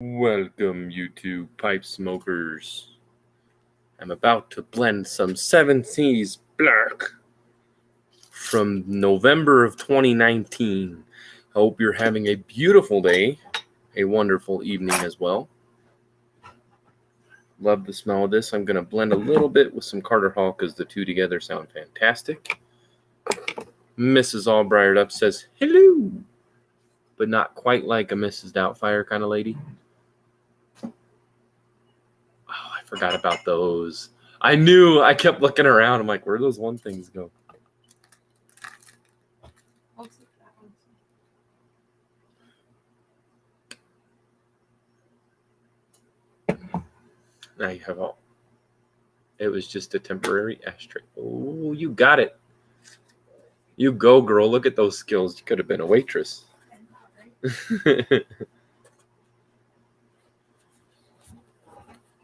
Welcome, you two pipe smokers. I'm about to blend some 7 Seas Black from November of 2019. I hope you're having a beautiful day, a wonderful evening as well. Love the smell of this. I'm going to blend a little bit with some Carter Hall because the two together sound fantastic. Mrs. All Briar'd Up says, hello, but not quite like a Mrs. Doubtfire kind of lady. I forgot about those. I knew. I kept looking around. I'm like, where'd those one things go? Now you have all. It was just a temporary ashtray. Oh, you got it. You go, girl. Look at those skills. You could have been a waitress.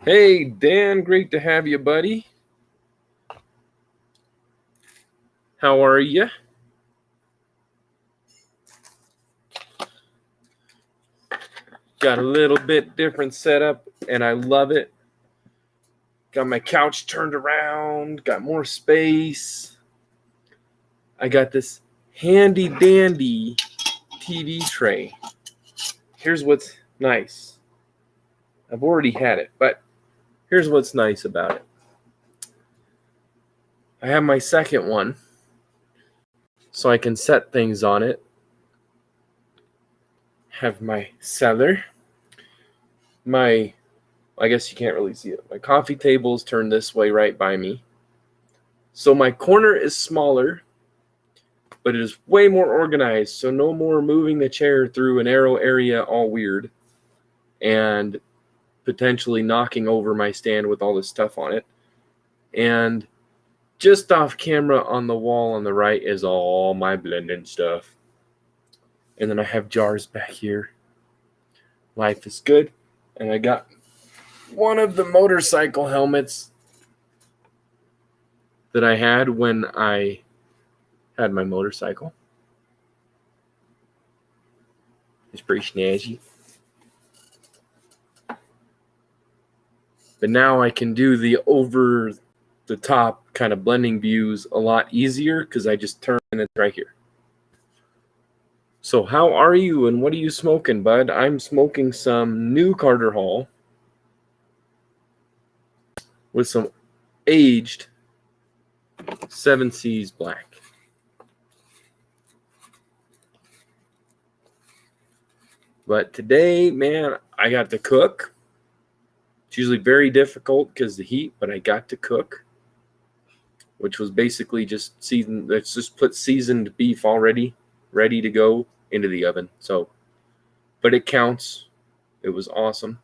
Hey, Dan. Great to have you, buddy. How are you? Got a little bit different setup, and I love it. Got my couch turned around. Got more space. I got this handy dandy TV tray. Here's what's nice. I've already had it, but here's what's nice about it. I have my second one, so I can set things on it. Have my cellar. I guess you can't really see it. My coffee table is turned this way right by me. So my corner is smaller, but it is way more organized. So no more moving the chair through an arrow area all weird and potentially knocking over my stand with all this stuff on it. And just off camera on the wall on the right is all my blending stuff. And then I have jars back here. Life is good. And I got one of the motorcycle helmets that I had when I had my motorcycle. It's pretty snazzy. But now I can do the over the top kind of blending views a lot easier because I just turn it right here. So how are you and what are you smoking, bud? I'm smoking some new Carter Hall with some aged 7 Seas Black. But today, man, I got to cook. It's usually very difficult because of the heat, but I got to cook, which was basically just seasoned. Let's just put seasoned beef already ready to go into the oven. So, but it counts. It was awesome.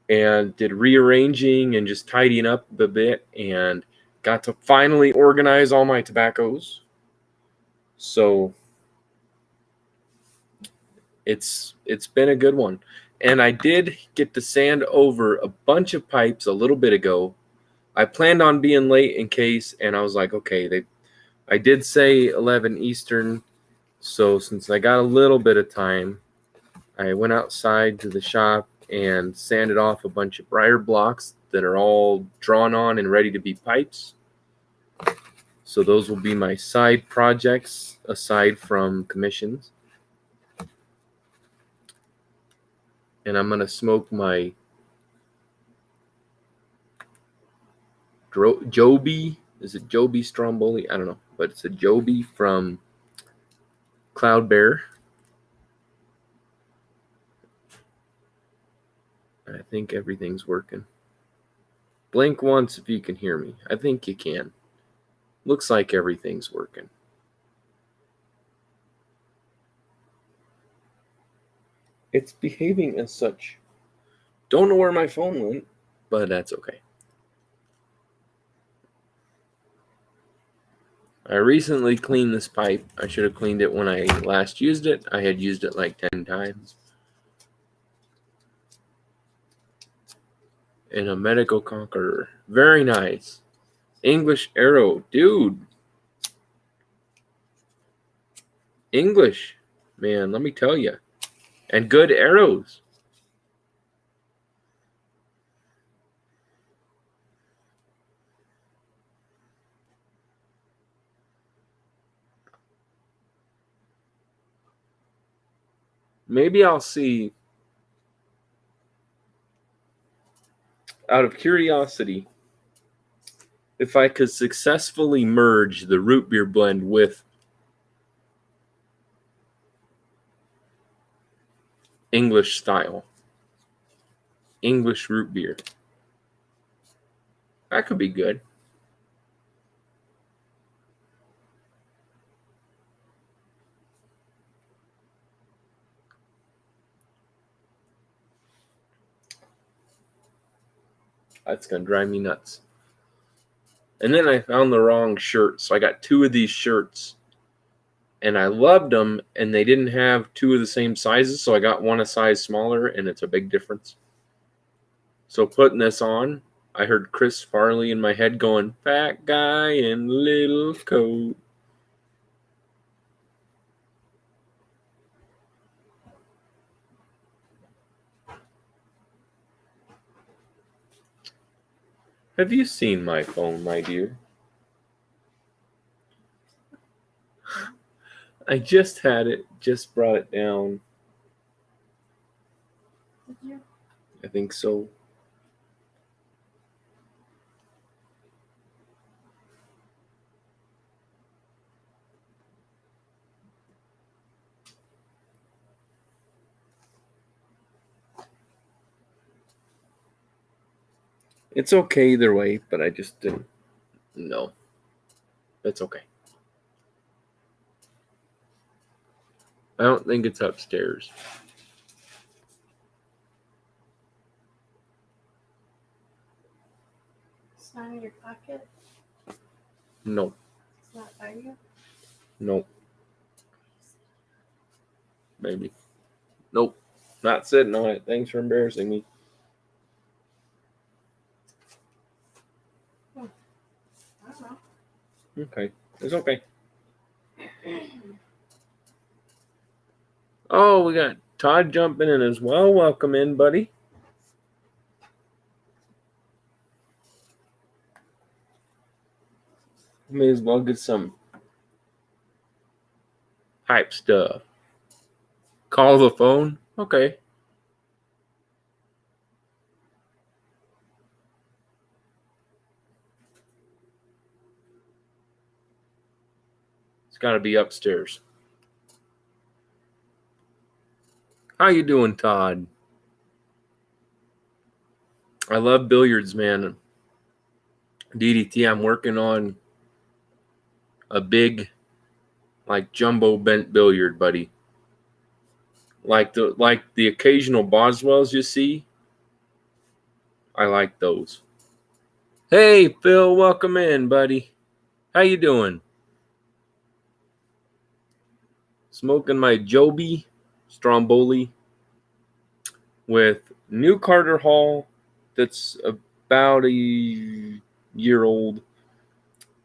And did rearranging and just tidying up a bit and got to finally organize all my tobaccos. So it's been a good one. And I did get to sand over a bunch of pipes a little bit ago. I planned on being late in case, and I was like, okay, I did say 11 Eastern. So since I got a little bit of time, I went outside to the shop and sanded off a bunch of Briar'd blocks that are all drawn on and ready to be pipes. So those will be my side projects aside from commissions. And I'm going to smoke my Joby. Is it Joby Stromboli? I don't know, but it's a Joby from Cloud Bear. I think everything's working. Blink once if you can hear me. I think you can. Looks like everything's working. It's behaving as such. Don't know where my phone went, but that's okay. I recently cleaned this pipe. I should have cleaned it when I last used it. I had used it like 10 times. And a Medical Conqueror. Very nice. English Arrow. Dude. English. Man, let me tell you. And good arrows. Maybe I'll see, out of curiosity, if I could successfully merge the root beer blend with English style, English root beer. That could be good. That's going to drive me nuts. And then I found the wrong shirt. So I got two of these shirts. And I loved them. And they didn't have two of the same sizes. So I got one a size smaller. And it's a big difference. So putting this on, I heard Chris Farley in my head going, "Fat guy in little coat." Have you seen my phone, my dear? I just had it, just brought it down. Did you? I think so. It's okay either way, but I just didn't know. It's okay. I don't think it's upstairs. It's not in your pocket? No. It's not by you? Nope. Maybe. Nope. Not sitting on it. Thanks for embarrassing me. I don't know. Okay. It's okay. Oh, we got Todd jumping in as well. Welcome in, buddy. May as well get some hype stuff. Call the phone? Okay. It's got to be upstairs. How you doing, Todd? I love billiards, man. DDT, I'm working on a big, like, jumbo bent billiard, buddy. Like the occasional Boswells you see. I like those. Hey, Phil, welcome in, buddy. How you doing? Smoking my Joby Stromboli with new Carter Hall that's about a year old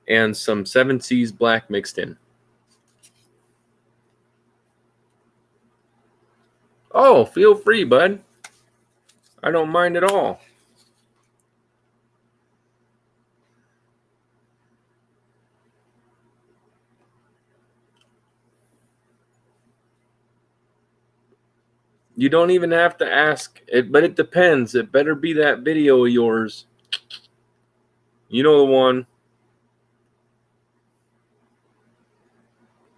and some 7 Seas Black mixed in. Oh, feel free, bud. I don't mind at all. You don't even have to ask it, but it depends. It better be that video of yours. You know the one.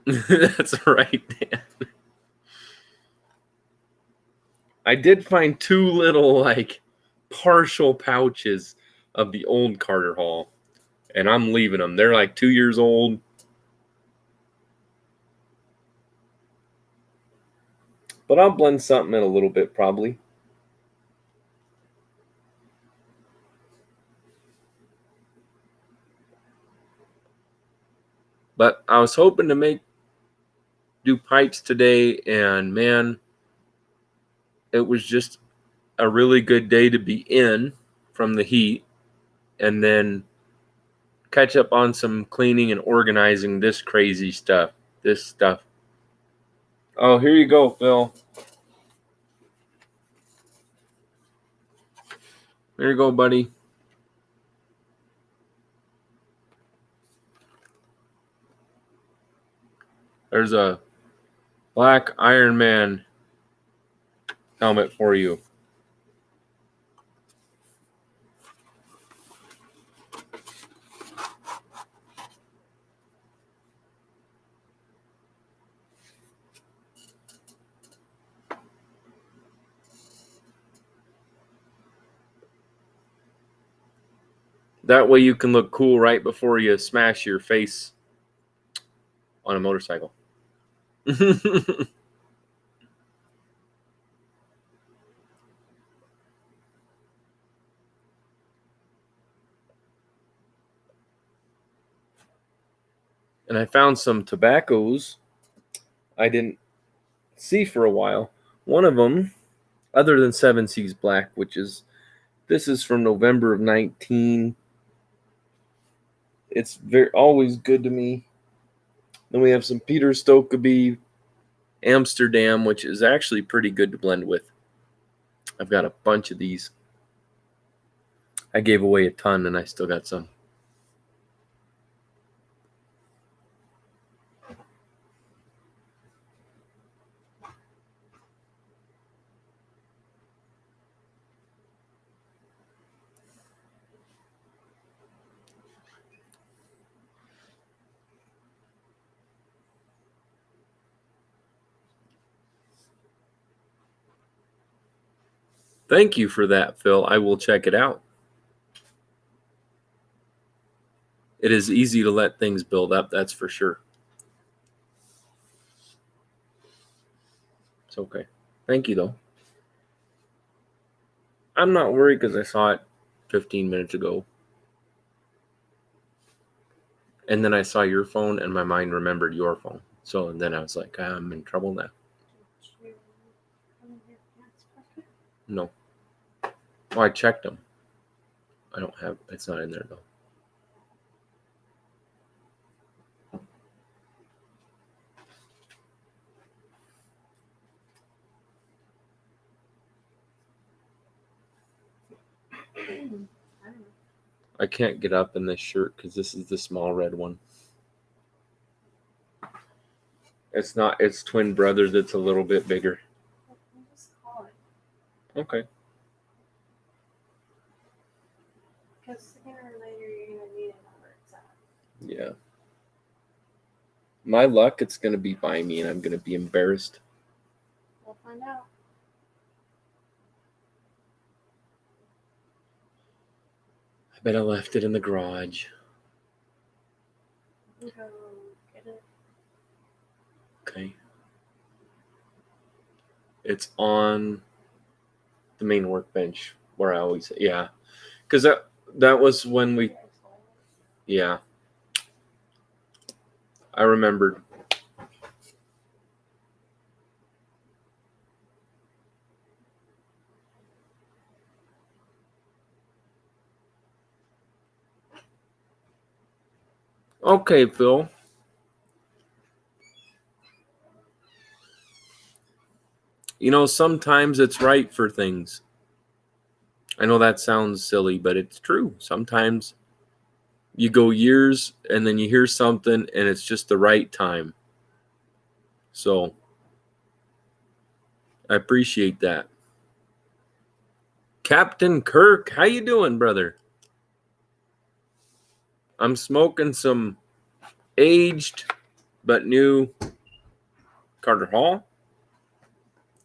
That's right, Dan. I did find 2 little, like, partial pouches of the old Carter Hall, and I'm leaving them. They're like 2 years old. But I'll blend something in a little bit, probably. But I was hoping to do pipes today, and man, it was just a really good day to be in from the heat, and then catch up on some cleaning and organizing this crazy stuff. This stuff. Oh, here you go, Phil. Here you go, buddy. There's a black Iron Man helmet for you. That way you can look cool right before you smash your face on a motorcycle. And I found some tobaccos I didn't see for a while. One of them, other than Seven Seas Black, this is from November of 19. It's always good to me. Then we have some Peter Stokeby Amsterdam, which is actually pretty good to blend with. I've got a bunch of these. I gave away a ton, and I still got some. Thank you for that, Phil. I will check it out. It is easy to let things build up, that's for sure. It's okay. Thank you, though. I'm not worried because I saw it 15 minutes ago. And then I saw your phone and my mind remembered your phone. So then I was like, I'm in trouble now. No. Oh, I checked them. It's not in there though. I can't get up in this shirt because this is the small red one. It's twin brother that's a little bit bigger. Okay. Because sooner or later you're going to need it where it's at. Yeah. My luck, it's going to be by me and I'm going to be embarrassed. We'll find out. I bet I left it in the garage. Go get it. Okay. It's on the main workbench where I always, yeah. Because that was when we, yeah. I remembered. Okay, Phil. Sometimes it's right for things. I know that sounds silly, but it's true. Sometimes you go years and then you hear something and it's just the right time. So I appreciate that. Captain Kirk, how you doing, brother? I'm smoking some aged but new Carter Hall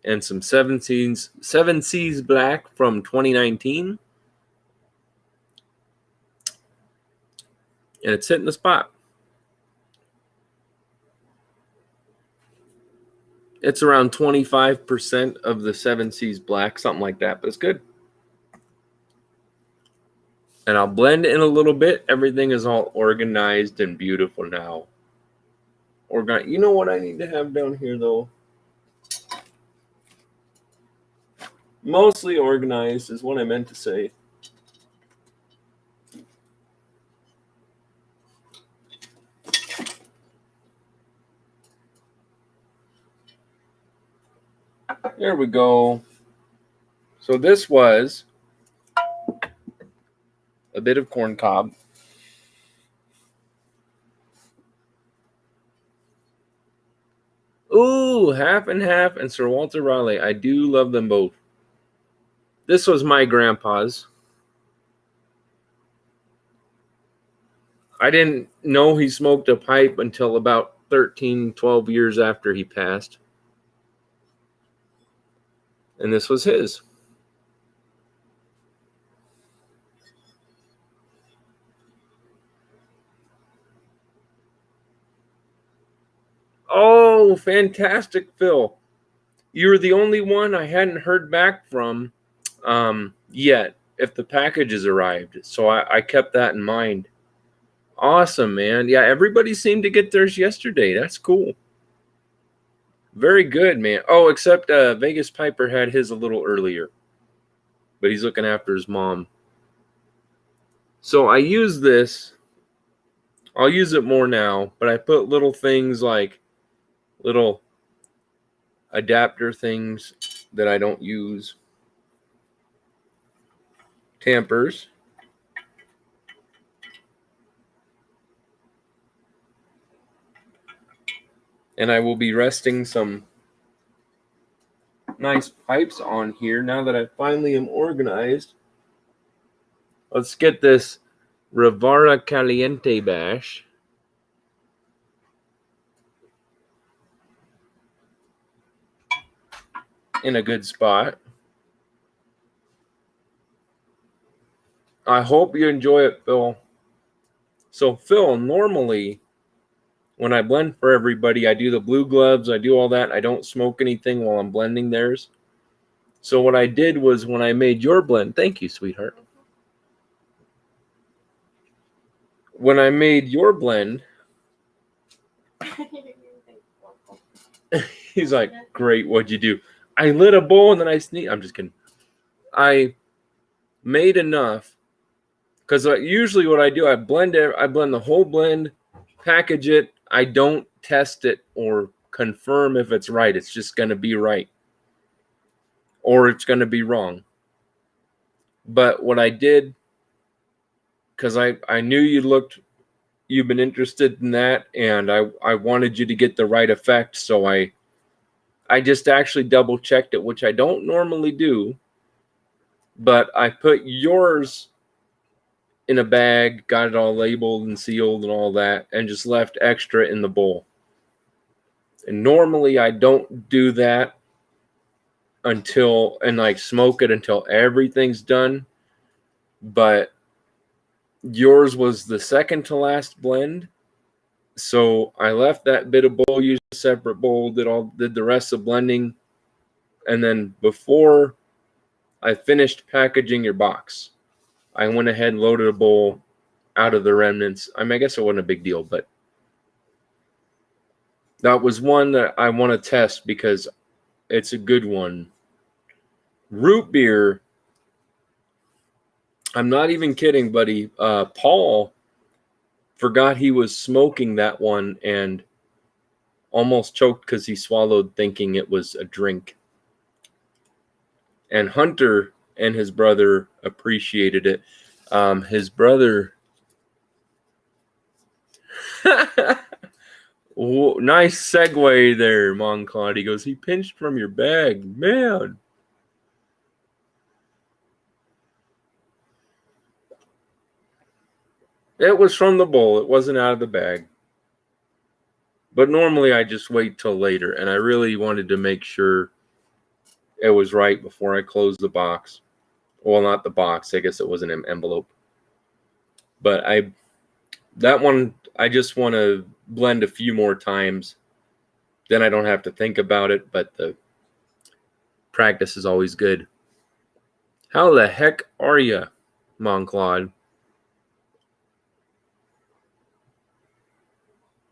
and some Seven Seas Black from 2019. And it's hitting the spot. It's around 25% of the Seven Seas Black, something like that, but it's good. And I'll blend in a little bit. Everything is all organized and beautiful now. You know what I need to have down here, though? Mostly organized is what I meant to say. There we go. So this was a bit of corn cob. Ooh, Half and Half and Sir Walter Raleigh. I do love them both. This was my grandpa's. I didn't know he smoked a pipe until about 13, 12 years after he passed. And this was his. Oh, fantastic, Phil. You're the only one I hadn't heard back from yet if the packages arrived. So I kept that in mind. Awesome, man. Yeah, everybody seemed to get theirs yesterday. That's cool. Very good, man. Oh, except Vegas Piper had his a little earlier. But he's looking after his mom. So I use this. I'll use it more now, but I put little things like little adapter things that I don't use. Tampers. And I will be resting some nice pipes on here now that I finally am organized. Let's get this Rivara Caliente bash. In a good spot. I hope you enjoy it, Phil. So, Phil, normally when I blend for everybody, I do the blue gloves, I do all that. I don't smoke anything while I'm blending theirs. So what I did was when I made your blend, thank you, sweetheart. When I made your blend, he's like, great, what'd you do? I lit a bowl and then I sneezed. I'm just kidding. I made enough because usually what I do, I blend the whole blend, package it. I don't test it or confirm if it's right. It's just going to be right or it's going to be wrong. But what I did, because I knew you've been interested in that, and I wanted you to get the right effect, so I just actually double checked it, which I don't normally do, but I put yours in a bag, got it all labeled and sealed and all that, and just left extra in the bowl. And normally I don't do that smoke it until everything's done, but yours was the second to last blend. So I left that bit of bowl, used a separate bowl, did the rest of blending. And then before I finished packaging your box, I went ahead and loaded a bowl out of the remnants. I mean, I guess it wasn't a big deal, but that was one that I want to test because it's a good one. Root beer. I'm not even kidding, buddy. Paul forgot he was smoking that one and almost choked because he swallowed thinking it was a drink. And Hunter and his brother appreciated it. His brother... Nice segue there, Monclad. He goes, he pinched from your bag. Man. It was from the bowl. It wasn't out of the bag. But normally I just wait till later. And I really wanted to make sure it was right before I closed the box. Well, not the box. I guess it was an envelope. But that one, I just want to blend a few more times. Then I don't have to think about it. But the practice is always good. How the heck are you, Monclad?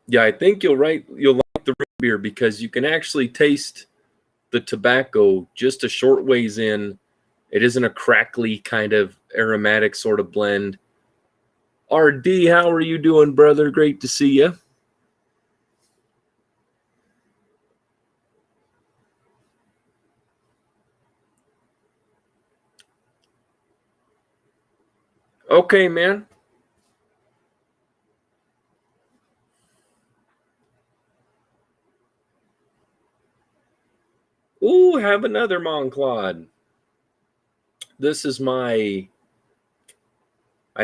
Yeah, I think you'll like the root beer because you can actually taste the tobacco just a short ways in. It isn't a crackly kind of aromatic sort of blend. RD, how are you doing, brother? Great to see you. Okay, man. have another Monclod. This is I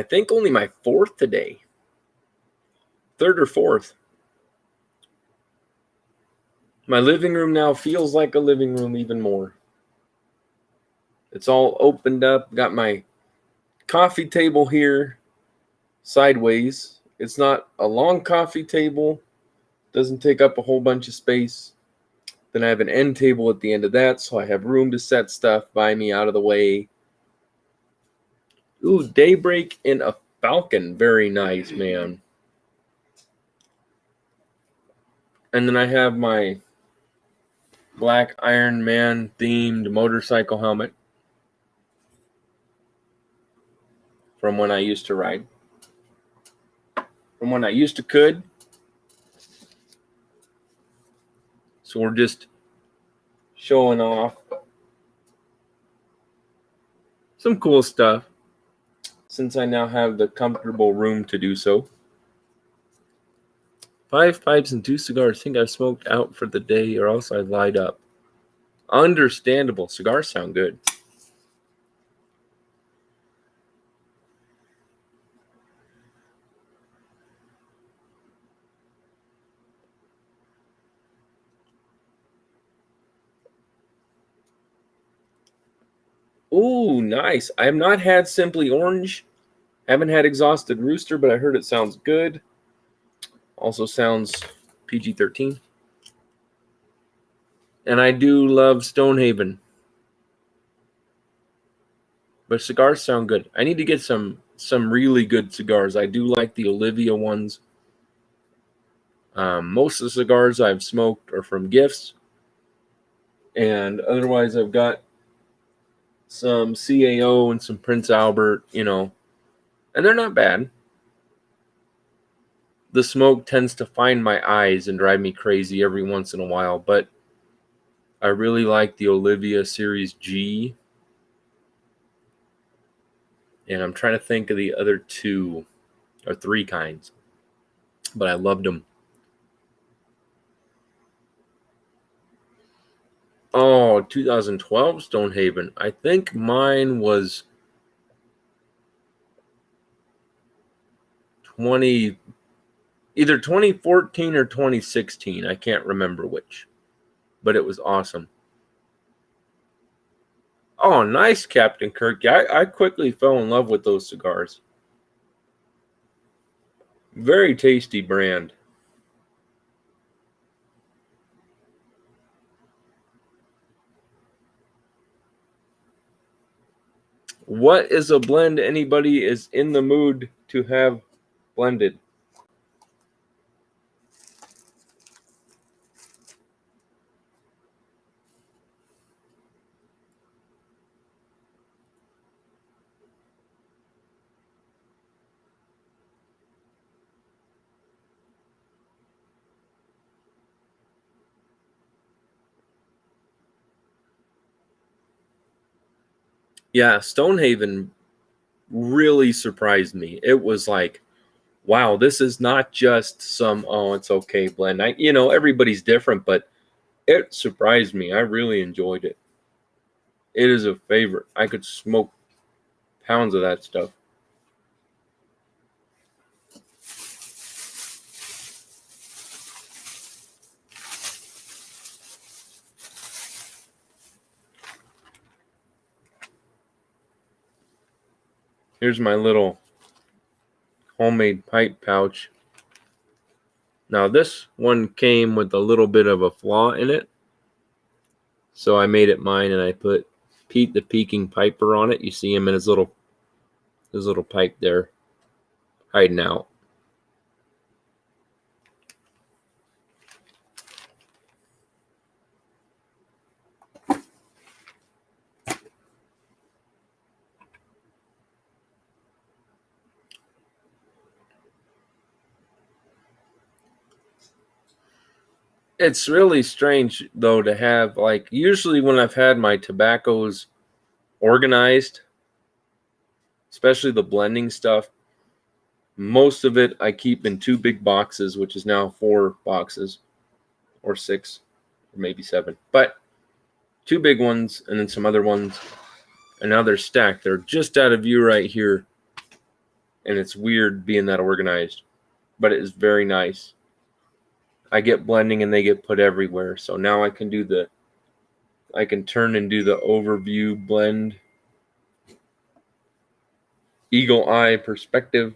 think only my fourth today. Third or fourth. My living room now feels like a living room even more. It's all opened up. Got my coffee table here sideways. It's not a long coffee table. Doesn't take up a whole bunch of space. Then I have an end table at the end of that, so I have room to set stuff by me out of the way. Ooh, Daybreak and a Falcon. Very nice, man. And then I have my black Iron Man themed motorcycle helmet from when I used to ride. From when I used to could. So we're just showing off some cool stuff since I now have the comfortable room to do so. 5 pipes and 2 cigars. Think I've smoked out for the day or else I light up. Understandable. Cigars sound good. Ooh, nice. I have not had Simply Orange. Haven't had Exhausted Rooster, but I heard it sounds good. Also sounds PG-13. And I do love Stonehaven. But cigars sound good. I need to get some really good cigars. I do like the Olivia ones. Most of the cigars I've smoked are from gifts. And otherwise I've got some CAO and some Prince Albert, and they're not bad. The smoke tends to find my eyes and drive me crazy every once in a while, but I really like the Olivia Series G. And I'm trying to think of the other 2 or 3 kinds, but I loved them. Oh, 2012 Stonehaven. I think mine was either 2014 or 2016. I can't remember which, but it was awesome. Oh, nice, Captain Kirk. Yeah, I quickly fell in love with those cigars. Very tasty brand. What is a blend anybody is in the mood to have blended? Yeah, Stonehaven really surprised me. It was like, wow, this is not just some, oh, it's okay blend. Everybody's different, but it surprised me. I really enjoyed it. It is a favorite. I could smoke pounds of that stuff. Here's my little homemade pipe pouch. Now this one came with a little bit of a flaw in it. So I made it mine and I put Pete the Peking Piper on it. You see him in his little pipe there hiding out. It's really strange, though, to have, usually when I've had my tobaccos organized, especially the blending stuff, most of it I keep in 2 big boxes, which is now 4 boxes, or 6, or maybe 7. But 2 big ones and then some other ones. And now they're stacked. They're just out of view right here. And it's weird being that organized. But it is very nice. I get blending and they get put everywhere. So now I can turn and do the overview blend. Eagle eye perspective.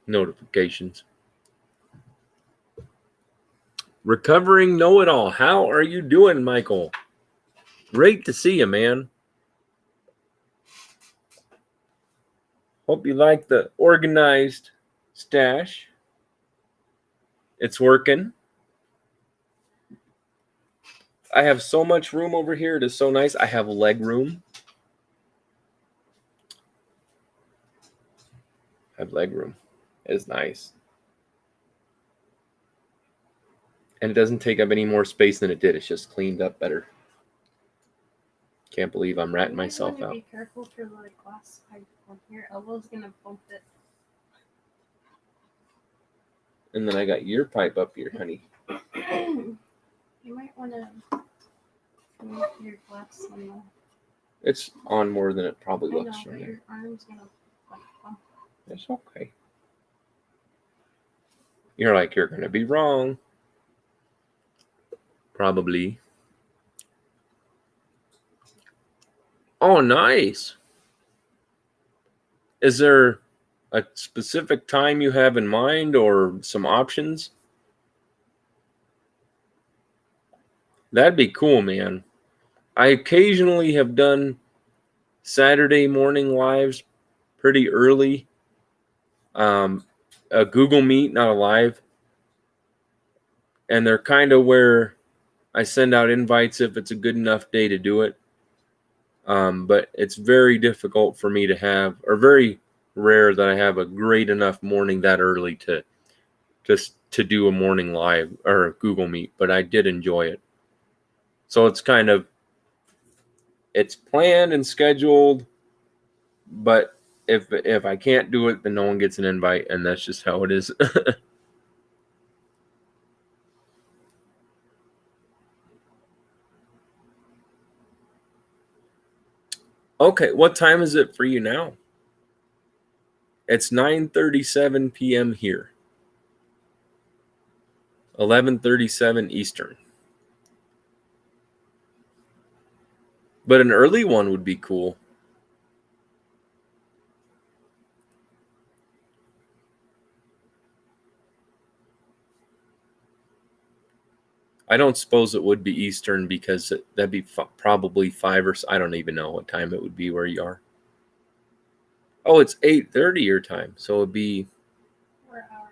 Notifications. Recovering know-it-all. How are you doing, Michael? Great to see you, man. Hope you like the organized stash. It's working. I have so much room over here. It is so nice. I have leg room. It is nice. And it doesn't take up any more space than it did. It's just cleaned up better. Can't believe I'm ratting myself out. Be careful for the glass pipe on your elbow's gonna bump it. And then I got your pipe up here, honey. You might want to move your glass on the... It's on more than it probably looks but right now. your arm's gonna bump. It's okay. You're like, you're going to be wrong. Probably. Oh, nice. Is there a specific time you have in mind or some options? That'd be cool, man. I occasionally have done Saturday morning lives pretty early. A Google Meet, not a live. And they're kind of where I send out invites if it's a good enough day to do it. But it's very difficult for me to have, or very rare that I have a great enough morning that early to do a morning live or Google Meet. But I did enjoy it. So it's kind of, it's planned and scheduled, but if I can't do it, then no one gets an invite, and that's just how it is. Okay, what time is it for you now? It's 9:37 p.m. here. 11:37 Eastern. But an early one would be cool. I don't suppose it would be Eastern because that'd be probably 5 or I don't even know what time it would be where you are. Oh, it's 8:30 your time, so it'd be. We're an hour.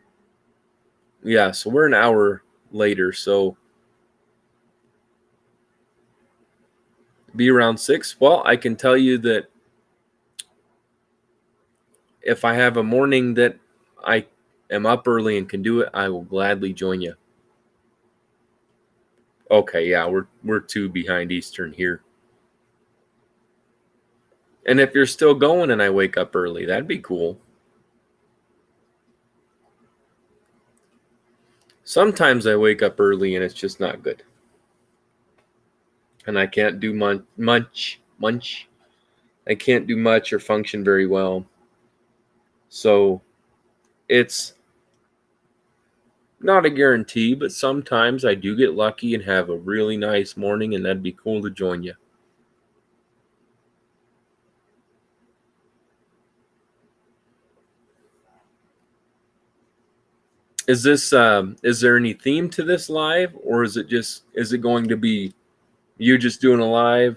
Yeah, so we're an hour later, so be around 6. Well, I can tell you that if I have a morning that I am up early and can do it, I will gladly join you. Okay, yeah, we're 2 behind Eastern here. And if you're still going and I wake up early, that'd be cool. Sometimes I wake up early and it's just not good. And I can't do much. I can't do much or function very well. So it's not a guarantee, but sometimes I do get lucky and have a really nice morning, and that'd be cool to join you. Is there any theme to this live, or is it going to be you just doing a live?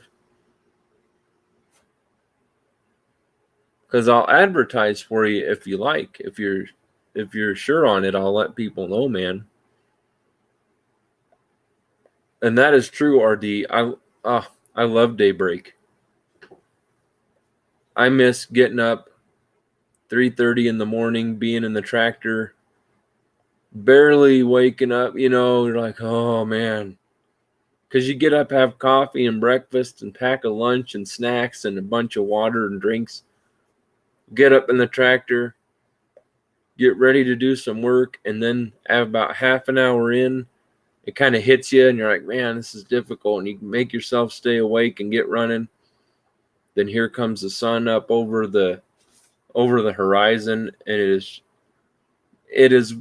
Because I'll advertise for you if you like. If you're sure on it, I'll let people know, man. And that is true, RD. I love daybreak. I miss getting up 3:30 in the morning, being in the tractor, barely waking up, you're like, oh man. Because you get up, have coffee and breakfast and pack a lunch and snacks and a bunch of water and drinks. Get up in the tractor, get ready to do some work, and then about half an hour in, it kind of hits you and you're like, man, this is difficult, and you make yourself stay awake and get running. Then here comes the sun up over the horizon, and it is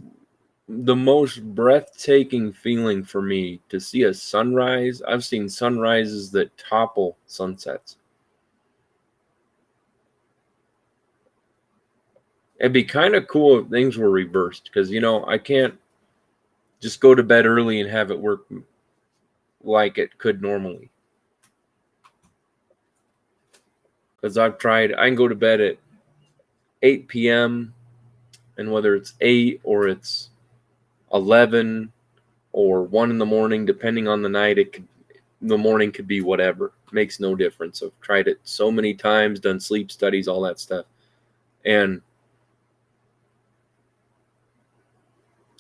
the most breathtaking feeling for me to see a sunrise. I've seen sunrises that topple sunsets. It'd be kind of cool if things were reversed, because I can't just go to bed early and have it work like it could normally. Because I've tried, I can go to bed at 8 p.m. and whether it's 8 or it's 11 or 1 in the morning, depending on the night, the morning could be whatever. It makes no difference. I've tried it so many times, done sleep studies, all that stuff. And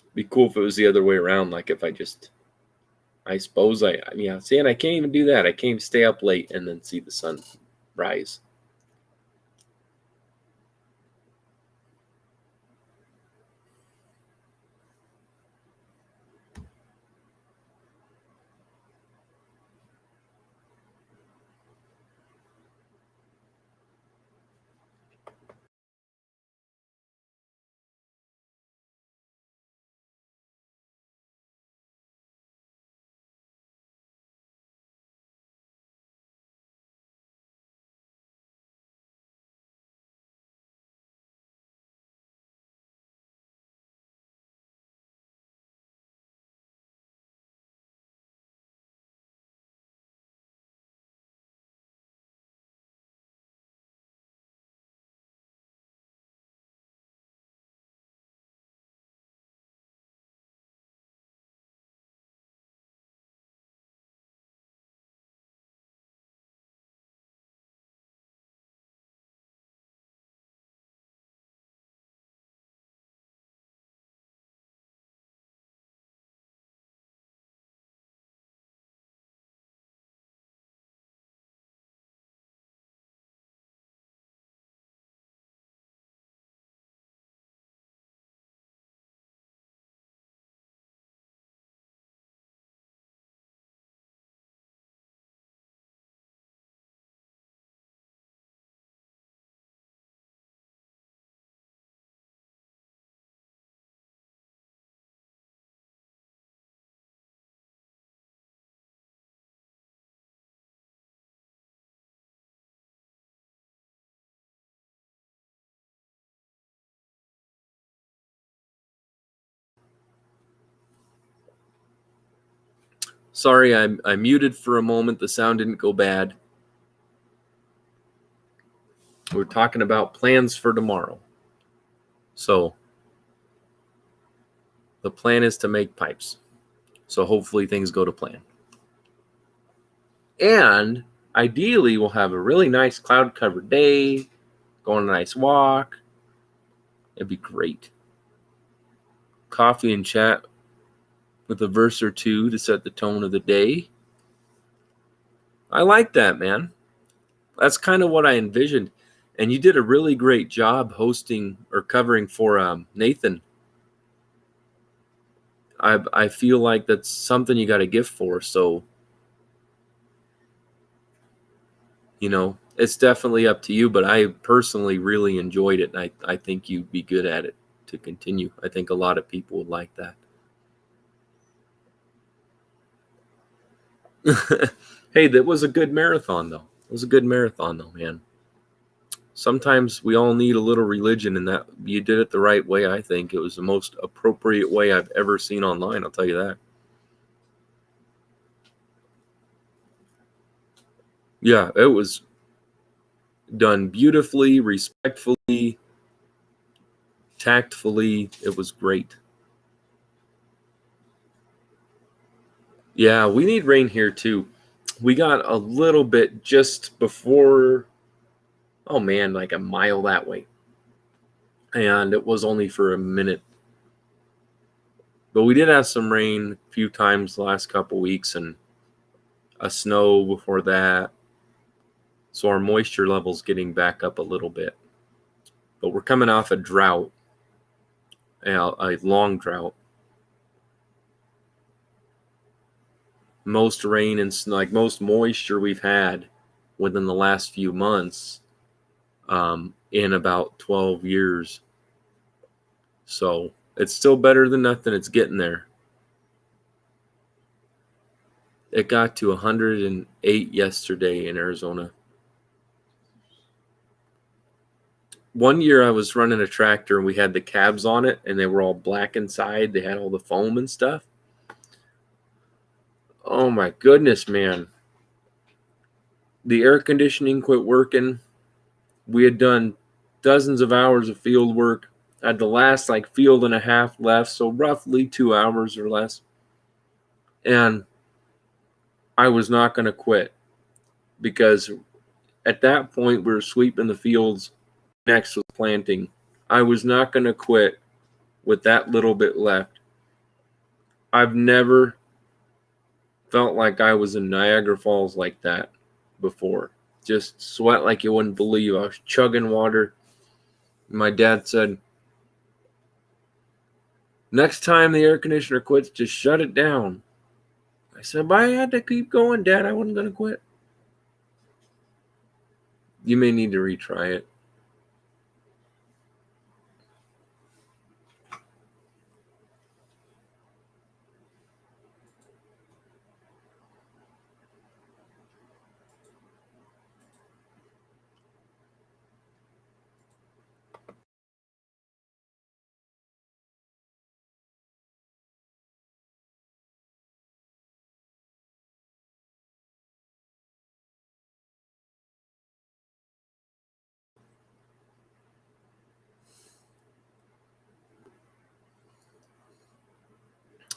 it'd be cool if it was the other way around. Like if I suppose see, and I can't even do that. I can't even stay up late and then see the sun rise. Sorry, I muted for a moment. The sound didn't go bad. We're talking about plans for tomorrow. So the plan is to make pipes. So hopefully things go to plan. And ideally, we'll have a really nice cloud-covered day, go on a nice walk. It'd be great. Coffee and chat with a verse or two to set the tone of the day. I like that, man. That's kind of what I envisioned. And you did a really great job hosting or covering for Nathan. I feel like that's something you got a gift for. So, it's definitely up to you. But I personally really enjoyed it. And I think you'd be good at it to continue. I think a lot of people would like that. Hey, that was a good marathon, though. It was a good marathon, though, man. Sometimes we all need a little religion, and that you did it the right way. I think it was the most appropriate way I've ever seen online. I'll tell you that. Yeah, it was done beautifully, respectfully, tactfully. It was great. Yeah, we need rain here too. We got a little bit just before, oh man, like a mile that way. And it was only for a minute. But we did have some rain a few times the last couple weeks and a snow before that. So our moisture level's getting back up a little bit. But we're coming off a drought. a long drought. Most rain and like most moisture we've had within the last few months in about 12 years. So it's still better than nothing. It's getting there. It got to 108 yesterday in Arizona. One year I was running a tractor and we had the cabs on it and they were all black inside. They had all the foam and stuff. Oh my goodness, man. The air conditioning quit working. We had done dozens of hours of field work. I had the last like field and a half left, so roughly 2 hours or less. And I was not going to quit because at that point we were sweeping the fields. Next was planting. I was not going to quit with that little bit left. I've never felt like I was in Niagara Falls like that before. Just sweat like you wouldn't believe. I was chugging water. My dad said, next time the air conditioner quits, just shut it down. I said, but I had to keep going, Dad. I wasn't going to quit. You may need to retry it.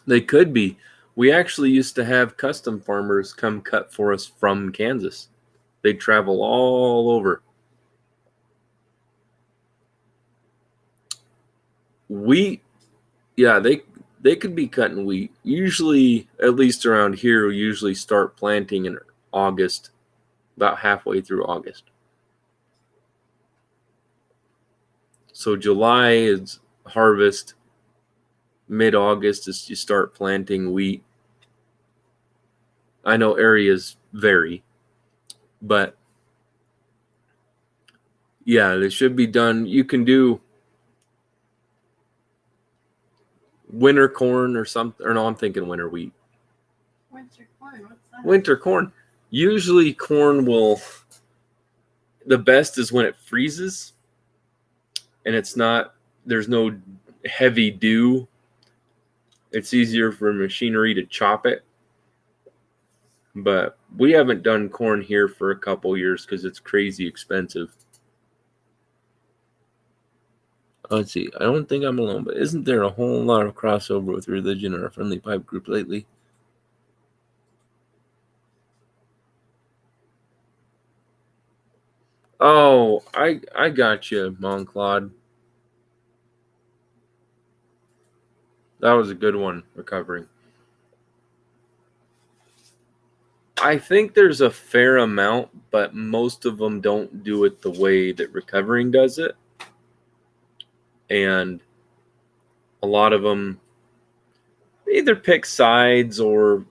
They could be. We actually used to have custom farmers come cut for us from Kansas. They'd travel all over. Wheat, yeah, they could be cutting wheat. Usually, at least around here, we usually start planting in August, about halfway through August. So July is harvest. Mid-August is you start planting wheat. I know areas vary, but yeah, they should be done. You can do winter corn or something. Or no, I'm thinking winter wheat. Winter corn, what's that? Winter corn. Usually corn will, the best is when it freezes and there's no heavy dew. It's easier for machinery to chop it. But we haven't done corn here for a couple years because it's crazy expensive. Let's see. I don't think I'm alone, but isn't there a whole lot of crossover with religion or a friendly pipe group lately? Oh, I got you, Monclaude. That was a good one, recovering. I think there's a fair amount, but most of them don't do it the way that recovering does it. And a lot of them either pick sides or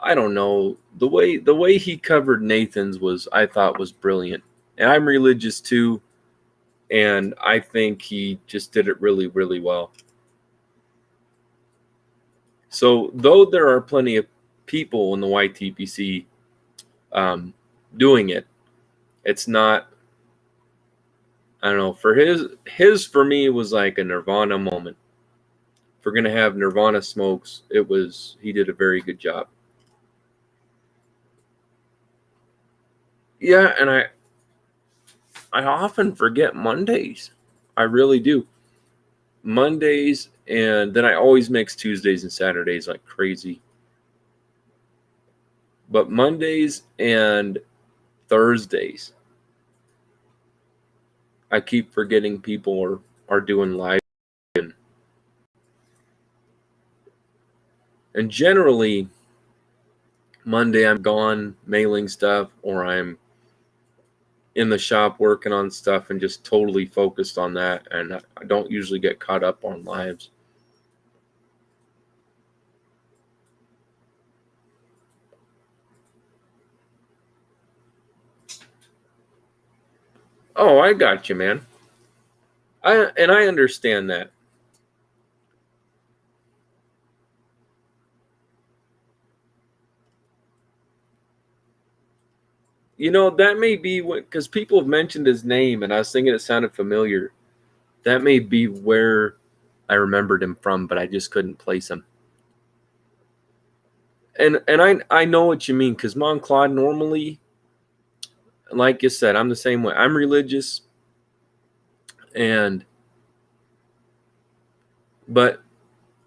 I don't know. The way he covered Nathan's I thought was brilliant. And I'm religious too, and I think he just did it really, really well. So though there are plenty of people in the YTPC doing it, it's not, I don't know, for his for me was like a Nirvana moment. If we're gonna have Nirvana smokes, he did a very good job. Yeah, and I often forget Mondays. I really do. Mondays, and then I always mix Tuesdays and Saturdays like crazy. But Mondays and Thursdays, I keep forgetting people are doing live. And generally, Monday I'm gone mailing stuff or I'm in the shop working on stuff and just totally focused on that. And I don't usually get caught up on lives. Oh, I got you, man. I understand that. You know, that may be what, because people have mentioned his name, and I was thinking it sounded familiar. That may be where I remembered him from, but I just couldn't place him. And I know what you mean, because Mom Claude normally, like you said, I'm the same way. I'm religious, but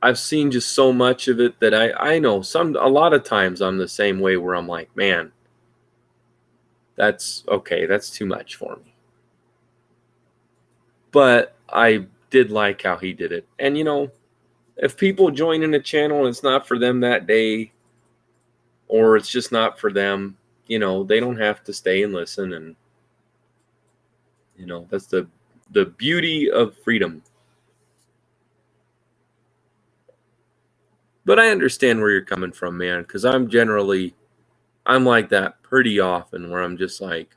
I've seen just so much of it that I know a lot of times I'm the same way, where I'm like, man, that's okay, that's too much for me. But I did like how he did it. And if people join in a channel and it's not for them that day, or it's just not for them, they don't have to stay and listen. And that's the beauty of freedom. But I understand where you're coming from, man, because I'm like that pretty often, where I'm just like,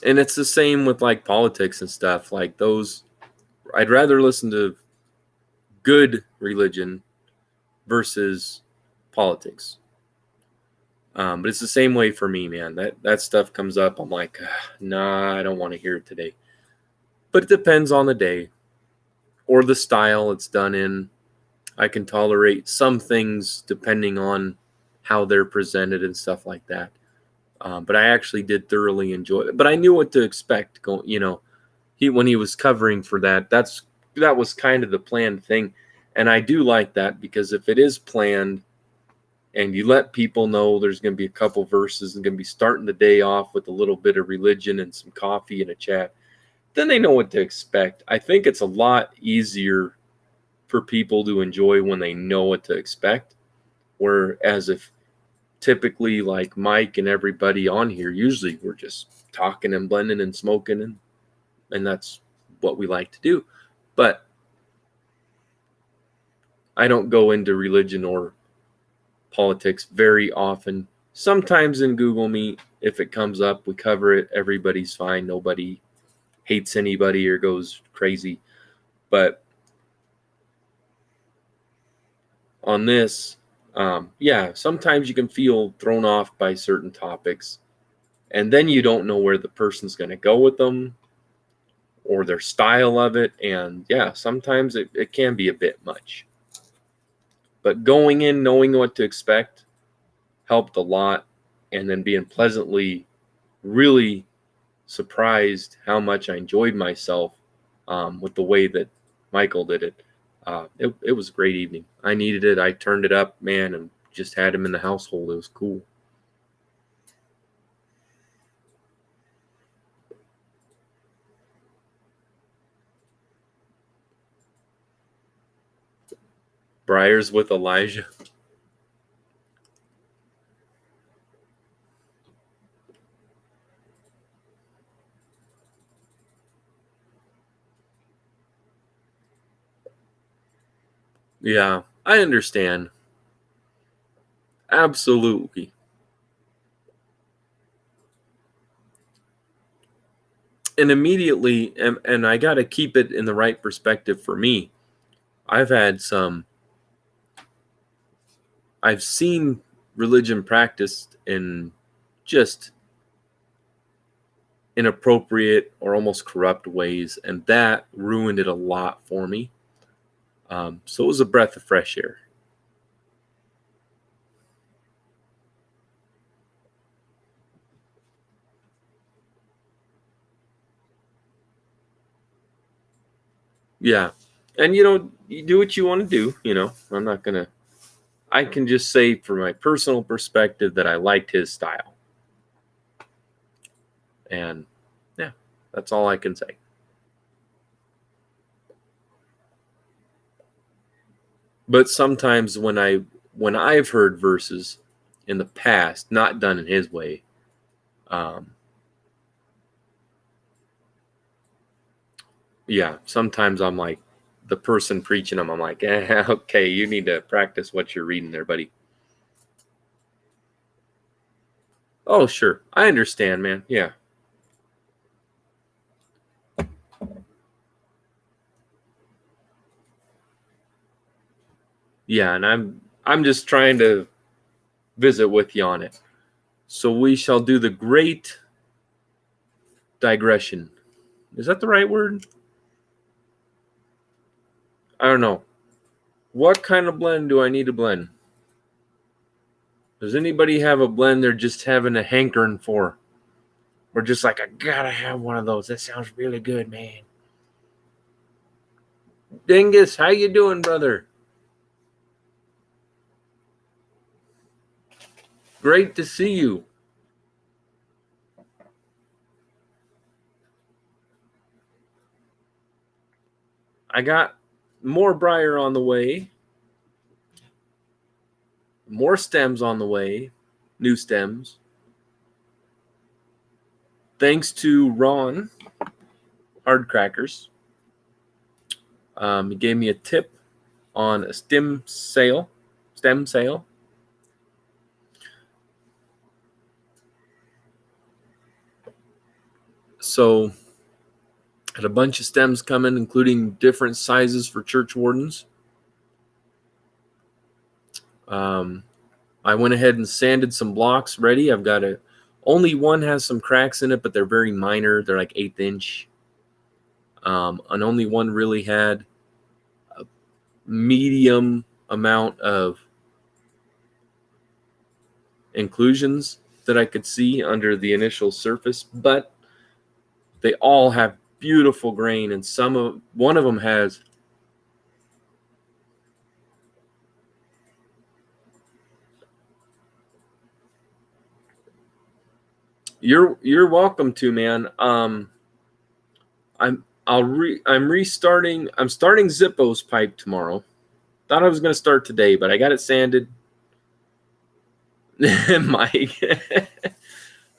and it's the same with like politics and stuff like those. I'd rather listen to good religion versus politics. But it's the same way for me, man. That stuff comes up, I'm like, nah, I don't want to hear it today. But it depends on the day or the style it's done in. I can tolerate some things depending on how they're presented and stuff like that. But I actually did thoroughly enjoy it. But I knew what to expect. When he was covering for that, that was kind of the planned thing. And I do like that, because if it is planned and you let people know there's going to be a couple verses and going to be starting the day off with a little bit of religion and some coffee and a chat, then they know what to expect. I think it's a lot easier for people to enjoy when they know what to expect. Whereas if typically, like Mike and everybody on here, usually we're just talking and blending and smoking, and that's what we like to do. But I don't go into religion or politics very often. Sometimes in Google Meet, if it comes up, we cover it. Everybody's fine. Nobody hates anybody or goes crazy. But on this, sometimes you can feel thrown off by certain topics, and then you don't know where the person's going to go with them or their style of it. And sometimes it can be a bit much. But going in knowing what to expect helped a lot, and then being pleasantly really surprised how much I enjoyed myself with the way that Michael did it. It was a great evening. I needed it. I turned it up, man, and just had him in the household. It was cool. Briar's with Elijah. Yeah, I understand. Absolutely. And immediately, and I got to keep it in the right perspective for me. I've seen religion practiced in just inappropriate or almost corrupt ways, and that ruined it a lot for me. So it was a breath of fresh air. Yeah. And you do what you want to do. I'm not going to, I can just say from my personal perspective that I liked his style. And that's all I can say. But sometimes when I've heard verses in the past, not done in his way, sometimes I'm like, the person preaching them, I'm like, okay, you need to practice what you're reading there, buddy. Oh, sure. I understand, man. Yeah. Yeah, and I'm just trying to visit with you on it. So we shall do the great digression. Is that the right word? I don't know. What kind of blend do I need to blend? Does anybody have a blend they're just having a hankering for? We're just like, I gotta have one of those. That sounds really good, man. Dingus, how you doing, brother? Great to see you. I got more briar on the way. More stems on the way. New stems. Thanks to Ron Hard Crackers. He gave me a tip on a stem sale. So had a bunch of stems coming, including different sizes for church wardens. I went ahead and sanded some blocks ready. I've got only one has some cracks in it, but they're very minor. They're like 1/8 inch. And only one really had a medium amount of inclusions that I could see under the initial surface, but they all have beautiful grain, and one of them has you're welcome to, man. I'm restarting. I'm starting Zippo's pipe tomorrow. Thought I was going to start today, but I got it sanded. Mike.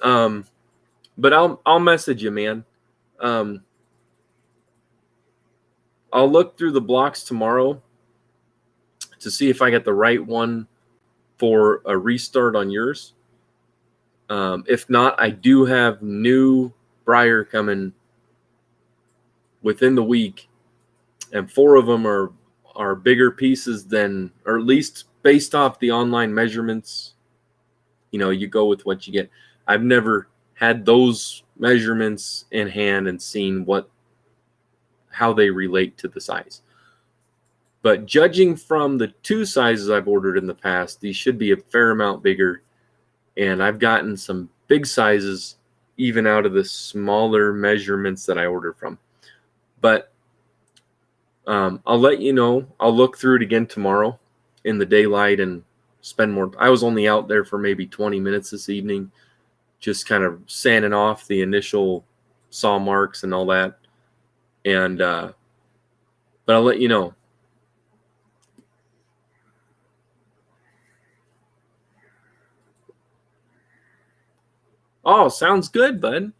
But I'll message you, man. I'll look through the blocks tomorrow to see if I get the right one for a restart on yours. If not, I do have new Briar coming within the week, and 4 of them are bigger pieces than, or at least based off the online measurements. You know, you go with what you get. I've never had those measurements in hand and seen how they relate to the size. But judging from the 2 sizes I've ordered in the past, these should be a fair amount bigger. And I've gotten some big sizes even out of the smaller measurements that I ordered from. But I'll let you know. I'll look through it again tomorrow in the daylight and spend more. I was only out there for maybe 20 minutes this evening, just kind of sanding off the initial saw marks and all that. And but I'll let you know. Oh, sounds good, bud.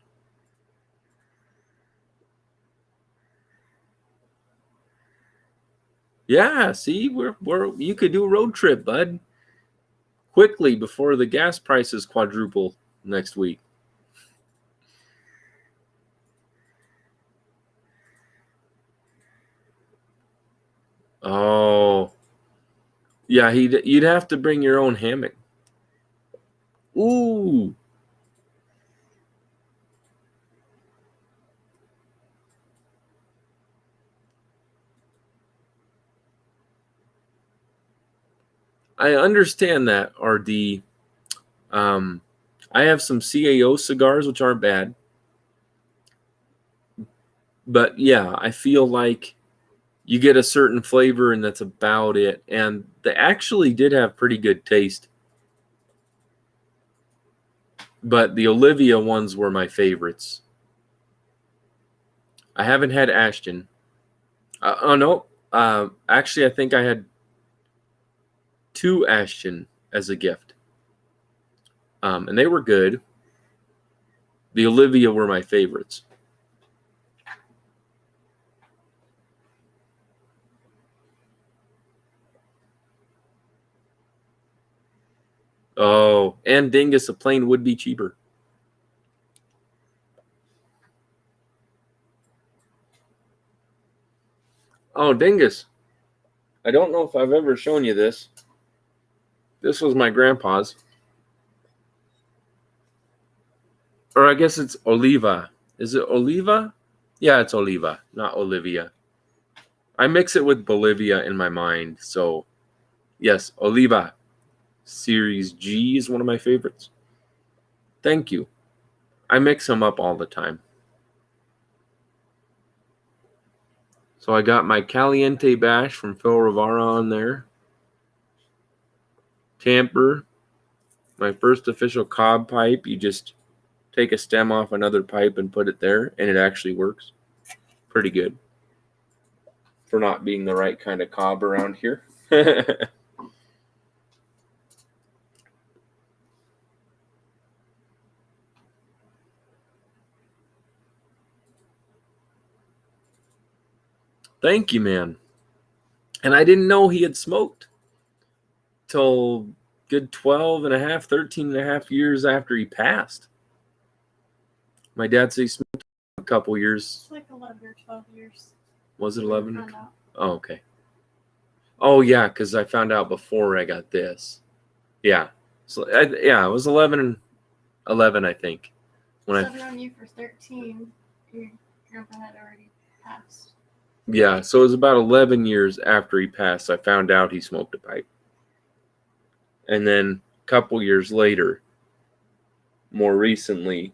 Yeah, see, you could do a road trip, bud. Quickly before the gas prices quadruple next week. Oh, yeah, you'd have to bring your own hammock. Ooh. I understand that, RD. I have some CAO cigars, which aren't bad. But yeah, I feel like you get a certain flavor and that's about it. And they actually did have pretty good taste. But the Olivia ones were my favorites. I haven't had Ashton. Oh, no. Actually, I think I had 2 Ashton as a gift. And they were good. The Olivia were my favorites. Oh, and Dingus, a plane would be cheaper. Oh, Dingus. I don't know if I've ever shown you this. This was my grandpa's. Or I guess it's Oliva. Is it Oliva? Yeah, it's Oliva, not Olivia. I mix it with Bolivia in my mind. So, yes, Oliva. Series G is one of my favorites. Thank you. I mix them up all the time. So I got my Caliente Bash from Phil Rivara on there. Tamper. My first official cob pipe. You just take a stem off another pipe and put it there, and it actually works. Pretty good. For not being the right kind of cob around here. Thank you, man. And I didn't know he had smoked till good 12 and a half, 13 and a half years after he passed. My dad said he smoked a couple years. It's like 11 or 12 years. Was it 11? Found out. Oh, okay. Oh, yeah, because I found out before I got this. Yeah. So, it was 11, I think. When I've known you for 13. Your grandpa had already passed. Yeah, so it was about 11 years after he passed, I found out he smoked a pipe. And then a couple years later, more recently,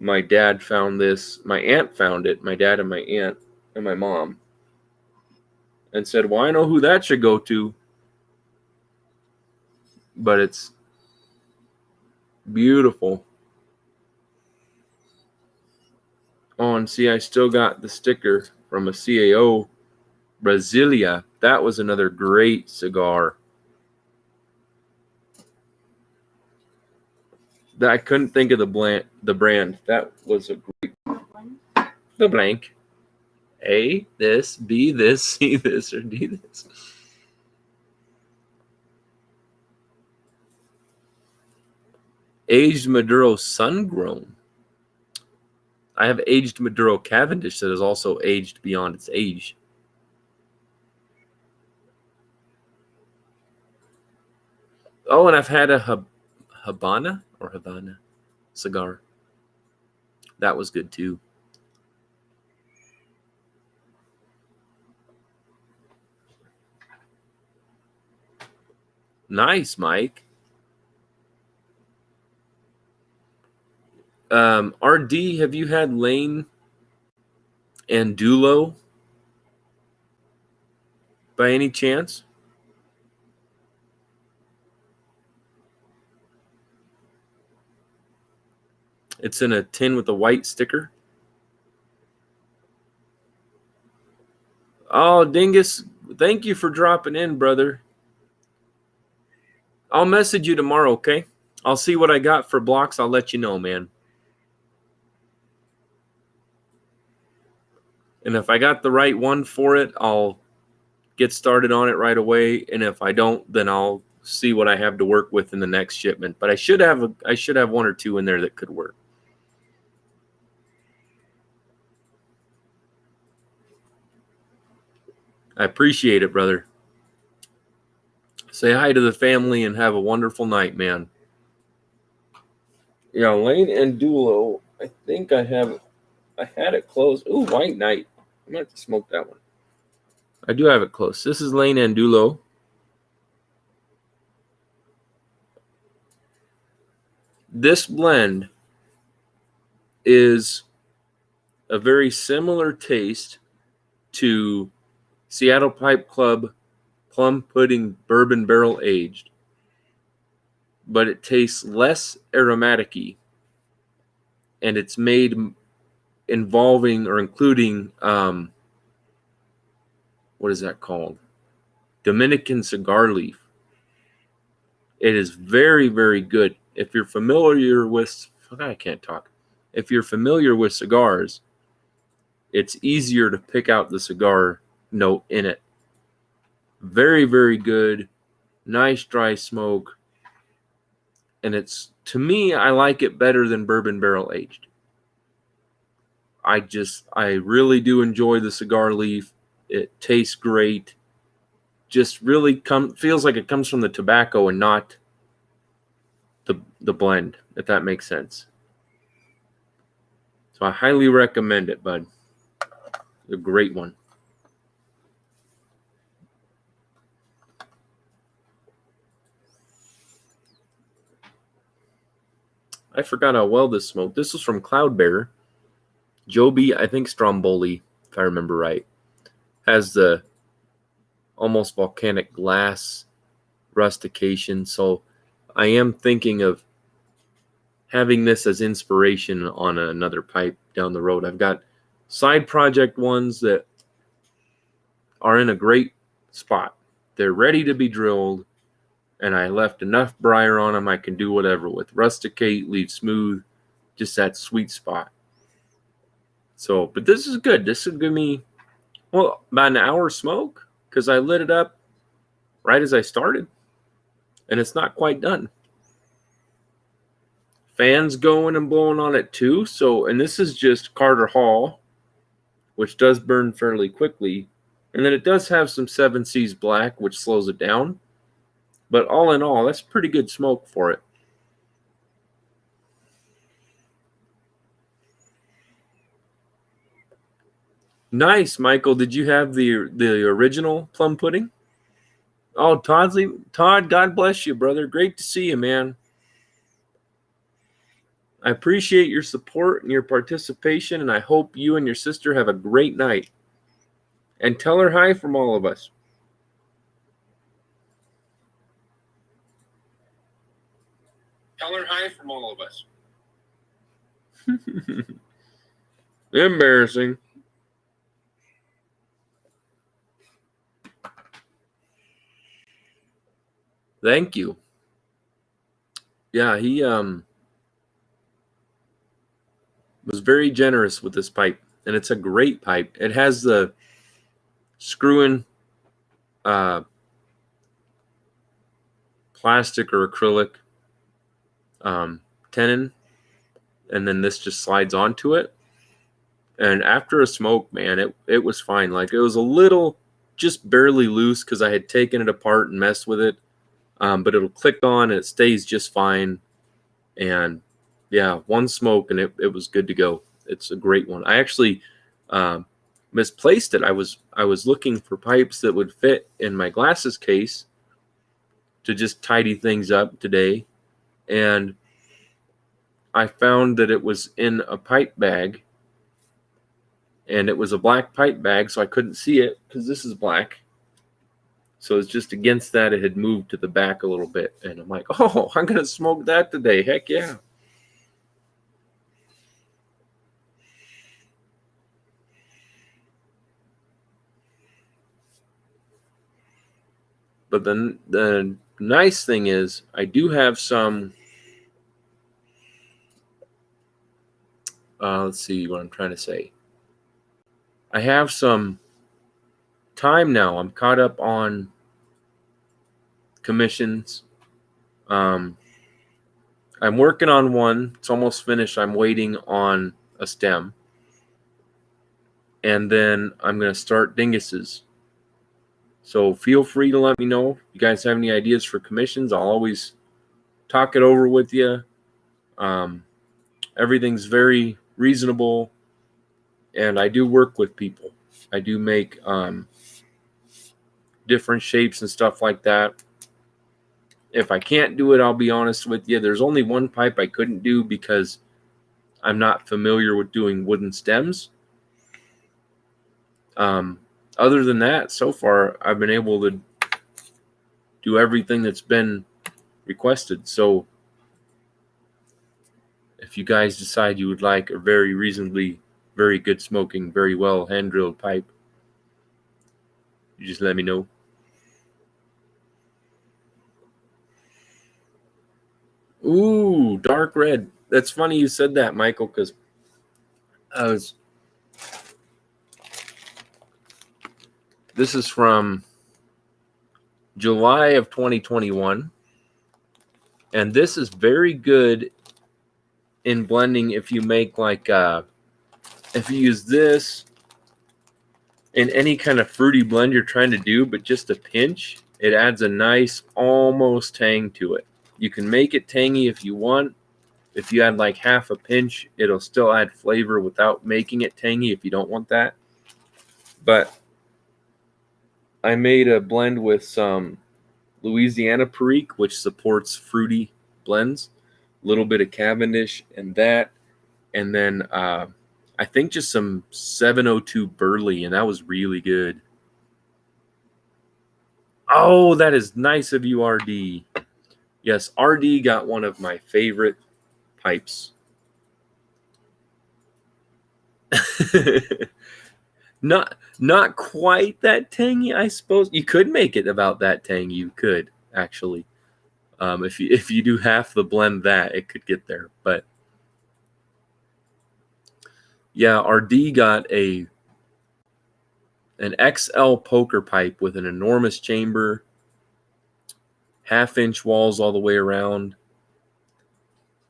my dad found this. My aunt found it, my dad and my aunt and my mom, and said, well, I know who that should go to. But it's beautiful. Oh, and see, I still got the sticker from a CAO, Brasilia. That was another great cigar. That I couldn't think of the brand. That was a great. The blank. A, this, B, this, C, this, or D, this. Aged Maduro Sun-Grown. I have aged Maduro Cavendish that is also aged beyond its age. Oh, and I've had a Habana cigar. That was good too. Nice, Mike. RD, have you had Lane and Dulo by any chance? It's in a tin with a white sticker. Oh, Dingus, thank you for dropping in, brother. I'll message you tomorrow, okay? I'll see what I got for blocks. I'll let you know, man. And if I got the right one for it, I'll get started on it right away. And if I don't, then I'll see what I have to work with in the next shipment. But I should have one or two in there that could work. I appreciate it, brother. Say hi to the family and have a wonderful night, man. Yeah, Lane and Dulo. I think I had it close. Ooh, White Knight. I'm going to have to smoke that one. I do have it close. This is Lane and Dulo. This blend is a very similar taste to Seattle Pipe Club Plum Pudding Bourbon Barrel Aged, but it tastes less aromatic-y, and it's made involving or including what is that called? Dominican cigar leaf. It is very, very good. If you're familiar with, I can't talk. If you're familiar with cigars, it's easier to pick out the cigar note in it. Very, very good. Nice dry smoke. And it's, to me, I like it better than bourbon barrel aged. I really do enjoy the cigar leaf. It tastes great. Just really feels like it comes from the tobacco and not the blend, if that makes sense. So I highly recommend it, bud. It's a great one. I forgot how well this smoked. This was from Cloudbear. Joby, I think Stromboli, if I remember right, has the almost volcanic glass rustication. So I am thinking of having this as inspiration on another pipe down the road. I've got side project ones that are in a great spot. They're ready to be drilled, and I left enough briar on them I can do whatever with. Rusticate, leave smooth, just that sweet spot. So, but this is good. This will give me, well, about an hour smoke, because I lit it up right as I started, and it's not quite done. Fans going and blowing on it too. So, and this is just Carter Hall, which does burn fairly quickly. And then it does have some 7Cs black, which slows it down. But all in all, that's pretty good smoke for it. Nice, Michael. Did you have the original plum pudding? Oh, Todd, God bless you, brother. Great to see you, man. I appreciate your support and your participation, and I hope you and your sister have a great night. And tell her hi from all of us. Tell her hi from all of us. Embarrassing. Thank you. Yeah, he was very generous with this pipe, and it's a great pipe. It has the screw-in plastic or acrylic tenon, and then this just slides onto it. And after a smoke, man, it was fine. Like, it was a little, just barely loose because I had taken it apart and messed with it. But it'll click on and it stays just fine. And yeah, one smoke and it was good to go. It's a great one. I actually misplaced it. I was looking for pipes that would fit in my glasses case to just tidy things up today. And I found that it was in a pipe bag. And it was a black pipe bag, so I couldn't see it because this is black. So it's just against that, it had moved to the back a little bit. And I'm like, oh, I'm going to smoke that today. Heck yeah. But then the nice thing is I do have some, let's see what I'm trying to say. I have some time now. I'm caught up on commissions. I'm working on one. It's almost finished. I'm waiting on a stem. And then I'm going to start dinguses. So feel free to let me know if you guys have any ideas for commissions. I'll always talk it over with you. Everything's very reasonable. And I do work with people. I do make different shapes and stuff like that. If I can't do it, I'll be honest with you. There's only one pipe I couldn't do because I'm not familiar with doing wooden stems. Other than that, so far, I've been able to do everything that's been requested. So if you guys decide you would like a very reasonably, very good smoking, very well hand-drilled pipe, you just let me know. Ooh, dark red. That's funny you said that, Michael, because this is from July of 2021. And this is very good in blending if you make like if you use this in any kind of fruity blend you're trying to do, but just a pinch, it adds a nice almost tang to it. You can make it tangy if you want. If you add like half a pinch, it'll still add flavor without making it tangy if you don't want that. But I made a blend with some Louisiana Perique, which supports fruity blends, a little bit of Cavendish and that, and then I think just some 702 Burley, and that was really good. Oh, that is nice of you, RD. Yes, RD got one of my favorite pipes. Not quite that tangy, I suppose. You could make it about that tangy. You could actually, if you do half the blend, that it could get there. But yeah, RD got an XL poker pipe with an enormous chamber, 1/2-inch walls all the way around,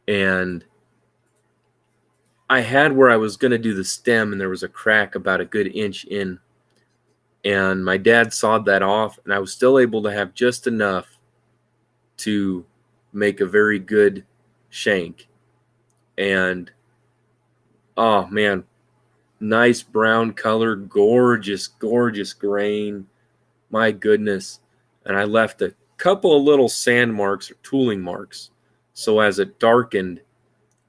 and I had where I was going to do the stem, and there was a crack about a good inch in, and my dad sawed that off, and I was still able to have just enough to make a very good shank. And oh man, nice brown color, gorgeous grain, my goodness. And I left a couple of little sand marks or tooling marks, so as it darkened,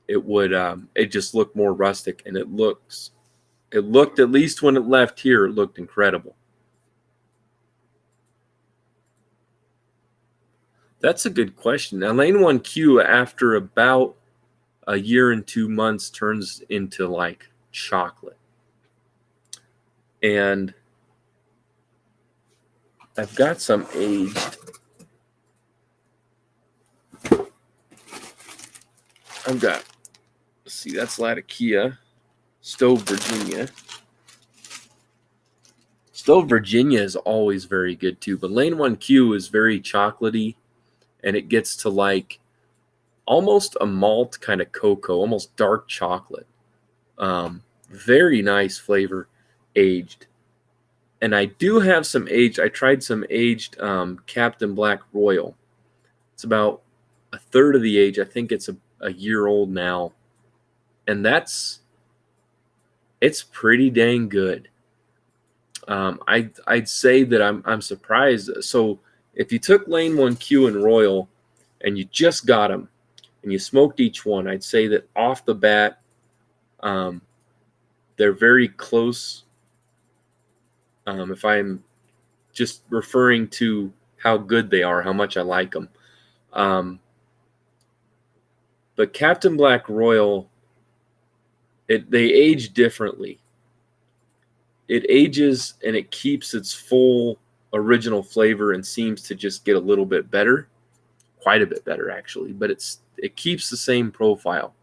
it would it just looked more rustic, and it looked, at least when it left here, it looked incredible. That's a good question. Now, Lane 1Q, after about a year and 2 months, turns into like chocolate. And I've got some aged. I've got, let's see, that's Latakia, Stove Virginia. Stove Virginia is always very good too, but Lane 1Q is very chocolatey, and it gets to like almost a malt kind of cocoa, almost dark chocolate. Very nice flavor, aged. And I do have some aged. I tried some aged Captain Black Royal. It's about a third of the age. I think it's a year old now, and it's pretty dang good. I'd say that I'm surprised. So if you took Lane 1Q and Royal, and you just got them, and you smoked each one, I'd say that off the bat, they're very close. If I'm just referring to how good they are, how much I like them. But Captain Black Royal, they age differently. It ages and it keeps its full original flavor and seems to just get a little bit better, quite a bit better actually. But it keeps the same profile.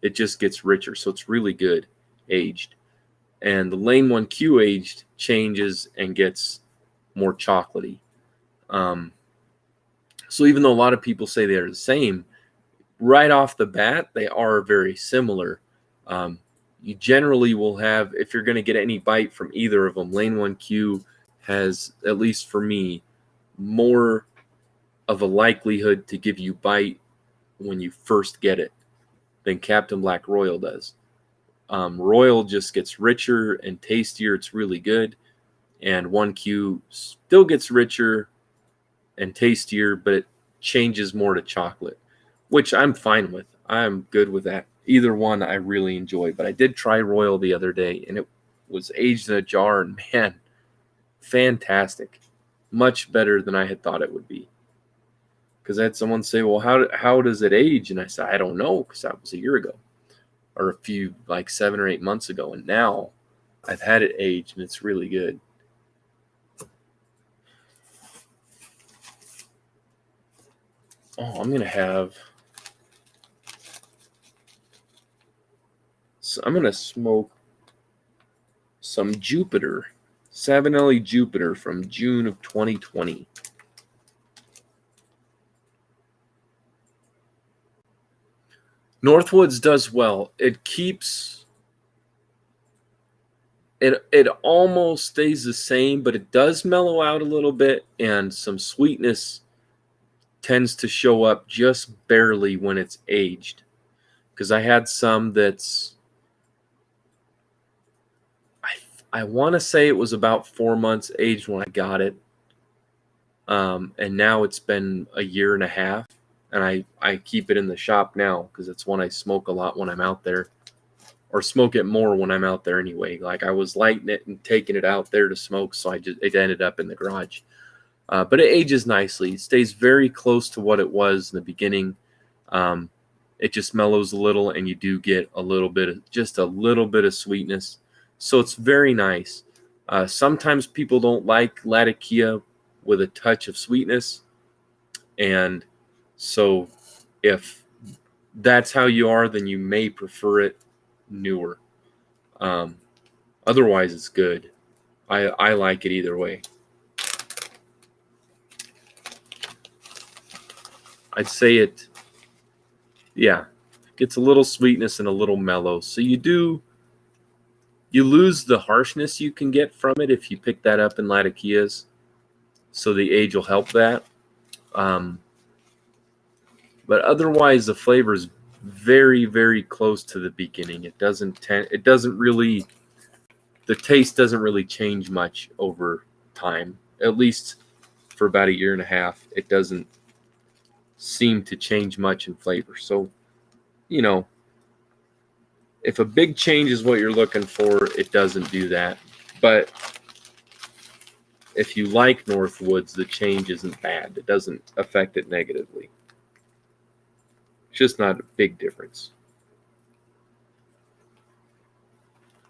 It just gets richer, so it's really good aged. And the Lane 1Q aged changes and gets more chocolatey. So even though a lot of people say they're the same, right off the bat, they are very similar. You generally will have, if you're going to get any bite from either of them, Lane 1Q has, at least for me, more of a likelihood to give you bite when you first get it than Captain Black Royal does. Royal just gets richer and tastier. It's really good. And 1Q still gets richer and tastier, but it changes more to chocolate, which I'm fine with. I'm good with that. Either one I really enjoy. But I did try Royal the other day, and it was aged in a jar, and man, fantastic. Much better than I had thought it would be. Because I had someone say, well, how does it age? And I said, I don't know, because that was a year ago. Or a few, like 7 or 8 months ago. And now I've had it aged, and it's really good. Oh, I'm going to have... So I'm going to smoke some Jupiter, Savinelli Jupiter from June of 2020. Northwoods does well. It keeps it almost stays the same, but it does mellow out a little bit, and some sweetness tends to show up just barely when it's aged. Because I had some that's I want to say it was about 4 months aged when I got it, and now it's been a year and a half, and I keep it in the shop now because it's one I smoke a lot when I'm out there, or smoke it more when I'm out there anyway. Like I was lighting it and taking it out there to smoke, so it ended up in the garage. But it ages nicely. It stays very close to what it was in the beginning. It just mellows a little, and you do get a little bit of sweetness. So it's very nice. Sometimes people don't like Latakia with a touch of sweetness, and so if that's how you are, then you may prefer it newer. Otherwise, it's good. I like it either way. I'd say it, yeah, gets a little sweetness and a little mellow. So you lose the harshness you can get from it if you pick that up in Latakias. So the age will help that. But otherwise, the flavor is very, very close to the beginning. The taste doesn't really change much over time. At least for about a year and a half, it doesn't seem to change much in flavor. So, if a big change is what you're looking for, it doesn't do that. But if you like Northwoods, the change isn't bad. It doesn't affect it negatively. It's just not a big difference.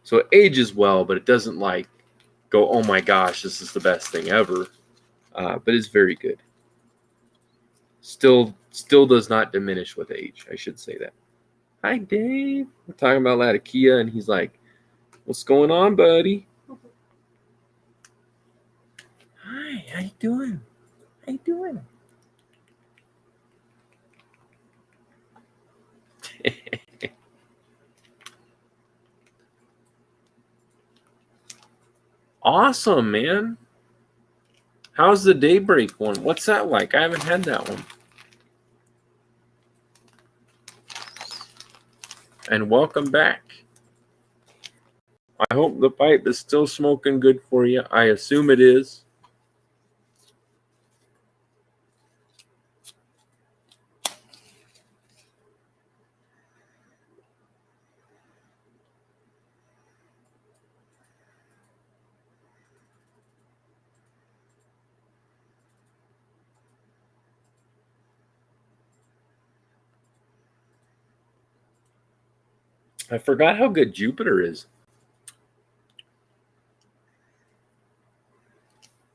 So it ages well, but it doesn't go, oh my gosh, this is the best thing ever. But it's very good. Still does not diminish with age. I should say that. Hi, Dave. We're talking about Latakia, and he's like, what's going on, buddy? Hi, how you doing? How you doing? Awesome, man. How's the Daybreak one? What's that like? I haven't had that one. And welcome back. I hope the pipe is still smoking good for you. I assume it is. I forgot how good Jupiter is.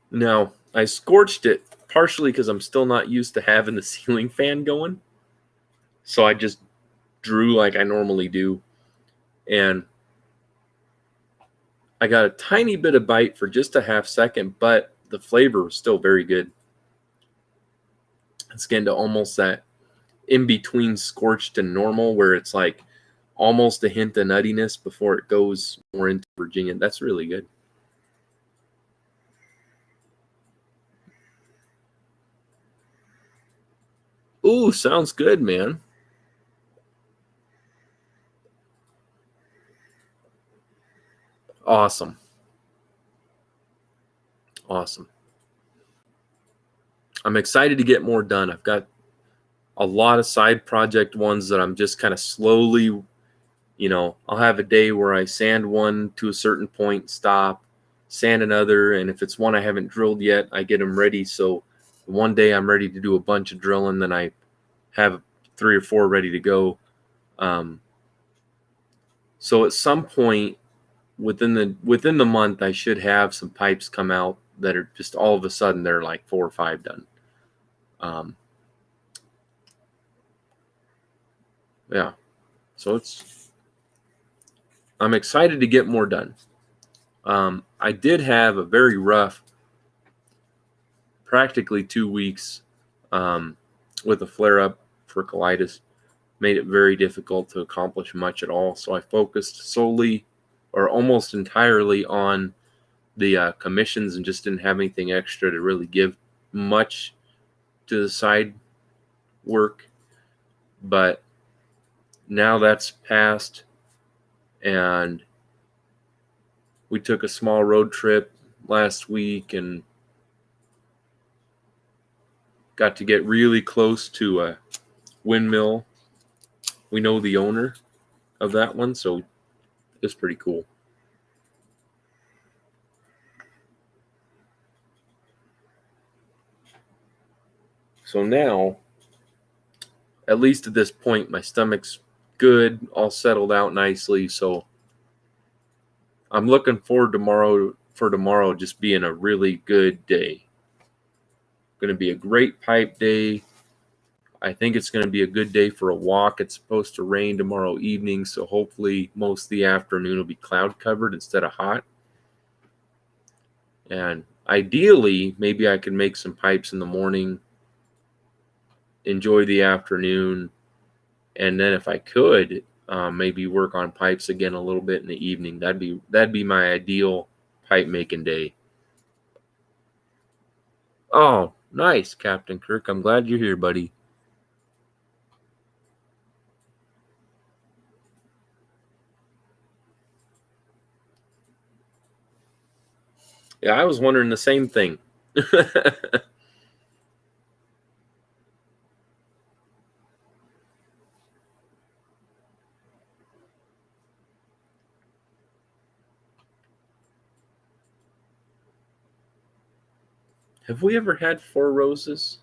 Now, I scorched it partially because I'm still not used to having the ceiling fan going. So I just drew like I normally do. And I got a tiny bit of bite for just a half second, but the flavor was still very good. It's getting to almost that in between scorched and normal, where it's like almost a hint of nuttiness before it goes more into Virginia. That's really good. Ooh, sounds good, man. Awesome. Awesome. I'm excited to get more done. I've got a lot of side project ones that I'm just kind of slowly, I'll have a day where I sand one to a certain point, stop, sand another, and if it's one I haven't drilled yet, I get them ready. So one day I'm ready to do a bunch of drilling, then I have 3 or 4 ready to go. So at some point within the month, I should have some pipes come out that are just all of a sudden they're like 4 or 5 done. Yeah. So I'm excited to get more done. I did have a very rough, practically 2 weeks with a flare-up for colitis. made it very difficult to accomplish much at all. So I focused solely or almost entirely on the commissions and just didn't have anything extra to really give much to the side work. But now that's passed, and we took a small road trip last week and got to get really close to a windmill. We know the owner of that one, so it's pretty cool. So now, at least at this point, my stomach's good, all settled out nicely. So I'm looking forward for tomorrow just being a really good day. Going to be a great pipe day. I think it's going to be a good day for a walk. It's supposed to rain tomorrow evening, so hopefully most of the afternoon will be cloud covered instead of hot. And ideally, maybe I can make some pipes in the morning, enjoy the afternoon, and then if I could, maybe work on pipes again a little bit in the evening. That'd be my ideal pipe making day. Oh, nice, Captain Kirk. I'm glad you're here, buddy. Yeah, I was wondering the same thing. Have we ever had 4 roses?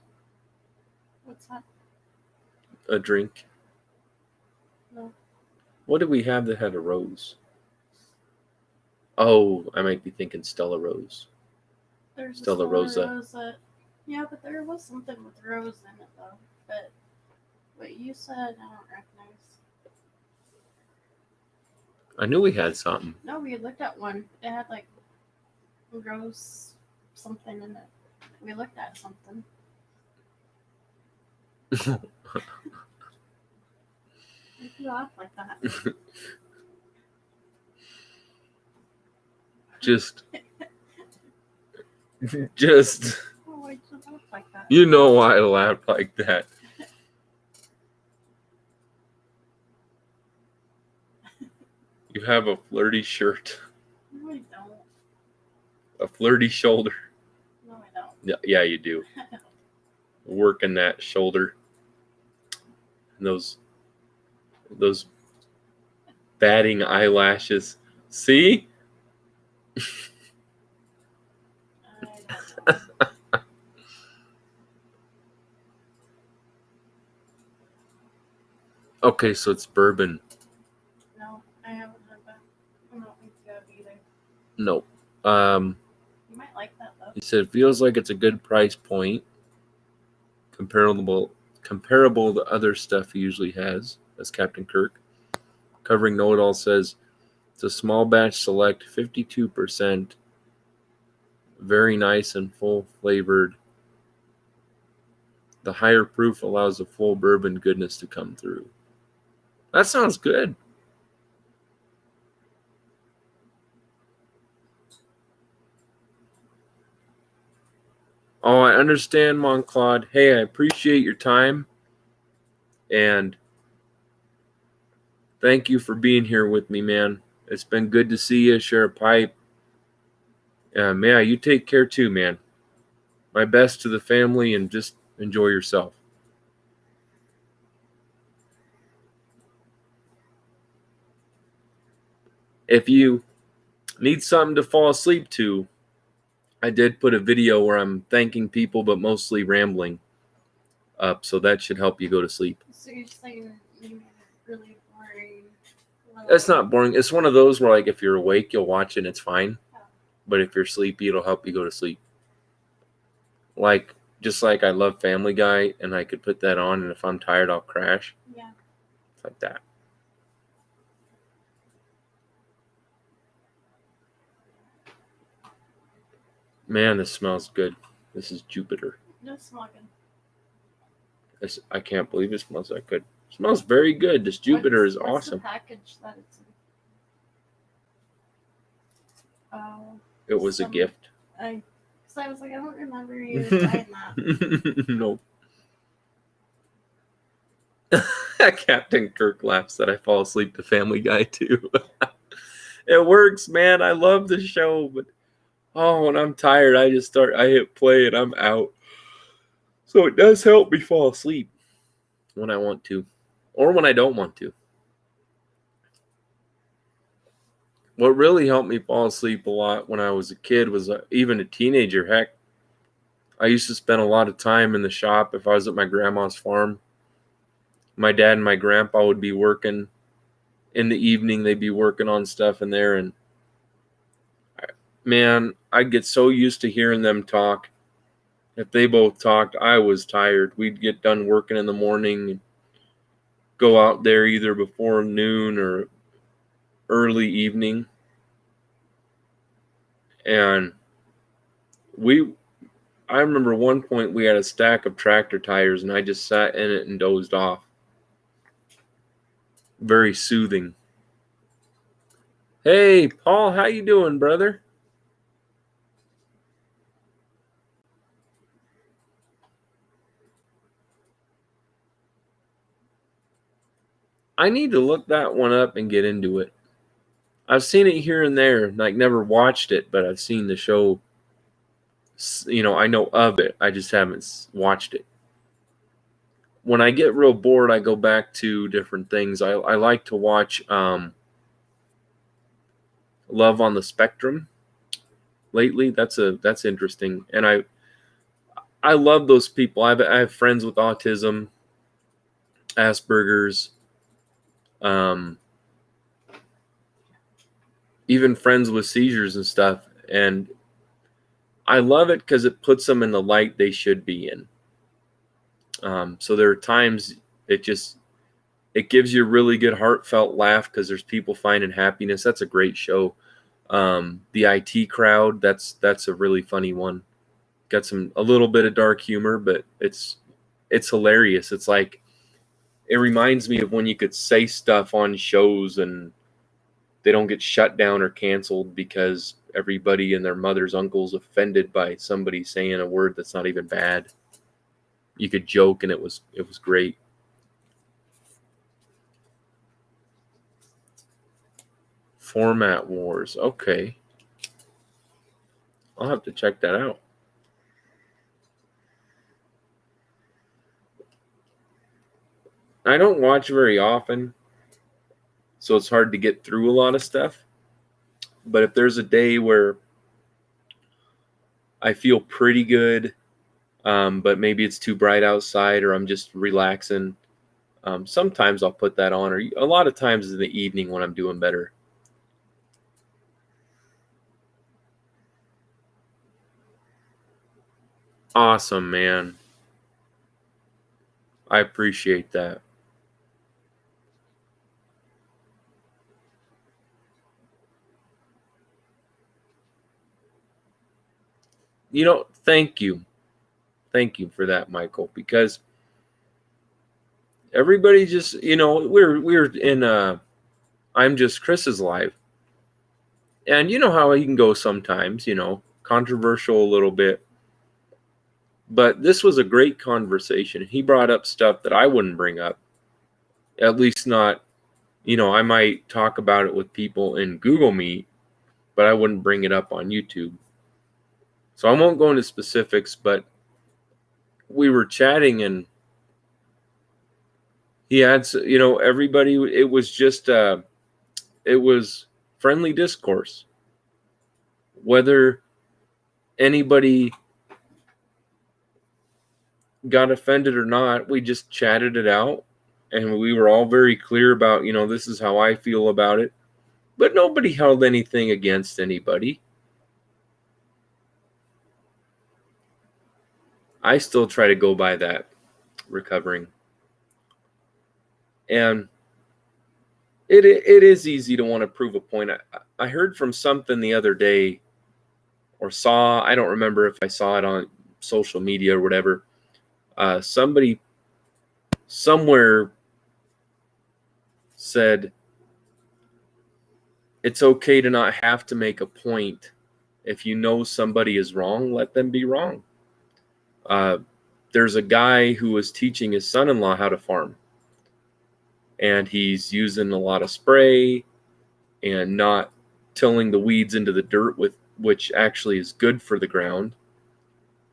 What's that? A drink? No. What did we have that had a rose? Oh, I might be thinking Stella Rose. There's Stella Rosa. Yeah, but there was something with rose in it though. But what you said, I don't recognize. I knew we had something. No, we looked at one. It had like rose something in it. We looked at something. Why do you laugh like that? Just. Oh, why do you laugh like that? You know why I laughed like that. You have a flirty shirt. No, I don't. A flirty shoulder. No, I don't. Yeah, you do. Working that shoulder. And those batting eyelashes. See? Okay, so it's bourbon. No, I haven't had that. I don't think you have either. Nope. You might like that though. He said it feels like it's a good price point, comparable to other stuff he usually has. That's Captain Kirk. Covering know-it-all says it's a small batch select, 52%, very nice and full flavored. The higher proof allows the full bourbon goodness to come through. That sounds good. Oh, I understand, Monclaude. Hey, I appreciate your time. And thank you for being here with me, man. It's been good to see you, share a pipe. Yeah, you take care too, man. My best to the family and just enjoy yourself. If you need something to fall asleep to, I did put a video where I'm thanking people, but mostly rambling up, so that should help you go to sleep. So you're saying you made it really boring? It's not boring. It's one of those where, like, if you're awake, you'll watch it and it's fine. But if you're sleepy, it'll help you go to sleep. Like, just like I love Family Guy, and I could put that on, and if I'm tired, I'll crash. Yeah. Like that. Man, this smells good. This is Jupiter. It does smell good. I can't believe it smells that good. Smells very good. This Jupiter is what's awesome. The package that it's in? Oh. It was a gift. Because I was like, I don't remember you buying that. Nope. Captain Kirk laughs that I fall asleep to Family Guy too. It works, man. I love the show, but when I'm tired, I hit play and I'm out. So it does help me fall asleep when I want to, or when I don't want to. What really helped me fall asleep a lot when I was a kid was even a teenager. Heck, I used to spend a lot of time in the shop if I was at my grandma's farm. My dad and my grandpa would be working in the evening. They'd be working on stuff in there. And man, I'd get so used to hearing them talk. If they both talked, I was tired. We'd get done working in the morning and go out there either before noon or early evening. And I remember one point we had a stack of tractor tires and I just sat in it and dozed off. Very soothing. Hey, Paul, how you doing, brother? I need to look that one up and get into it. I've seen it here and there, like never watched it, but I've seen the show. I know of it. I just haven't watched it. When I get real bored, I go back to different things. I like to watch Love on the Spectrum lately. That's interesting. And I love those people. I have friends with autism, Asperger's, even friends with seizures and stuff. And I love it because it puts them in the light they should be in. So there are times it gives you a really good heartfelt laugh because there's people finding happiness. That's a great show. The IT Crowd, that's a really funny one. Got a little bit of dark humor, but it's hilarious. It's like, it reminds me of when you could say stuff on shows and they don't get shut down or canceled because everybody and their mother's uncle's offended by somebody saying a word that's not even bad. You could joke and it was great. Format Wars. Okay. I'll have to check that out. I don't watch very often, so it's hard to get through a lot of stuff. But if there's a day where I feel pretty good, but maybe it's too bright outside or I'm just relaxing, sometimes I'll put that on, or a lot of times in the evening when I'm doing better. Awesome, man. I appreciate that. Thank you. Thank you for that, Michael, because everybody just, we're in I'm Just Chris's live. And you know how he can go sometimes, controversial a little bit. But this was a great conversation. He brought up stuff that I wouldn't bring up. At least not, I might talk about it with people in Google Meet, but I wouldn't bring it up on YouTube. So I won't go into specifics, but we were chatting and he had, everybody, it was just, it was friendly discourse. Whether anybody got offended or not, we just chatted it out and we were all very clear about, this is how I feel about it. But nobody held anything against anybody. I still try to go by that, recovering. And it is easy to want to prove a point. I heard from something the other day, or saw, I don't remember if I saw it on social media or whatever. Somebody somewhere said, it's okay to not have to make a point. If you know somebody is wrong, let them be wrong. There's a guy who was teaching his son-in-law how to farm, and he's using a lot of spray and not tilling the weeds into the dirt, which actually is good for the ground.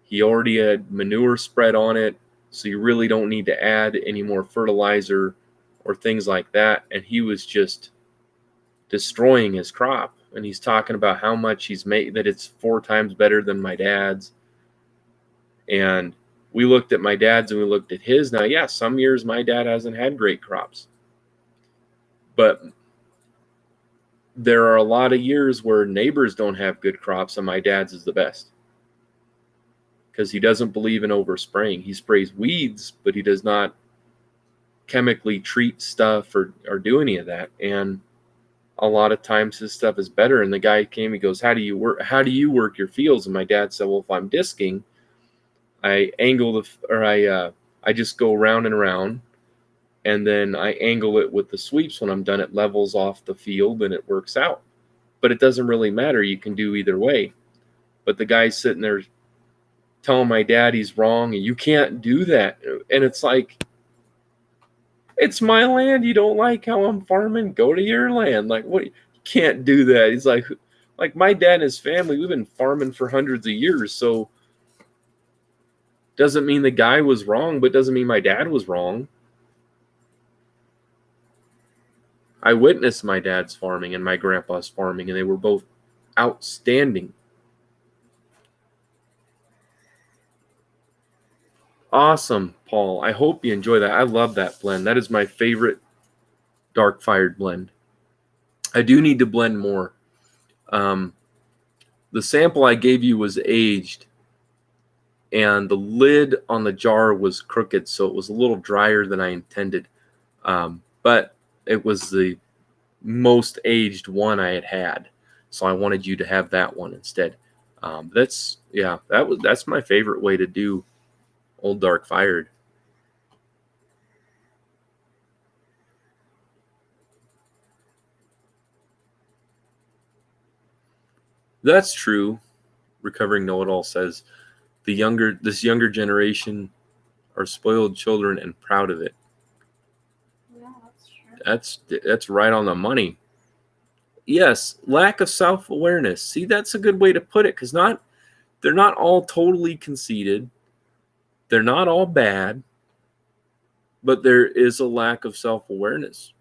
He already had manure spread on it, so you really don't need to add any more fertilizer or things like that. And he was just destroying his crop. And he's talking about how much he's made, that it's 4 times better than my dad's. And we looked at my dad's and we looked at his. Now, yeah, some years my dad hasn't had great crops, but there are a lot of years where neighbors don't have good crops and my dad's is the best, because he doesn't believe in overspraying. He sprays weeds, but he does not chemically treat stuff or do any of that. And a lot of times his stuff is better. And the guy came, he goes, how do you work your fields? And my dad said, well, if I'm disking, I angle I just go around and around, and then I angle it with the sweeps. When I'm done, it levels off the field and it works out. But it doesn't really matter. You can do either way. But the guy's sitting there telling my dad he's wrong and you can't do that. And it's like, it's my land. You don't like how I'm farming? Go to your land. Like, what? You can't do that. He's like my dad and his family, we've been farming for hundreds of years. So doesn't mean the guy was wrong, but doesn't mean my dad was wrong. I witnessed my dad's farming and my grandpa's farming, and they were both outstanding. Awesome, Paul. I hope you enjoy that. I love that blend. That is my favorite dark fired blend. I do need to blend more. The sample I gave you was aged, and the lid on the jar was crooked, so it was a little drier than I intended. But it was the most aged one I had, so I wanted you to have that one instead. That's my favorite way to do Old Dark Fired. That's true. Recovering Know-It-All says this younger generation are spoiled children and proud of it. Yeah, that's true. That's right on the money. Yes, lack of self-awareness. See, that's a good way to put it, because they're not all totally conceited. They're not all bad, but there is a lack of self-awareness,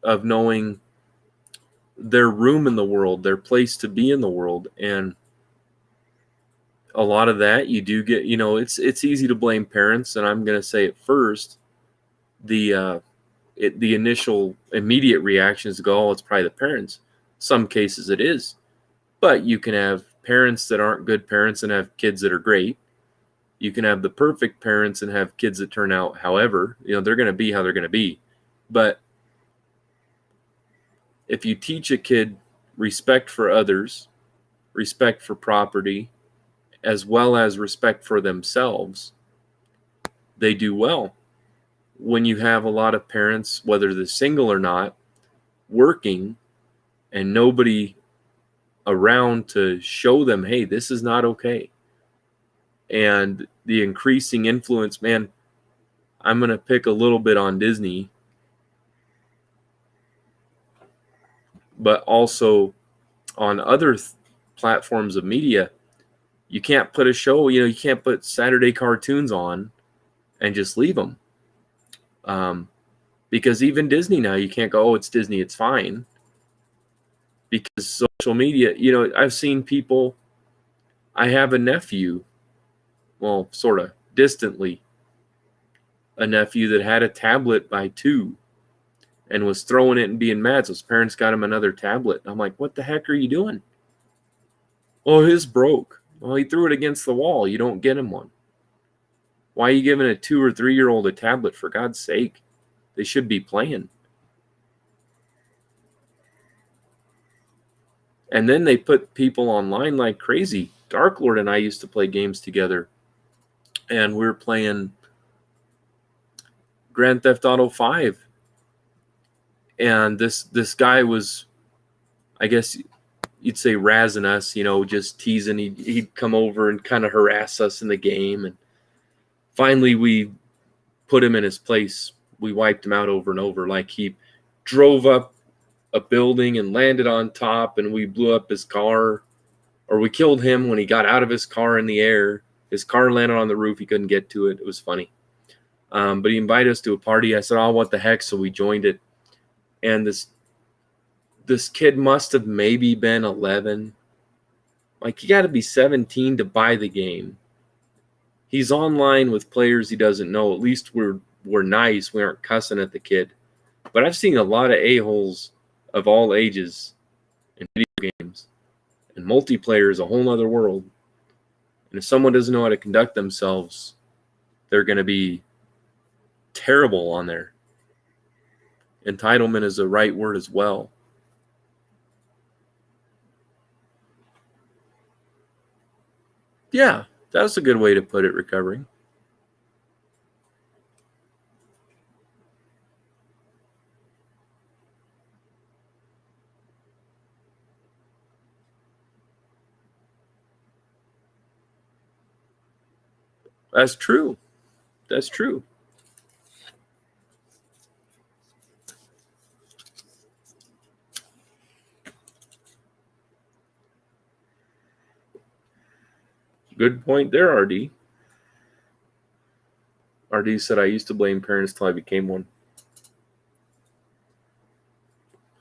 of knowing their room in the world, their place to be in the world. And a lot of that you do get, it's easy to blame parents. And I'm going to say at first, the initial immediate reaction is to go, oh, it's probably the parents. Some cases it is, but you can have parents that aren't good parents and have kids that are great. You can have the perfect parents and have kids that turn out however, they're going to be how they're going to be. But if you teach a kid respect for others, respect for property, as well as respect for themselves, they do well. When you have a lot of parents, whether they're single or not, working and nobody around to show them, hey, this is not okay. And the increasing influence, man, I'm going to pick a little bit on Disney, but also on other platforms of media. You can't put a show, you can't put Saturday cartoons on and just leave them. Because even Disney now, you can't go, oh, it's Disney, it's fine. Because social media, I've seen people, I have a nephew, well, sort of distantly, a nephew that had a tablet by 2 and was throwing it and being mad. So his parents got him another tablet. I'm like, what the heck are you doing? Oh, his broke. Well, he threw it against the wall. You don't get him one. Why are you giving a 2 or 3-year-old a tablet, for God's sake? They should be playing. And then they put people online like crazy. Dark Lord and I used to play games together, and we were playing Grand Theft Auto 5. And this guy was, I guess you'd say, razzing us, just teasing. He'd come over and kind of harass us in the game. And finally, we put him in his place. We wiped him out over and over. Like, he drove up a building and landed on top, and we blew up his car. Or we killed him when he got out of his car in the air. His car landed on the roof. He couldn't get to it. It was funny. But he invited us to a party. I said, oh, what the heck? So we joined it. And this kid must have maybe been 11. Like, you got to be 17 to buy the game. He's online with players he doesn't know. At least we're nice. We aren't cussing at the kid. But I've seen a lot of a-holes of all ages in video games. And multiplayer is a whole other world. And if someone doesn't know how to conduct themselves, they're going to be terrible on there. Entitlement is the right word as well. Yeah, that's a good way to put it, recovering. That's true. That's true. Good point there, RD. RD said, I used to blame parents till I became one.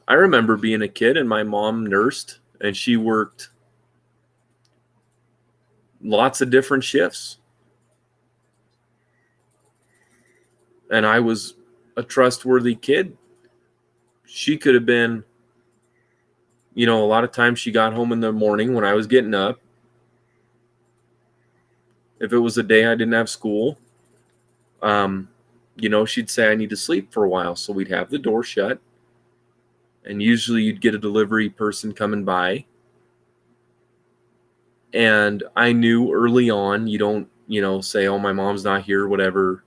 I remember being a kid and my mom nursed, and she worked lots of different shifts. And I was a trustworthy kid. She could have been, a lot of times she got home in the morning when I was getting up. If it was a day I didn't have school, she'd say I need to sleep for a while. So we'd have the door shut. And usually you'd get a delivery person coming by. And I knew early on, you don't, say, oh, my mom's not here, whatever.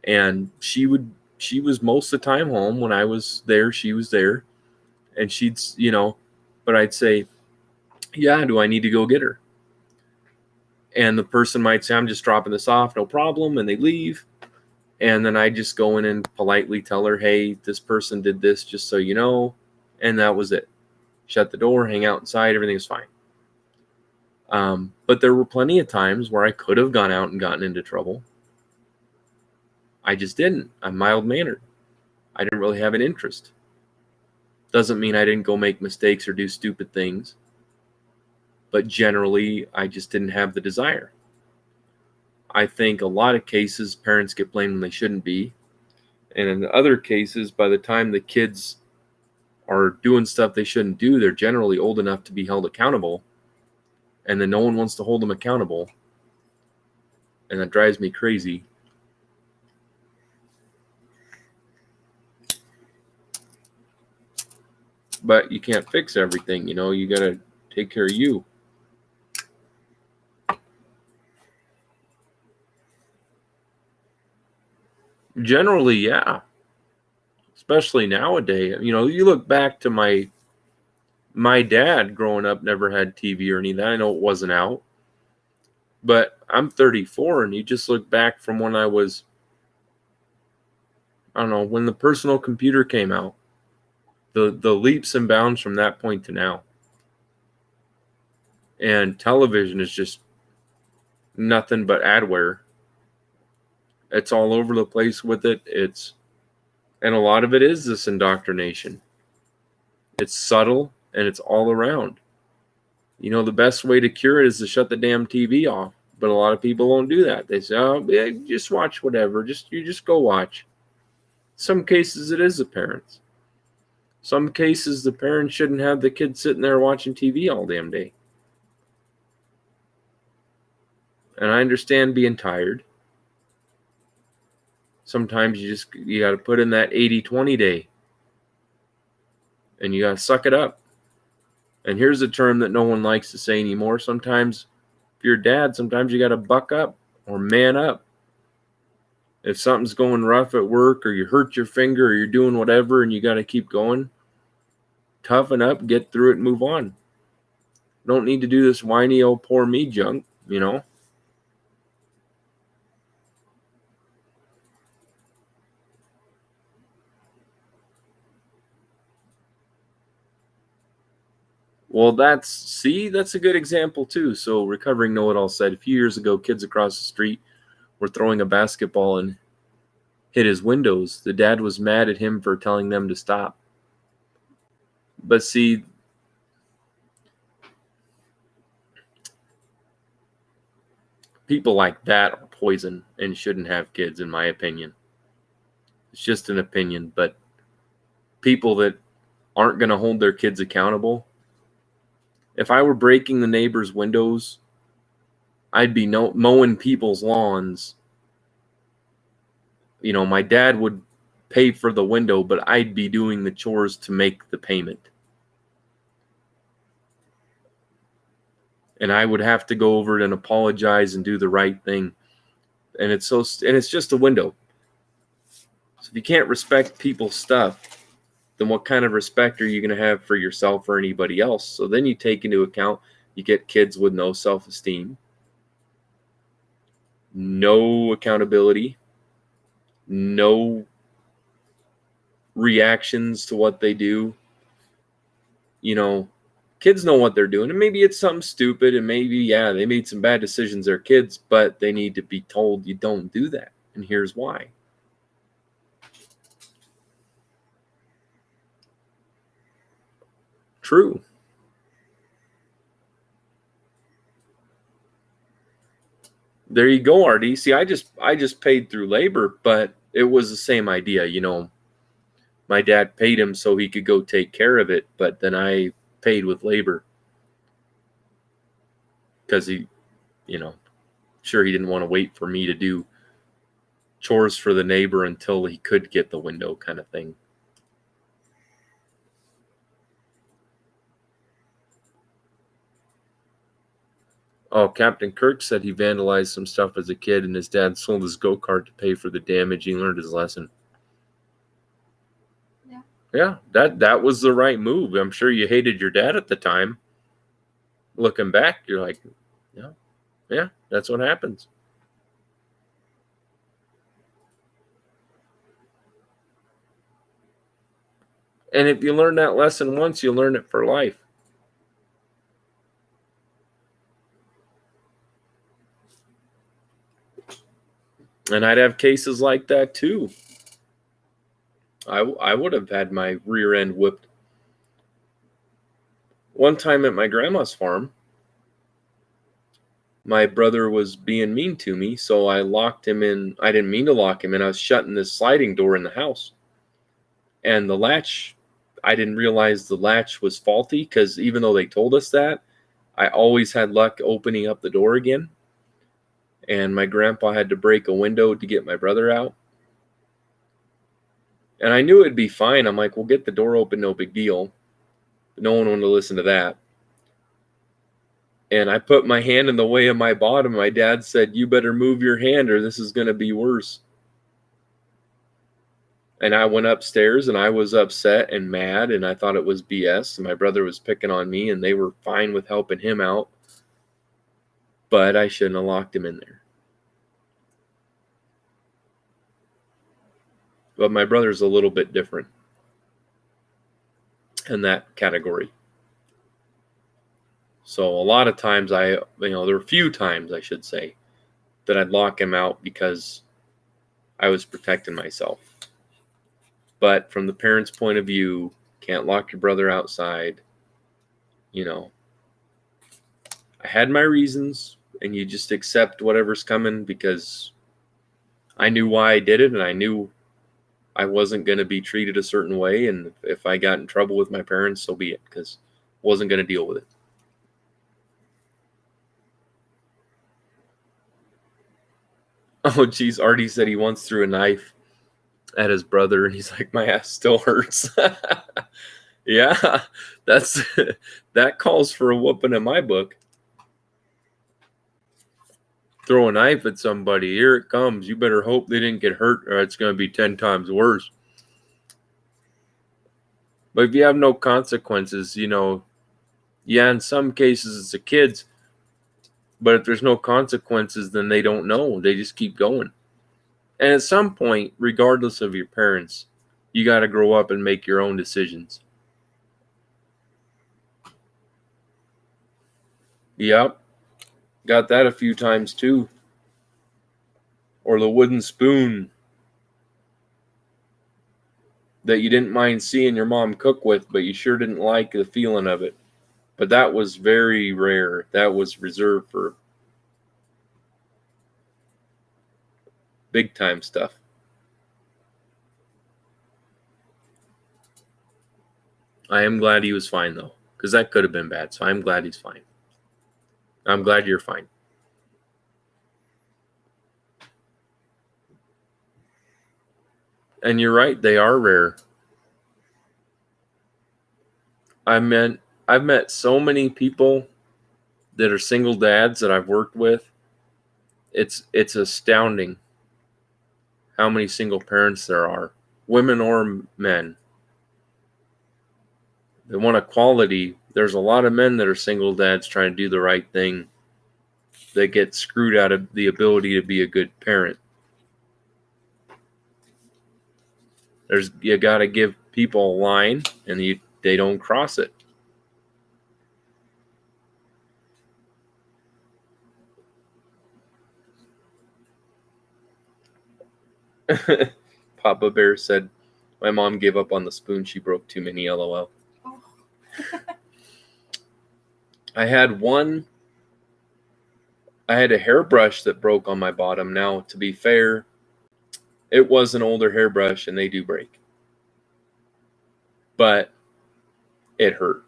And she was most of the time home. When I was there, she was there. And she'd, but I'd say, yeah, do I need to go get her? And the person might say, I'm just dropping this off, no problem. And they leave. And then I just go in and politely tell her, hey, this person did this, just so you know. And that was it. Shut the door, hang out inside, everything was fine. But there were plenty of times where I could have gone out and gotten into trouble. I just didn't. I'm mild-mannered. I didn't really have an interest. Doesn't mean I didn't go make mistakes or do stupid things. But generally, I just didn't have the desire. I think a lot of cases, parents get blamed when they shouldn't be. And in other cases, by the time the kids are doing stuff they shouldn't do, they're generally old enough to be held accountable. And then no one wants to hold them accountable. And that drives me crazy. But you can't fix everything, you got to take care of you. Generally, yeah. Especially nowadays. You look back to my dad growing up never had TV or anything. I know it wasn't out. But I'm 34, and you just look back from when I was, I don't know, when the personal computer came out. The leaps and bounds from that point to now. And television is just nothing but adware. It's all over the place with it. And a lot of it is this indoctrination. It's subtle and it's all around. The best way to cure it is to shut the damn TV off. But a lot of people won't do that. They say, oh, yeah, just watch whatever. You just go watch. Some cases it is the parents. Some cases the parents shouldn't have the kids sitting there watching TV all damn day. And I understand being tired. Sometimes you got to put in that 80-20 day. And you got to suck it up. And here's a term that no one likes to say anymore. Sometimes, if you're a dad, sometimes you got to buck up or man up If something's going rough at work or you hurt your finger or you're doing whatever and you got to keep going, toughen up, get through it, and move on. Don't need to do this whiny, oh, poor me junk, you know? Well, that's a good example too. So Recovering Know-It-All said a few years ago, kids across the street were throwing a basketball and hit his windows. The dad was mad at him for telling them to stop. But see, people like that are poison and shouldn't have kids, in my opinion. It's just an opinion, but people that aren't going to hold their kids accountable. If I were breaking the neighbor's windows, I'd be mowing people's lawns. You know, my dad would pay for the window, but I'd be doing the chores to make the payment. And I would have to go over it and apologize and do the right thing. And it's just a window. So if you can't respect people's stuff, then what kind of respect are you going to have for yourself or anybody else? So then you take into account, you get kids with no self-esteem, no accountability, no reactions to what they do. You know, kids know what they're doing, and maybe it's something stupid, and maybe, yeah, they made some bad decisions, they're kids, but they need to be told you don't do that, and here's why. True. There you go, RD. See, I just paid through labor, but it was the same idea. You know, my dad paid him so he could go take care of it, but then I paid with labor because he, you know, sure, he didn't want to wait for me to do chores for the neighbor until he could get the window, kind of thing. Oh, Captain Kirk said he vandalized some stuff as a kid, and his dad sold his go-kart to pay for the damage. He learned his lesson. Yeah, that was the right move. I'm sure you hated your dad at the time. Looking back, you're like, yeah, that's what happens. And if you learn that lesson once, you learn it for life. And I'd have cases like that too. I would have had my rear end whipped. One time at my grandma's farm, my brother was being mean to me, so I locked him in. I didn't mean to lock him in. I was shutting this sliding door in the house. And the latch, I didn't realize the latch was faulty because even though they told us that, I always had luck opening up the door again. And my grandpa had to break a window to get my brother out. And I knew it'd be fine. I'm like, we'll get the door open, no big deal. But no one wanted to listen to that. And I put my hand in the way of my bottom. My dad said, you better move your hand or this is going to be worse. And I went upstairs and I was upset and mad and I thought it was BS. And my brother was picking on me and they were fine with helping him out. But I shouldn't have locked him in there. But my brother's a little bit different in that category. So a lot of times there were a few times, I should say, that I'd lock him out because I was protecting myself. But from the parents' point of view, can't lock your brother outside. You know, I had my reasons, and you just accept whatever's coming because I knew why I did it, and I knew I wasn't going to be treated a certain way. And if I got in trouble with my parents, so be it, because I wasn't going to deal with it. Oh, geez, Artie said he once threw a knife at his brother, and he's like, my ass still hurts. Yeah, that calls for a whooping in my book. throw a knife at somebody. Here it comes. You better hope they didn't get hurt or it's going to be 10 times worse. But if you have no consequences, yeah, in some cases it's the kids. But if there's no consequences, then they don't know. They just keep going. And at some point, regardless of your parents, you got to grow up and make your own decisions. Yep. Got that a few times too. Or the wooden spoon that you didn't mind seeing your mom cook with, but you sure didn't like the feeling of it. But that was very rare. That was reserved for big time stuff. I am glad he was fine though, because that could have been bad. So I'm glad he's fine. I'm glad you're fine. And you're right, they are rare. I've met so many people that are single dads that I've worked with. It's astounding how many single parents there are, women or men. They want equality. There's a lot of men that are single dads trying to do the right thing. They get screwed out of the ability to be a good parent. You got to give people a line, and they don't cross it. Papa Bear said, "My mom gave up on the spoon. She broke too many. LOL." Oh. I had a hairbrush that broke on my bottom. Now, to be fair, it was an older hairbrush and they do break. But it hurt.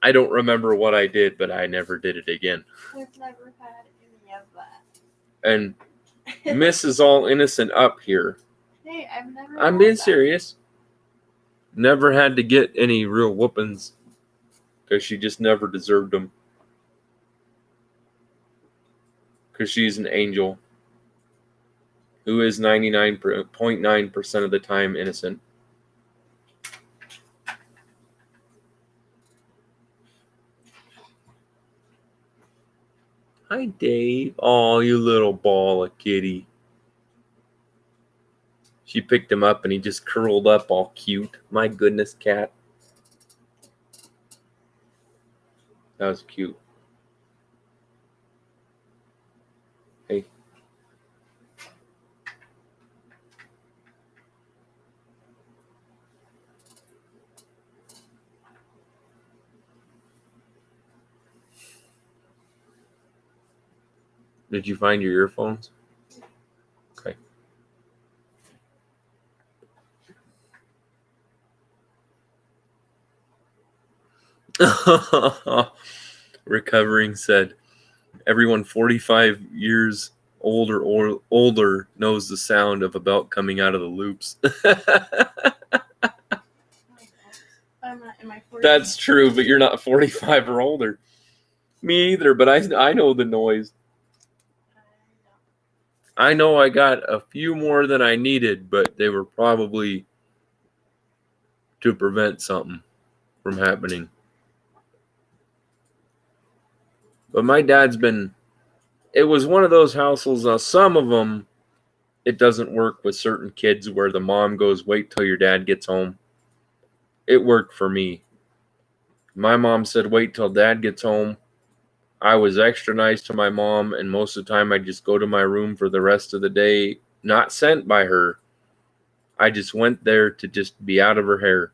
I don't remember what I did, but I never did it again. We've never had any of that. And Miss is all innocent up here. Hey, I'm being serious. Never had to get any real whoopings because she just never deserved them. Because she's an angel who is 99.9% of the time innocent. Hi, Dave. Oh, you little ball of kitty. She picked him up and he just curled up all cute. My goodness, cat. That was cute. Hey. Did you find your earphones? Okay. Recovering said, everyone 45 years older or older knows the sound of a belt coming out of the loops. In my 40s. That's true, but you're not 45 or older. Me either, but I know the noise. I know I got a few more than I needed, but they were probably to prevent something from happening. But my dad's it was one of those households. Now, some of them, it doesn't work with certain kids where the mom goes, wait till your dad gets home. It worked for me. My mom said, wait till dad gets home. I was extra nice to my mom, and most of the time I'd just go to my room for the rest of the day, not sent by her. I just went there to just be out of her hair.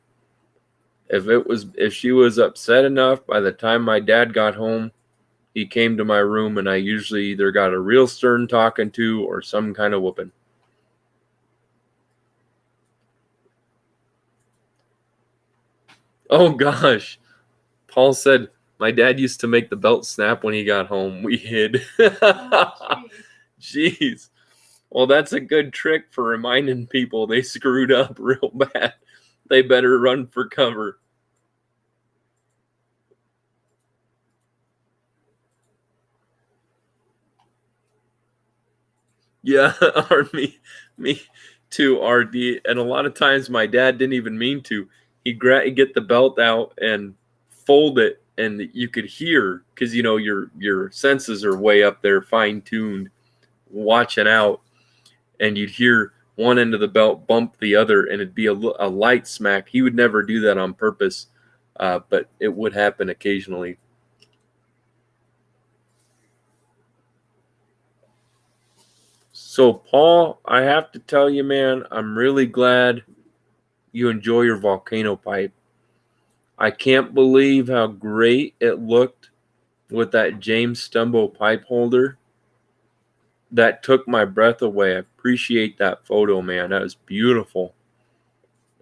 If she was upset enough, by the time my dad got home, he came to my room, and I usually either got a real stern talking to or some kind of whooping. Oh gosh. Paul said, my dad used to make the belt snap when he got home. We hid. Oh, Jeez. Well, that's a good trick for reminding people they screwed up real bad. They better run for cover. Yeah, or me too, RD. And a lot of times my dad didn't even mean to. He'd get the belt out and fold it, and you could hear, because your senses are way up there, fine tuned, watching out, and you'd hear one end of the belt bump the other, and it'd be a light smack. He would never do that on purpose, but it would happen occasionally. So, Paul, I have to tell you, man, I'm really glad you enjoy your volcano pipe. I can't believe how great it looked with that James Stumbo pipe holder. That took my breath away. I appreciate that photo, man. That was beautiful.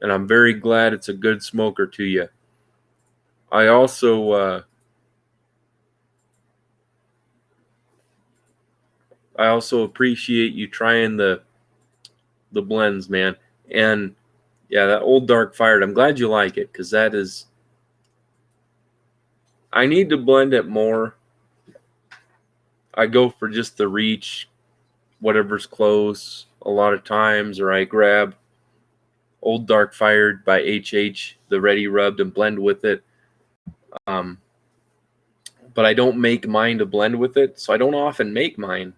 And I'm very glad it's a good smoker to you. I also appreciate you trying the blends, man. And yeah, that old dark fired, I'm glad you like it, because that is, I need to blend it more. I go for just the reach, whatever's close a lot of times, or I grab Old Dark Fired by HH, the ready rubbed, and blend with it. But I don't make mine to blend with it, so I don't often make mine.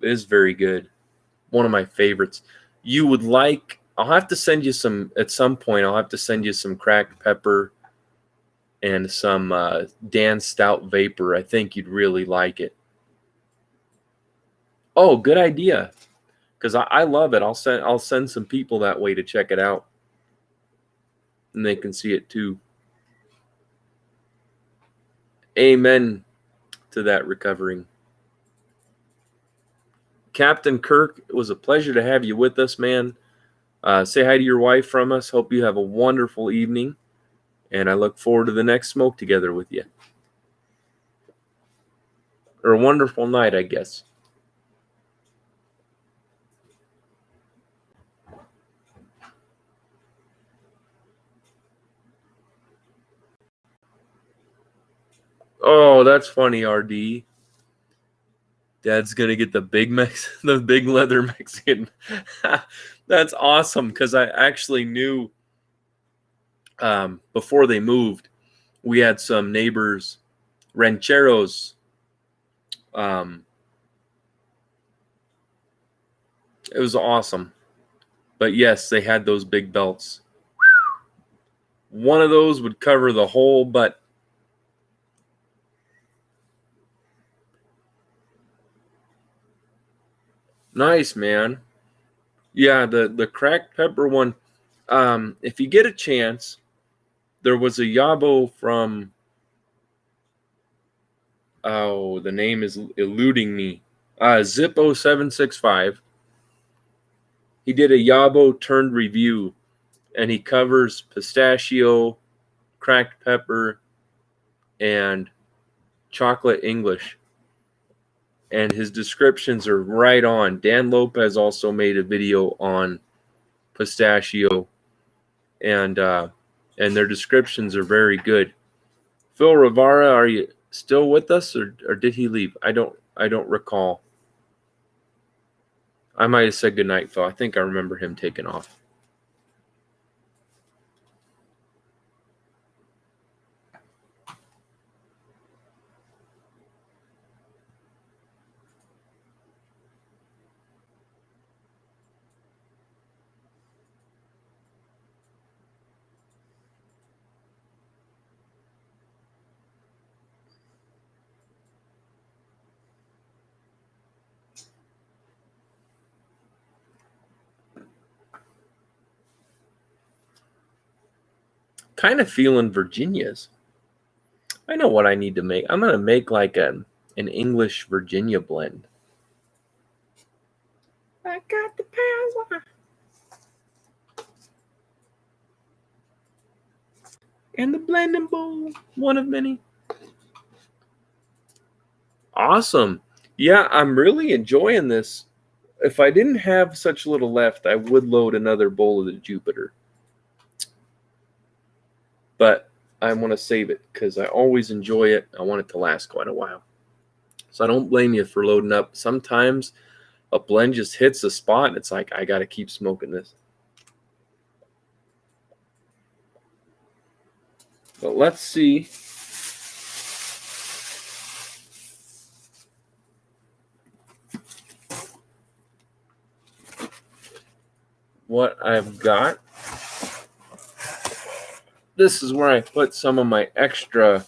It is very good. One of my favorites. I'll have to send you some, at some point, I'll have to send you some cracked pepper and some Dan Stout Vapor. I think you'd really like it. Oh, good idea. Because I love it. I'll send some people that way to check it out, and they can see it too. Amen to that recovering. Captain Kirk, it was a pleasure to have you with us, man. Say hi to your wife from us. Hope you have a wonderful evening, and I look forward to the next smoke together with you. Or a wonderful night, I guess. Oh, that's funny, RD. Dad's gonna get the the big leather Mexican. That's awesome, because I actually knew before they moved, we had some neighbors, rancheros. It was awesome, but yes, they had those big belts. One of those would cover the whole butt. Nice, man. Yeah, the cracked pepper one. If you get a chance, there was a Yabo from, oh, the name is eluding me. Zippo 765. He did a Yabo turned review, and he covers pistachio, cracked pepper, and chocolate English. And his descriptions are right on. Dan Lopez also made a video on pistachio, and their descriptions are very good. Phil Rivara, are you still with us, or did he leave? I don't recall. I might have said goodnight, Phil. I think I remember him taking off. Kind of feeling Virginia's. I know what I need to make. I'm gonna make like an English Virginia blend. I got the power. And the blending bowl, one of many. Awesome. Yeah, I'm really enjoying this. If I didn't have such little left, I would load another bowl of the Jupiter. But I want to save it because I always enjoy it. I want it to last quite a while. So I don't blame you for loading up. Sometimes a blend just hits a spot, and it's like, I got to keep smoking this. But let's see. What I've got. This is where I put some of my extra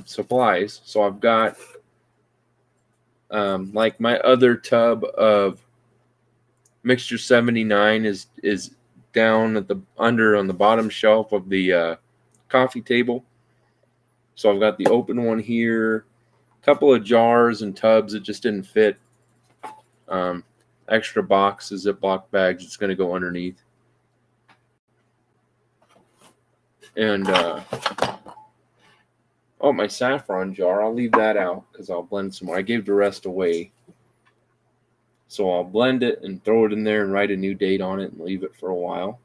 supplies. So I've got like my other tub of mixture 79 is down at the under on the bottom shelf of the coffee table. So I've got the open one here, a couple of jars and tubs that just didn't fit. Extra boxes, Ziploc bags. It's going to go underneath. And oh, my saffron jar, I'll leave that out because I'll blend some more. I gave the rest away. So I'll blend it and throw it in there and write a new date on it and leave it for a while.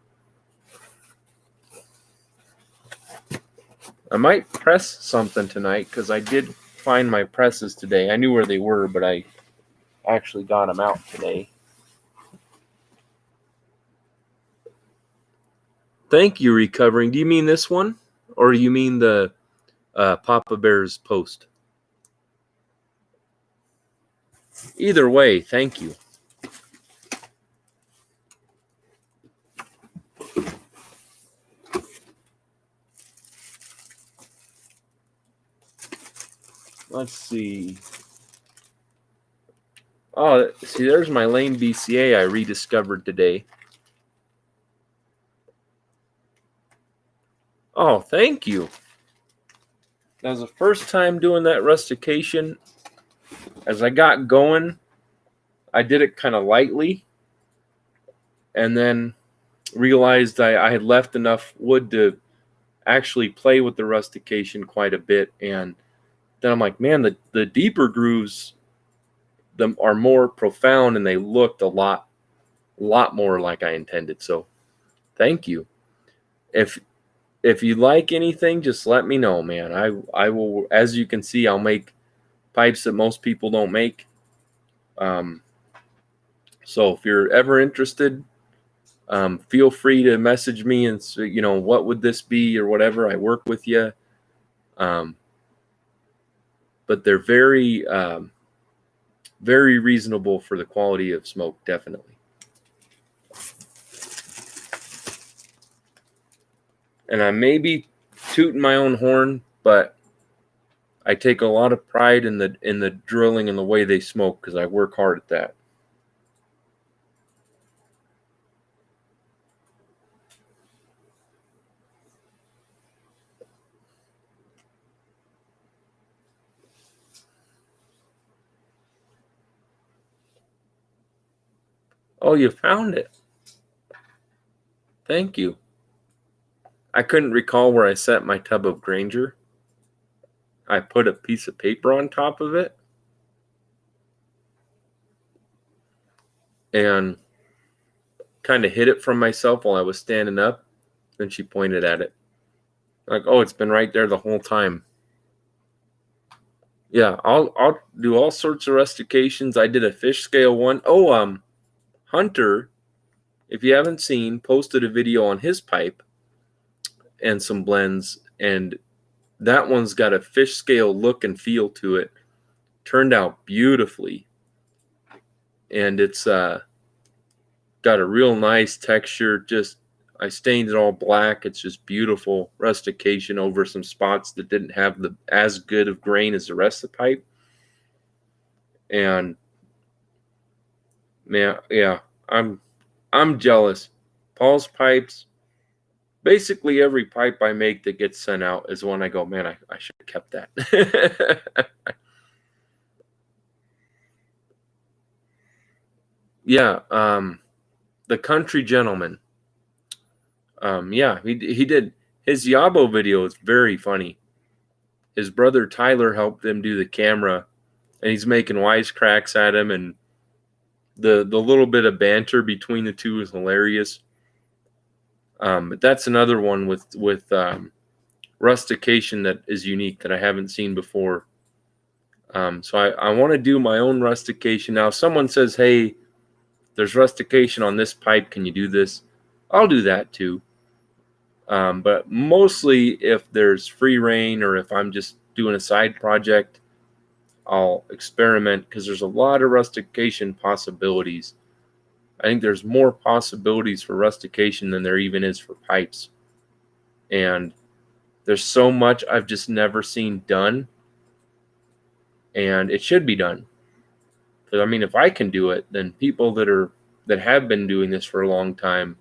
I might press something tonight because I did find my presses today. I knew where they were, but I actually got them out today. Thank you, Recovering. Do you mean this one? Or you mean the Papa Bear's post? Either way, thank you. Let's see. Oh, see, there's my Lane BCA I rediscovered today. Oh, thank you. That was the first time doing that rustication. As I got going, I did it kind of lightly and then realized I had left enough wood to actually play with the rustication quite a bit. And then I'm like, man, the deeper grooves are more profound and they looked a lot more like I intended. So thank you. If you like anything, just let me know, man. I will, as you can see, I'll make pipes that most people don't make. So if you're ever interested, feel free to message me and say, what would this be or whatever. I work with you. But they're very, very reasonable for the quality of smoke, definitely. And I may be tooting my own horn, but I take a lot of pride in the drilling and the way they smoke because I work hard at that. Oh, you found it. Thank you. I couldn't recall where I set my tub of Granger. I put a piece of paper on top of it. And kind of hid it from myself while I was standing up. Then she pointed at it. Like, oh, it's been right there the whole time. Yeah, I'll do all sorts of rustications. I did a fish scale one. Oh, Hunter, if you haven't seen, posted a video on his pipe and some blends, and that one's got a fish scale look and feel to it. Turned out beautifully. And it's got a real nice texture. Just I stained it all black. It's just beautiful rustication over some spots that didn't have as good of grain as the rest of the pipe. And man, yeah, I'm jealous. Paul's pipes, basically every pipe I make that gets sent out is one I go, man, I should have kept that. Yeah, the Country Gentleman. Yeah, he did. His Yabo video is very funny. His brother Tyler helped him do the camera, and he's making wisecracks at him, and the little bit of banter between the two is hilarious. But that's another one with rustication that is unique that I haven't seen before. So I want to do my own rustication. Now, if someone says, hey, there's rustication on this pipe, can you do this? I'll do that too. But mostly if there's free reign or if I'm just doing a side project, I'll experiment because there's a lot of rustication possibilities. I think there's more possibilities for rustication than there even is for pipes. And there's so much I've just never seen done. And it should be done. Because I mean, if I can do it, then people that have been doing this for a long time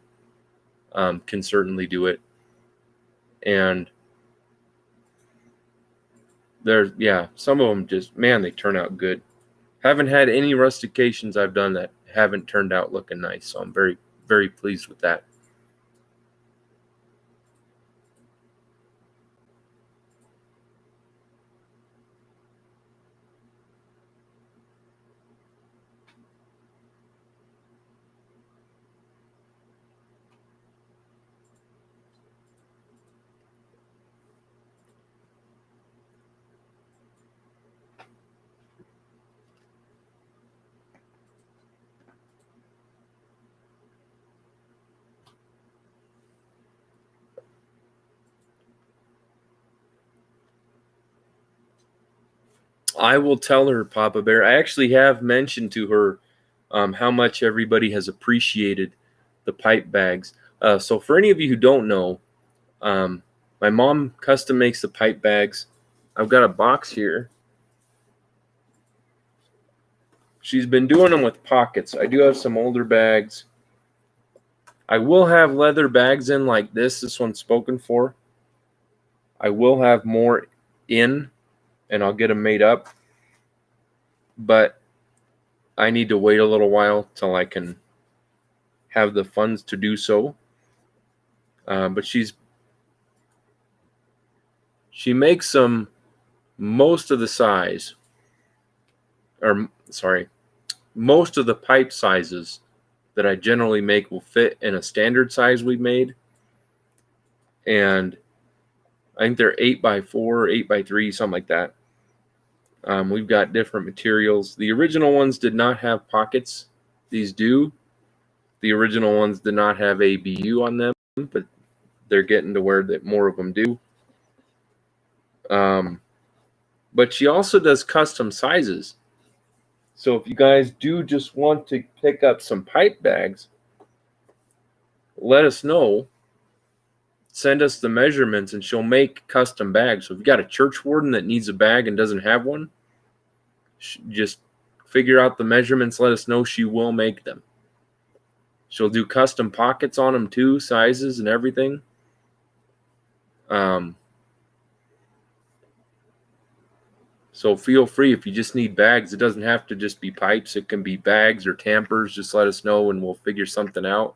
can certainly do it. And there's, some of them just, man, they turn out good. Haven't had any rustications I've done that haven't turned out looking nice. So I'm very, very pleased with that. I will tell her, Papa Bear. I actually have mentioned to her how much everybody has appreciated the pipe bags. So for any of you who don't know, my mom custom makes the pipe bags. I've got a box here. She's been doing them with pockets. I do have some older bags. I will have leather bags in like this. This one's spoken for. I will have more in, and I'll get them made up. But I need to wait a little while till I can have the funds to do so. But she makes them most of the size, or sorry, most of the pipe sizes that I generally make will fit in a standard size we've made. And I think they're 8x4, 8x3, something like that. We've got different materials. The original ones did not have pockets. These do. The original ones did not have ABU on them, but they're getting to where that more of them do. But she also does custom sizes. So if you guys do just want to pick up some pipe bags, let us know. Send us the measurements and she'll make custom bags. So if you got a church warden that needs a bag and doesn't have one, just figure out the measurements, let us know. She will make them. She'll do custom pockets on them too, sizes and everything. So feel free if you just need bags. It doesn't have to just be pipes. It can be bags or tampers. Just let us know and we'll figure something out.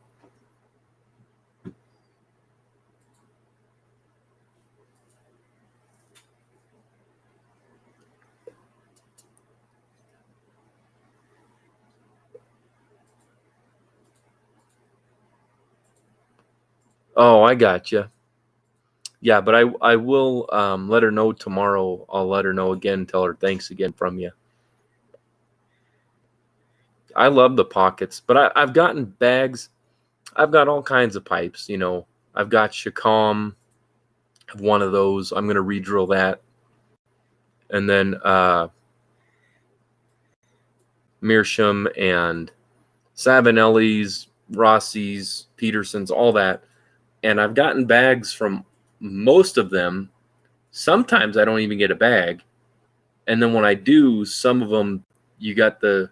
Oh, I got you. Yeah, but I will let her know tomorrow. I'll let her know again. Tell her thanks again from you. I love the pockets, but I've gotten bags. I've got all kinds of pipes. You know, I've got Chacom, one of those. I'm going to re-drill that. And then Meerschaum and Savinelli's, Rossi's, Peterson's, all that. And I've gotten bags from most of them. Sometimes I don't even get a bag. And then when I do, some of them, you got the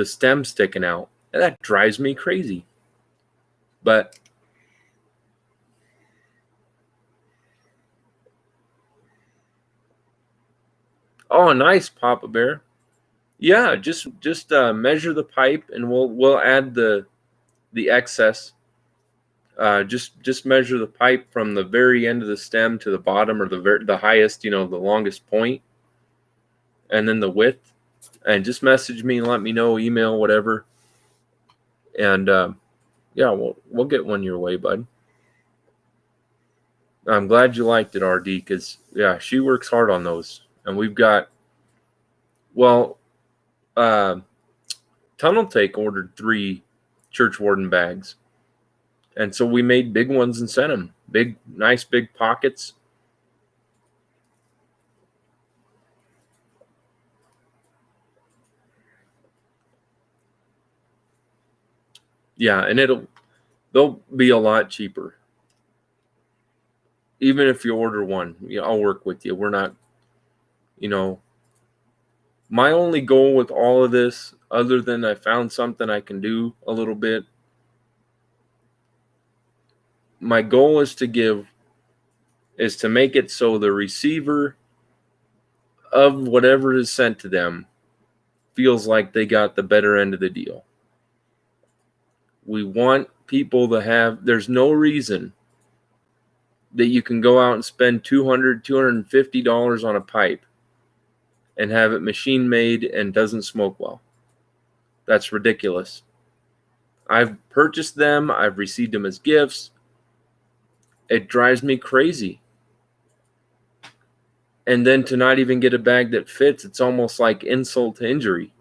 stem sticking out. And that drives me crazy. But oh, nice, Papa Bear. Yeah, just measure the pipe and we'll add the excess. Just measure the pipe from the very end of the stem to the bottom, or the highest, the longest point, and then the width. And just message me and let me know, email, whatever. And yeah, we'll get one your way, bud. I'm glad you liked it, RD, because yeah, she works hard on those, and we've got Well, Tunnel Take ordered 3 church warden bags. And so we made big ones and sent them. Big, nice big pockets. Yeah, and they'll be a lot cheaper. Even if you order one, I'll work with you. We're not, my only goal with all of this, other than I found something I can do a little bit, my goal is to make it so the receiver of whatever is sent to them feels like they got the better end of the deal. We want people to have, there's no reason that you can go out and spend $200, $250 on a pipe and have it machine made and doesn't smoke well. That's ridiculous. I've purchased them. I've received them as gifts. It drives me crazy. And then to not even get a bag that fits, it's almost like insult to injury.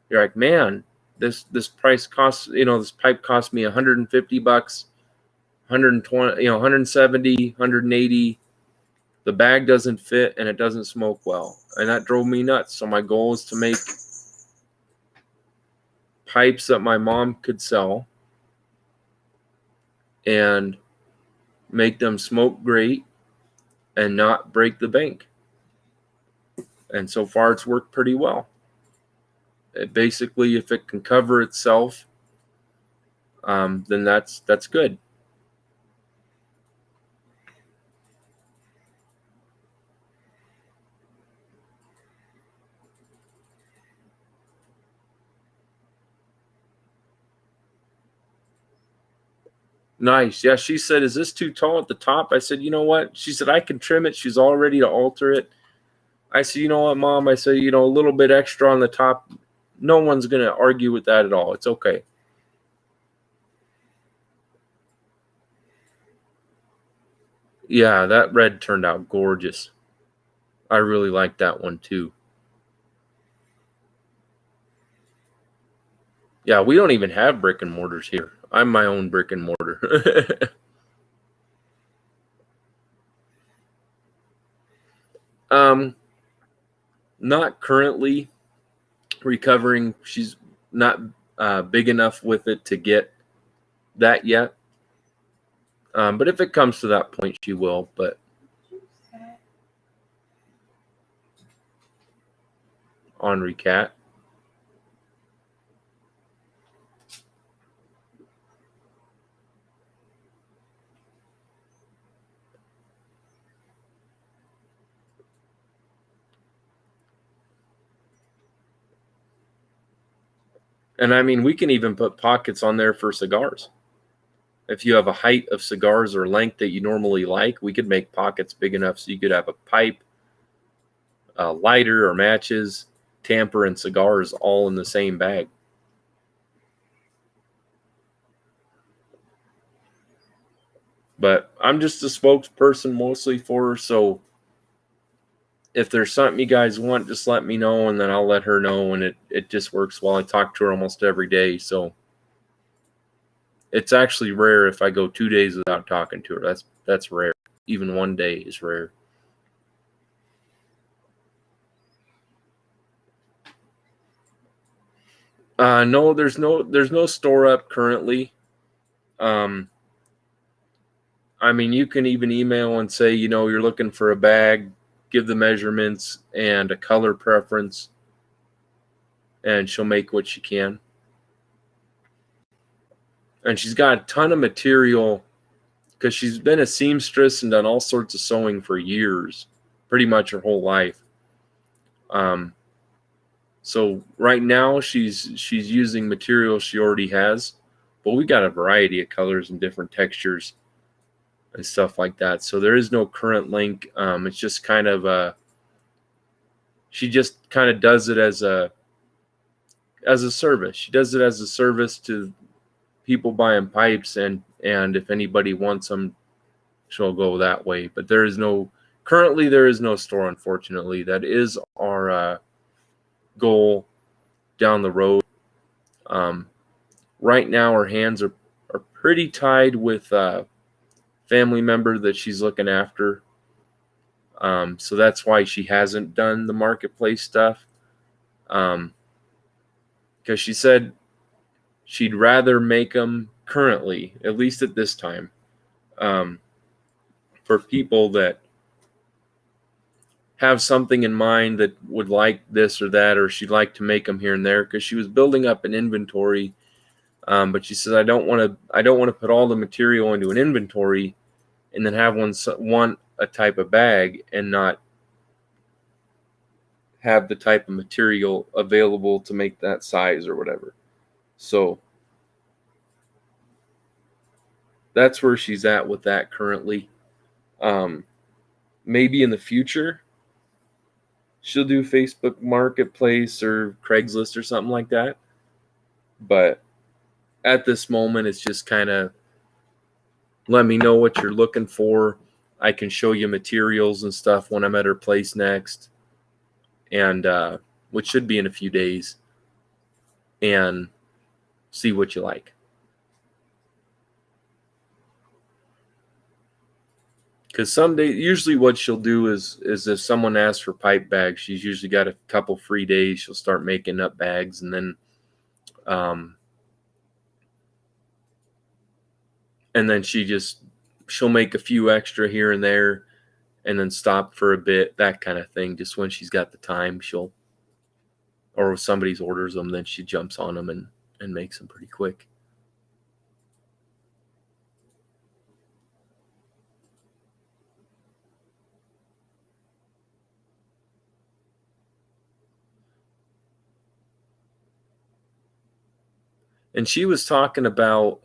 You're like, man, this price costs, this pipe cost me $150, 120, 170, 180. The bag doesn't fit and it doesn't smoke well. And that drove me nuts. So my goal is to make pipes that my mom could sell and make them smoke great and not break the bank. And so far it's worked pretty well. Basically, if it can cover itself, then that's good. Nice. Yeah, she said, is this too tall at the top? I said, you know what? She said, I can trim it. She's all ready to alter it. I said, you know what, Mom? I said, a little bit extra on the top. No one's going to argue with that at all. It's okay. Yeah, that red turned out gorgeous. I really like that one too. Yeah, we don't even have brick and mortars here. I'm my own brick and mortar. Not currently recovering. She's not big enough with it to get that yet. But if it comes to that point, she will. But Henri Cat. And I mean, we can even put pockets on there for cigars. If you have a height of cigars or length that you normally like, we could make pockets big enough so you could have a pipe, a lighter or matches, tamper, and cigars all in the same bag. But I'm just a spokesperson mostly for her, so if there's something you guys want, just let me know, and then I'll let her know, and it just works well. I talk to her almost every day, so it's actually rare if I go 2 days without talking to her. That's rare. Even 1 day is rare. No, there's no store up currently. I mean, you can even email and say, you're looking for a bag, give the measurements and a color preference, and she'll make what she can. And she's got a ton of material because she's been a seamstress and done all sorts of sewing for years, pretty much her whole life. So right now she's using material she already has, but we got a variety of colors and different textures and stuff like that. So there is no current link. It's just kind of she just kind of does it as a service. She does it as a service to people buying pipes, and if anybody wants them, she'll go that way. But currently there is no store, unfortunately. That is our goal down the road. Right now, her hands are pretty tied with a family member that she's looking after. So that's why she hasn't done the marketplace stuff. Because she said she'd rather make them currently, at least at this time, for people that have something in mind that would like this or that, or she'd like to make them here and there. Because she was building up an inventory, but she says I don't want to put all the material into an inventory and then have one a type of bag and not have the type of material available to make that size or whatever. So that's where she's at with that currently. Maybe in the future she'll do Facebook Marketplace or Craigslist or something like that. But at this moment, it's just kind of let me know what you're looking for. I can show you materials and stuff when I'm at her place next, and which should be in a few days, and see what you like. Because usually what she'll do is if someone asks for pipe bags, she's usually got a couple free days. She'll start making up bags, and then she'll make a few extra here and there, and then stop for a bit, that kind of thing. Just when she's got the time, or if somebody's orders them, then she jumps on them and makes them pretty quick. And she was talking about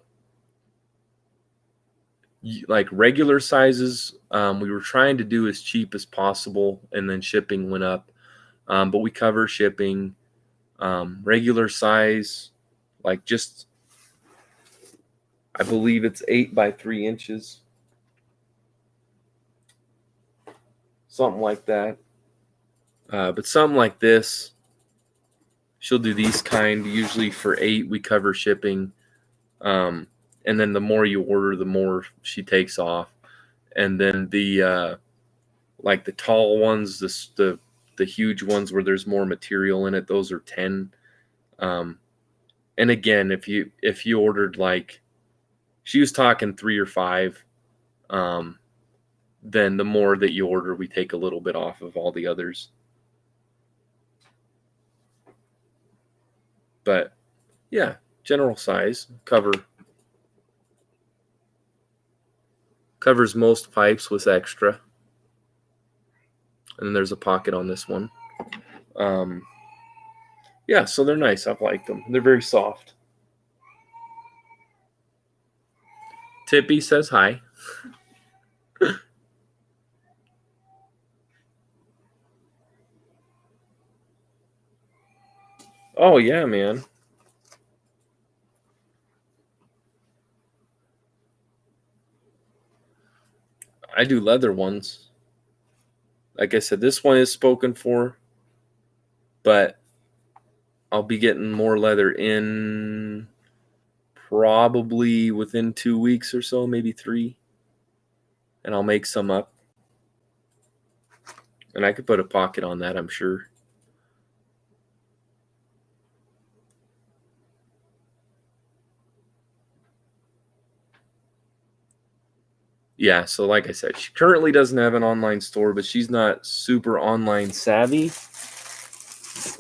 like regular sizes. We were trying to do as cheap as possible, and then shipping went up. But we cover shipping. Regular size, like just, I believe it's 8 by 3 inches. Something like that. But something like this, she'll do these kind. Usually for 8, we cover shipping. And then the more you order, the more she takes off. And then the like the tall ones, the huge ones where there's more material in it, those are 10. And again, if you ordered, like she was talking 3 or 5, then the more that you order, we take a little bit off of all the others. But yeah, general size covers most pipes with extra. And then there's a pocket on this one. Yeah, so they're nice. I've liked them. They're very soft. Tippy says hi. Oh, yeah, man. I do leather ones. Like I said, this one is spoken for, but I'll be getting more leather in probably within 2 weeks or so, maybe 3. And I'll make some up. And I could put a pocket on that, I'm sure. Yeah, so like I said, she currently doesn't have an online store, but she's not super online savvy.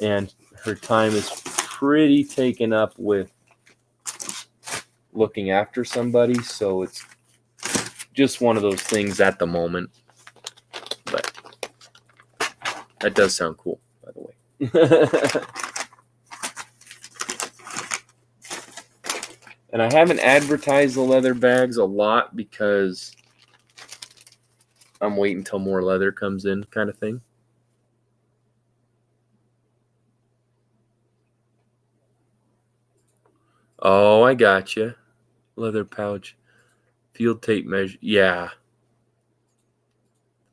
And her time is pretty taken up with looking after somebody. So it's just one of those things at the moment. But that does sound cool, by the way. And I haven't advertised the leather bags a lot because I'm waiting until more leather comes in, kind of thing. Oh, I got you. Leather pouch. Field tape measure. Yeah.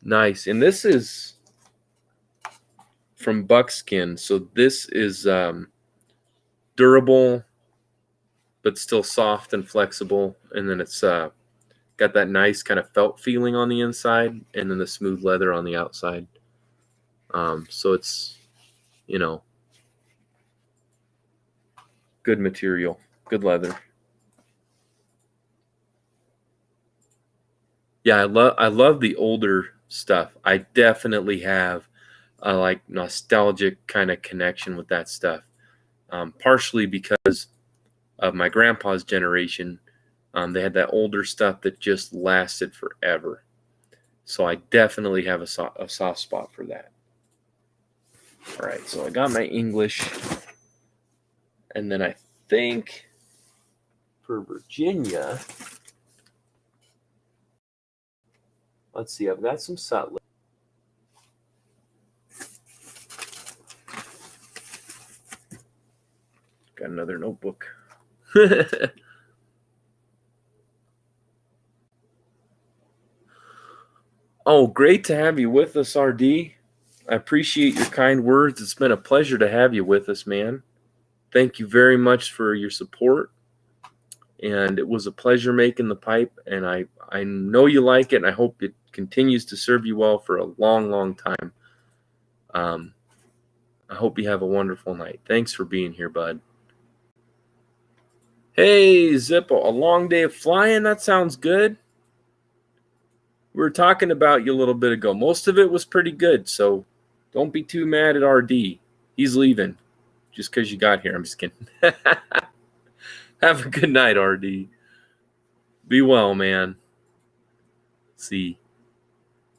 Nice. And this is from buckskin. So this is durable, but still soft and flexible. And then it's got that nice kind of felt feeling on the inside, and then the smooth leather on the outside. So it's, good material, good leather. Yeah, I love the older stuff. I definitely have a like nostalgic kind of connection with that stuff. Partially because of my grandpa's generation. They had that older stuff that just lasted forever. So I definitely have a soft spot for that. All right, so I got my English. And then I think for Virginia, let's see, I've got some Sutler. Got another notebook. Oh, great to have you with us, RD. I appreciate your kind words. It's been a pleasure to have you with us, man. Thank you very much for your support. And it was a pleasure making the pipe. And I know you like it, and I hope it continues to serve you well for a long, long time. I hope you have a wonderful night. Thanks for being here, bud. Hey, Zippo, a long day of flying? That sounds good. We were talking about you a little bit ago. Most of it was pretty good, so don't be too mad at RD. He's leaving just because you got here. I'm just kidding. Have a good night, RD. Be well, man. Let's see.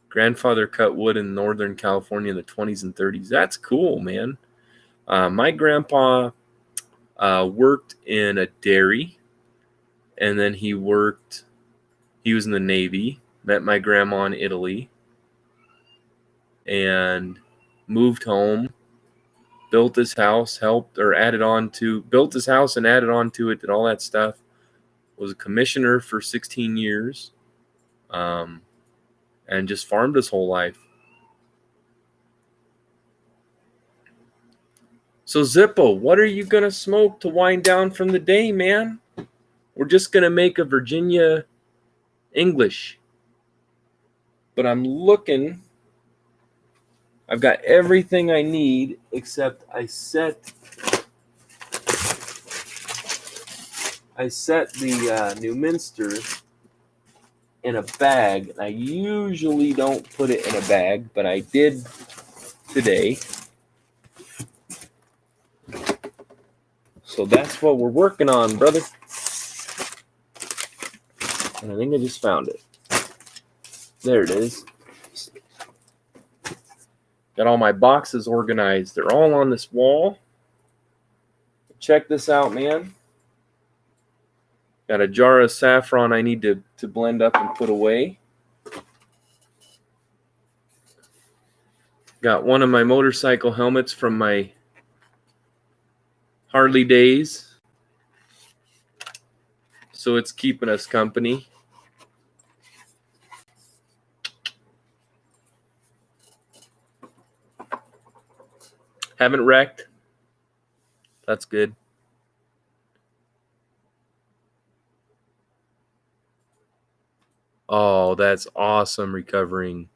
Grandfather cut wood in Northern California in the 20s and 30s. That's cool, man. My grandpa worked in a dairy, and then he was in the Navy, met my grandma in Italy, and moved home, built his house, built his house and added on to it, did all that stuff, was a commissioner for 16 years, and just farmed his whole life. So Zippo, what are you going to smoke to wind down from the day, man? We're just going to make a Virginia English. But I'm looking. I've got everything I need except I set the New Minster in a bag. I usually don't put it in a bag, but I did today. So that's what we're working on, brother. And I think I just found it. There it is. Got all my boxes organized. They're all on this wall. Check this out, man. Got a jar of saffron I need to blend up and put away. Got one of my motorcycle helmets from my Harley days. So it's keeping us company. Haven't wrecked. That's good. Oh, that's awesome, recovering.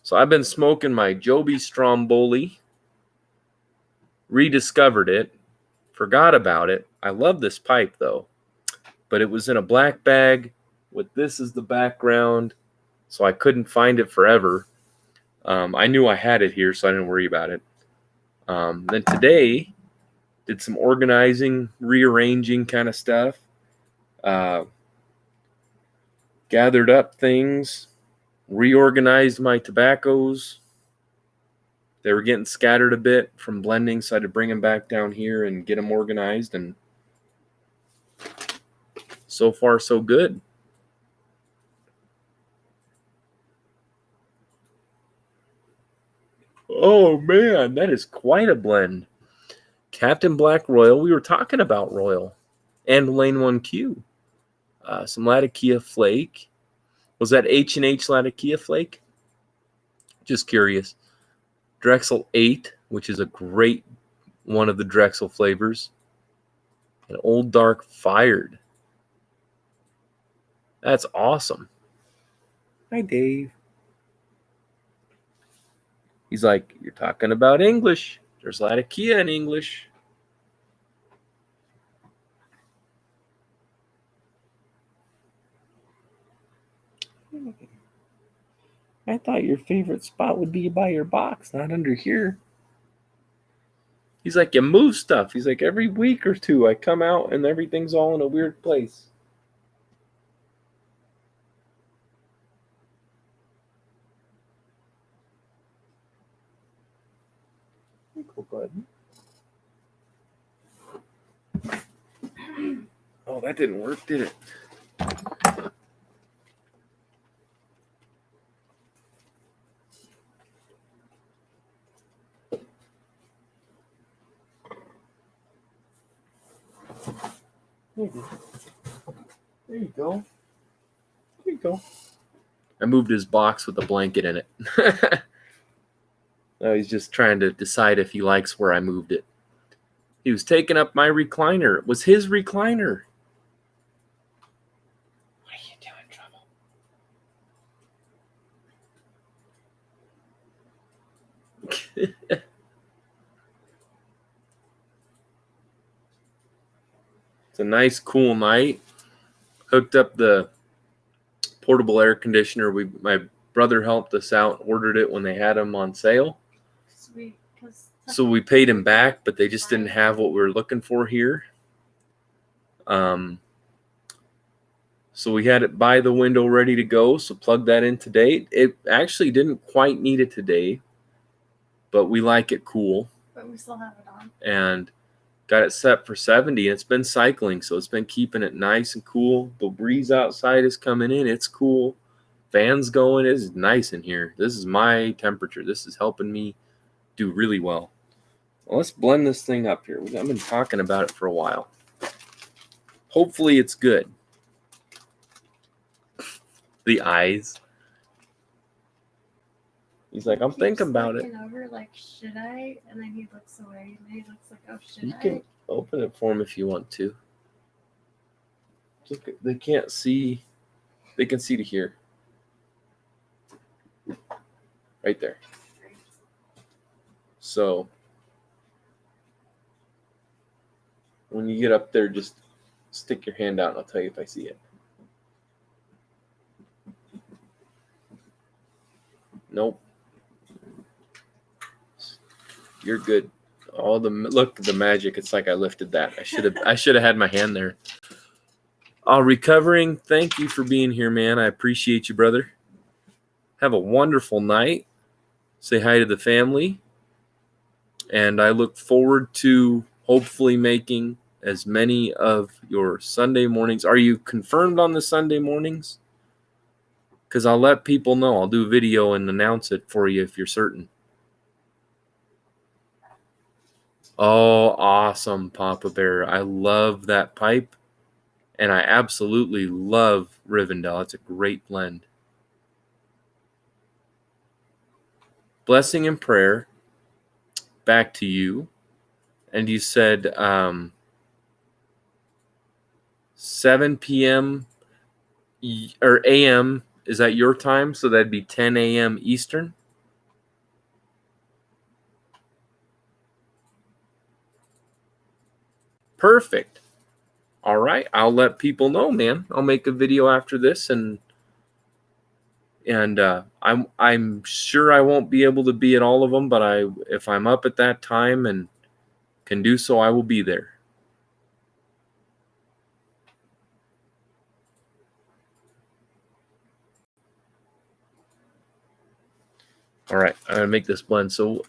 So I've been smoking my Joby Stromboli. Rediscovered it. Forgot about it. I love this pipe, though. But it was in a black bag with this as the background, so I couldn't find it forever. I knew I had it here, so I didn't worry about it. Then today, did some organizing, rearranging kind of stuff. Gathered up things, reorganized my tobaccos. They were getting scattered a bit from blending, so I had to bring them back down here and get them organized. And so far, so good. Oh, man, that is quite a blend. Captain Black Royal. We were talking about Royal and Lane 1Q. Some Latakia Flake. Was that H&H Latakia Flake? Just curious. Drexel 8, which is a great one of the Drexel flavors. And Old Dark Fired. That's awesome. Hi, Dave. He's like, you're talking about English. There's a lot of Kia in English. I thought your favorite spot would be by your box, not under here. He's like, you move stuff. He's like, every week or two I come out and everything's all in a weird place. Cool, bud. Oh, that didn't work, did it? There you go. There you go. I moved his box with a blanket in it. Now he's just trying to decide if he likes where I moved it. He was taking up my recliner. It was his recliner. What are you doing, Trouble? It's a nice, cool night. Hooked up the portable air conditioner. My brother helped us out, ordered it when they had them on sale. So we paid him back, but they just didn't have what we were looking for here. So we had it by the window ready to go. So plug that in today. It actually didn't quite need it today, but we like it cool. But we still have it on. And got it set for 70. It's been cycling, so it's been keeping it nice and cool. The breeze outside is coming in. It's cool. Fans going. It's nice in here. This is my temperature. This is helping me do really well. Well, let's blend this thing up here. I've been talking about it for a while. Hopefully it's good. The eyes. He's like, I'm thinking about it. Over, like, should I? And then he looks away, and he looks like, oh, should You I? can open it for him if you want to. Look, they can't see. They can see to here. Right there. So when you get up there, just stick your hand out and I'll tell you if I see it. Nope. You're good. Look at the magic. It's like I lifted that. I should have had my hand there. Recovering. Thank you for being here, man. I appreciate you, brother. Have a wonderful night. Say hi to the family. And I look forward to hopefully making as many of your Sunday mornings. Are you confirmed on the Sunday mornings? Because I'll let people know. I'll do a video and announce it for you if you're certain. Oh, awesome, Papa Bear. I love that pipe. And I absolutely love Rivendell. It's a great blend. Blessing and prayer. Back to you. And you said 7 p.m. or a.m. Is that your time? So that'd be 10 a.m. Eastern. Perfect. All right. I'll let people know, man. I'll make a video after this, and I'm sure I won't be able to be at all of them, but if I'm up at that time and can do so, I will be there. All right, I'm gonna make this blend. So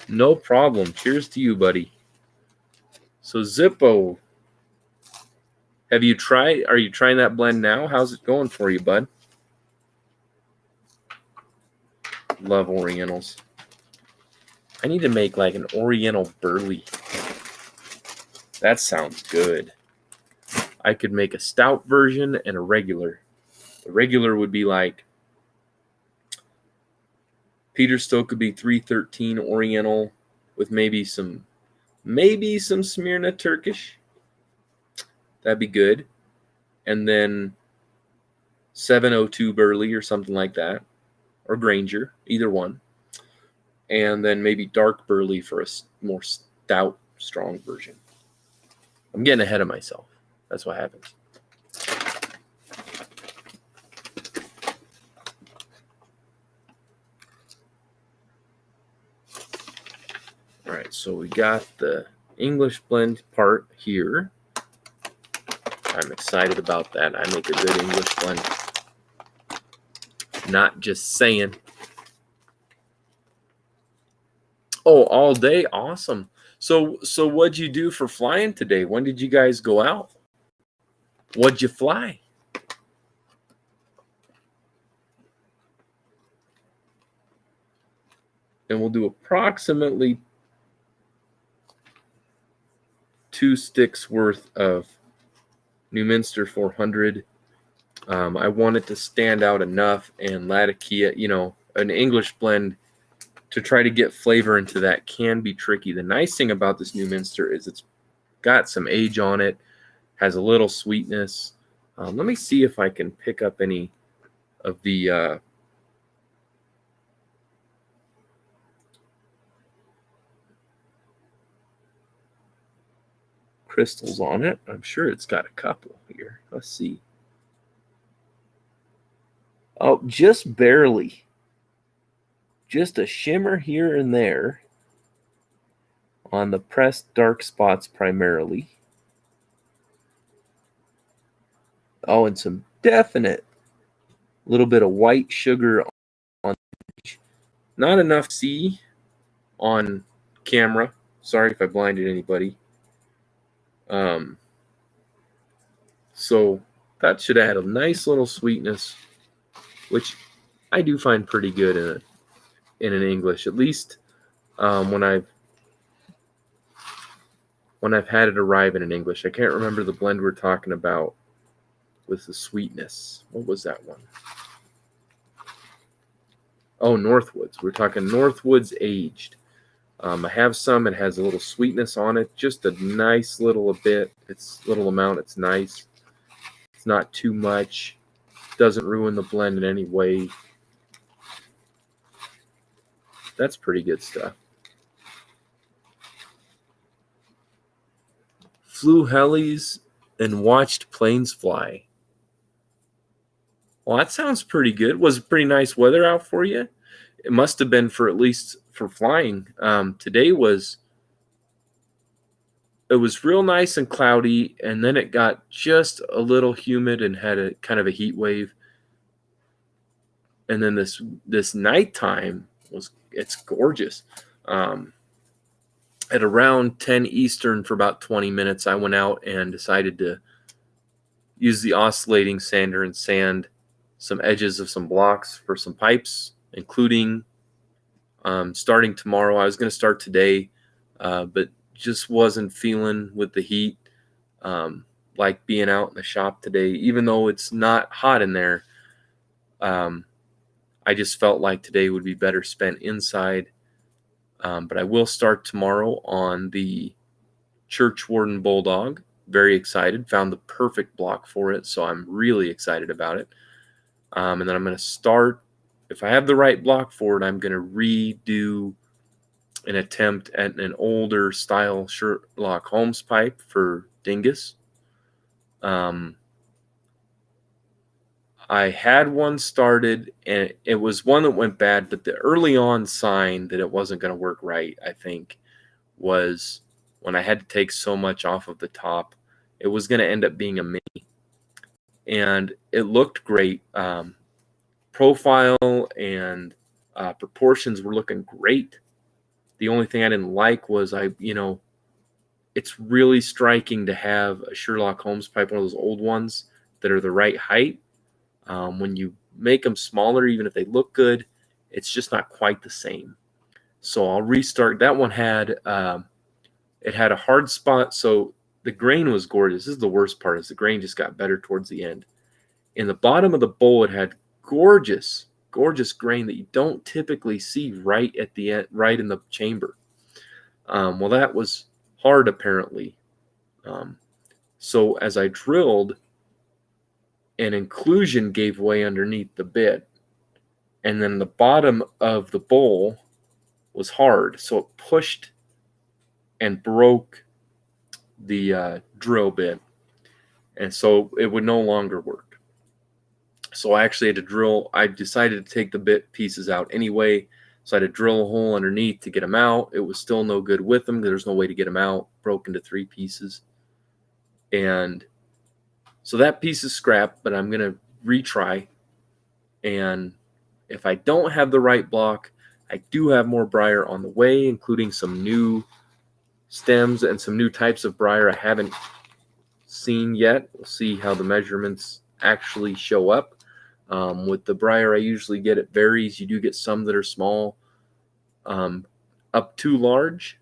no problem. Cheers to you, buddy. So Zippo, are you trying that blend now? How's it going for you, bud? Love Orientals. I need to make like an Oriental Burley. That sounds good. I could make a stout version and a regular. The regular would be like Peterstoke could be 313 Oriental with maybe some Smyrna Turkish. That'd be good. And then 702 Burley or something like that, or Granger, either one. And then maybe dark Burley for a more stout, strong version. I'm getting ahead of myself. That's what happens. All right, so we got the English blend part here. I'm excited about that. I make a good English blend. Not just saying. Oh, all day? Awesome. So what'd you do for flying today? When did you guys go out? What'd you fly? And we'll do approximately 2 sticks worth of Newminster 400. I want it to stand out enough, and Latakia, an English blend to try to get flavor into that can be tricky. The nice thing about this Newminster is it's got some age on it, has a little sweetness. Let me see if I can pick up any of the crystals on it. I'm sure it's got a couple here. Let's see. Oh, just barely. Just a shimmer here and there on the pressed dark spots primarily. Oh, and some definite little bit of white sugar on the edge. Not enough to see on camera. Sorry if I blinded anybody. So that should add a nice little sweetness, which I do find pretty good in an English, at least when I've had it arrive in an English. I can't remember the blend we're talking about with the sweetness. What was that one? Oh, Northwoods. We're talking Northwoods aged. I have some. It has a little sweetness on it, just a nice little bit. It's little amount. It's nice. It's not too much. Doesn't ruin the blend in any way. That's pretty good stuff. Flew helis and watched planes fly. Well, that sounds pretty good. Was it pretty nice weather out for you? It must have been at least for flying. Today it was real nice and cloudy, and then it got just a little humid and had a kind of a heat wave. And then this nighttime it's gorgeous. At around 10 Eastern for about 20 minutes, I went out and decided to use the oscillating sander and sand some edges of some blocks for some pipes, including starting tomorrow. I was going to start today, but just wasn't feeling with the heat like being out in the shop today. Even though it's not hot in there, I just felt like today would be better spent inside. But I will start tomorrow on the Churchwarden Bulldog. Very excited. Found the perfect block for it, so I'm really excited about it. And then I'm going to start, if I have the right block for it, I'm going to redo an attempt at an older style Sherlock Holmes pipe for Dingus. I had one started, and it was one that went bad, but the early on sign that it wasn't going to work right, I think, was when I had to take so much off of the top. It was going to end up being a mini, and it looked great. Profile and proportions were looking great. The only thing I didn't like was it's really striking to have a Sherlock Holmes pipe, one of those old ones that are the right height. When you make them smaller, even if they look good, it's just not quite the same. So I'll restart. That one had it had a hard spot, so the grain was gorgeous. This is the worst part, is the grain just got better towards the end. In the bottom of the bowl, it had gorgeous, gorgeous grain that you don't typically see right at the end, right in the chamber. Well, that was hard apparently. So as I drilled, an inclusion gave way underneath the bit, and then the bottom of the bowl was hard, so it pushed and broke the drill bit, and so it would no longer work. So I actually had to drill. I decided to take the bit pieces out anyway, so I had to drill a hole underneath to get them out. It was still no good with them. There's no way to get them out. Broke into 3 pieces, and so that piece is scrapped, but I'm gonna retry. And if I don't have the right block, I do have more briar on the way, including some new stems and some new types of briar I haven't seen yet. We'll see how the measurements actually show up. With the briar I usually get, it varies. You do get some that are small, up to large,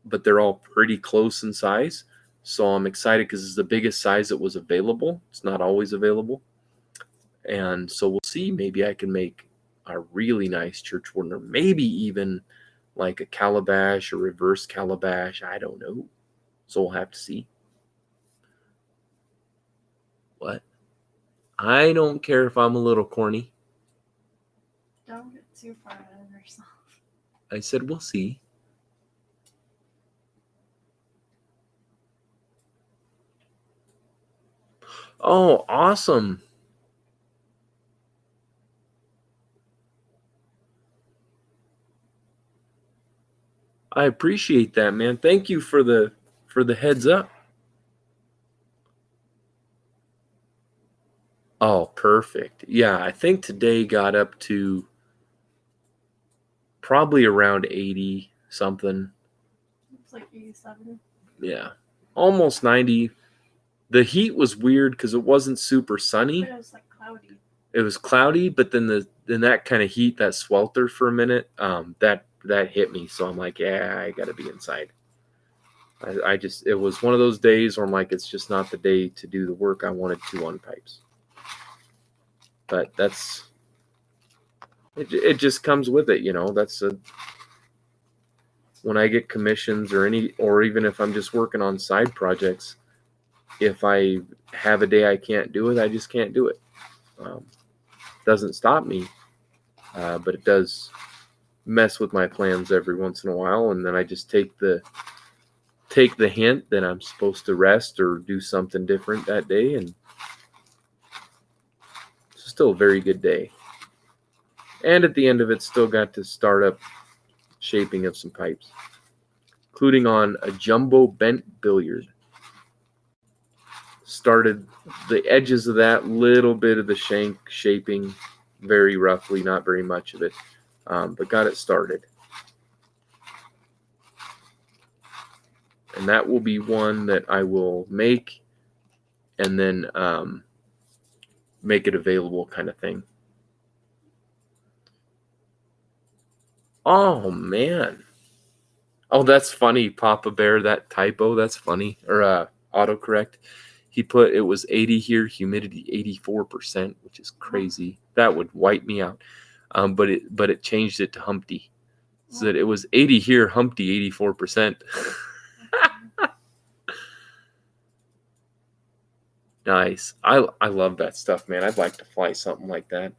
but they're all pretty close in size. So I'm excited because it's the biggest size that was available. It's not always available. And so we'll see. Maybe I can make a really nice church warden, or maybe even like a calabash or reverse calabash. I don't know. So we'll have to see. What? I don't care if I'm a little corny. Don't get too far out of yourself. I said we'll see. Oh, awesome. I appreciate that, man. Thank you for the heads up. Oh, perfect. Yeah, I think today got up to probably around 80 something. It's like 87. Yeah. Almost 90. The heat was weird because it wasn't super sunny. But it was like cloudy. It was cloudy, but then that kind of heat, that swelter for a minute, that hit me. So I'm like, yeah, I got to be inside. I just, it was one of those days where I'm like, it's just not the day to do the work I wanted to on pipes. But it just comes with it, you know. When I get commissions or even if I'm just working on side projects, if I have a day I can't do it, I just can't do it. Doesn't stop me, but it does mess with my plans every once in a while, and then I just take the hint that I'm supposed to rest or do something different that day, and it's still a very good day. And at the end of it, still got to start up shaping of some pipes, including on a jumbo bent billiard. Started the edges of that, little bit of the shank shaping very roughly, not very much of it, but got it started. And that will be one that I will make and then make it available kind of thing. Oh, man. Oh, that's funny, Papa Bear, that typo. That's funny. Or autocorrect. He put it was 80 here, humidity 84%, which is crazy. That would wipe me out. But it changed it to Humpty. So that it was 80 here, Humpty 84%. Nice. I love that stuff, man. I'd like to fly something like that.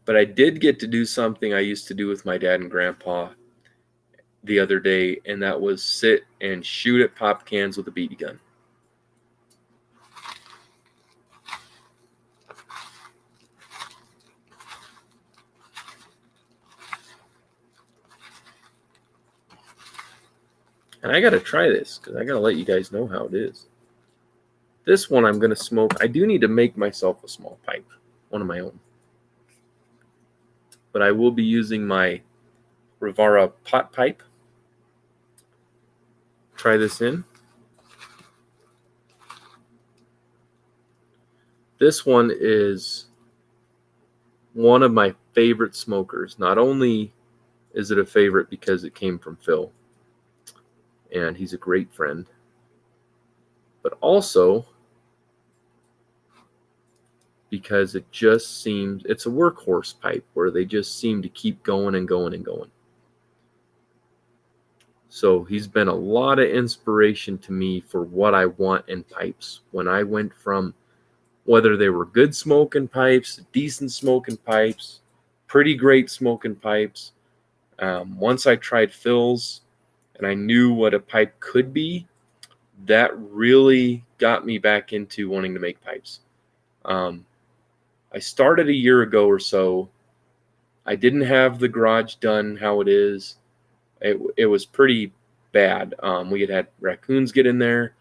But I did get to do something I used to do with my dad and grandpa the other day, and that was sit and shoot at pop cans with a BB gun. And I got to try this because I got to let you guys know how it is. This one I'm going to smoke. I do need to make myself a small pipe, one of my own. But I will be using my Rivara pot pipe. Try this in. This one is one of my favorite smokers. Not only is it a favorite because it came from Phil, and he's a great friend, but also because it just seems, it's a workhorse pipe where they just seem to keep going and going and going. So he's been a lot of inspiration to me for what I want in pipes. When I went from whether they were good smoking pipes, decent smoking pipes, pretty great smoking pipes. Once I tried Phil's and I knew what a pipe could be, that really got me back into wanting to make pipes. I started a year ago or so. I didn't have the garage done how it is. It was pretty bad. We had raccoons get in there.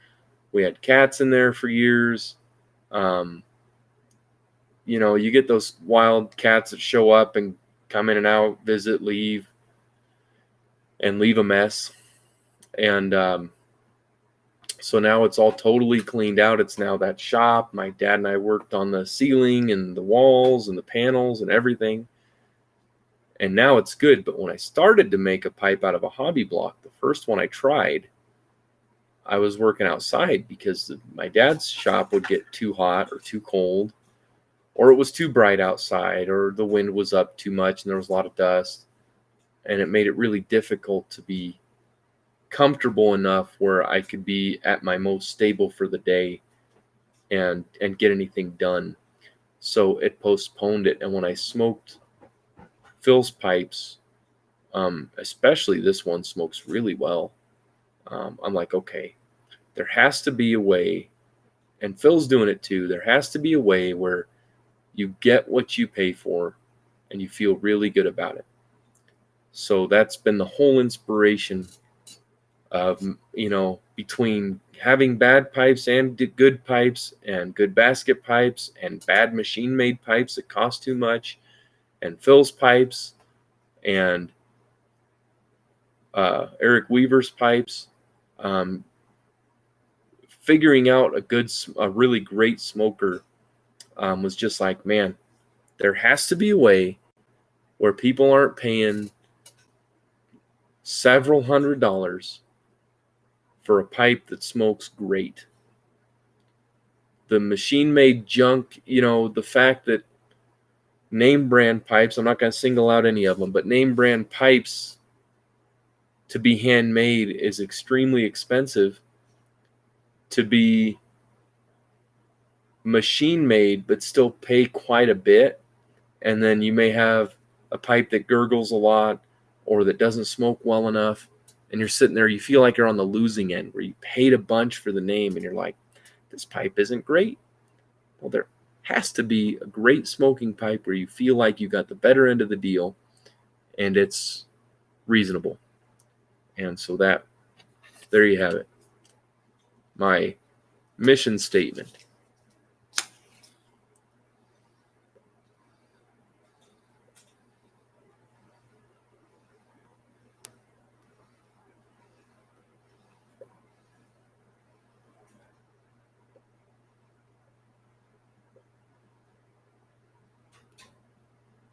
We had cats in there for years. You get those wild cats that show up and come in and out, visit, leave, and leave a mess. And so now it's all totally cleaned out. It's now that shop. My dad and I worked on the ceiling and the walls and the panels and everything. And now it's good. But when I started to make a pipe out of a hobby block, the first one I tried, I was working outside because my dad's shop would get too hot or too cold, or it was too bright outside, or the wind was up too much and there was a lot of dust. And it made it really difficult to be comfortable enough where I could be at my most stable for the day and get anything done. So it postponed it. And when I smoked Phil's pipes, especially this one smokes really well. I'm like, okay, there has to be a way, and Phil's doing it too. There has to be a way where you get what you pay for and you feel really good about it. So that's been the whole inspiration of, between having bad pipes and good pipes and good basket pipes and bad machine made pipes that cost too much, and Phil's pipes and Eric Weaver's pipes. Figuring out a really great smoker was just like, man, there has to be a way where people aren't paying several $100s for a pipe that smokes great. The machine-made junk, the fact that name brand pipes, I'm not going to single out any of them, but name brand pipes to be handmade is extremely expensive. To be machine made but still pay quite a bit, and then you may have a pipe that gurgles a lot or that doesn't smoke well enough, and you're sitting there, you feel like you're on the losing end where you paid a bunch for the name and you're like, this pipe isn't great. Well, there has to be a great smoking pipe where you feel like you got the better end of the deal and it's reasonable. And so there you have it, my mission statement.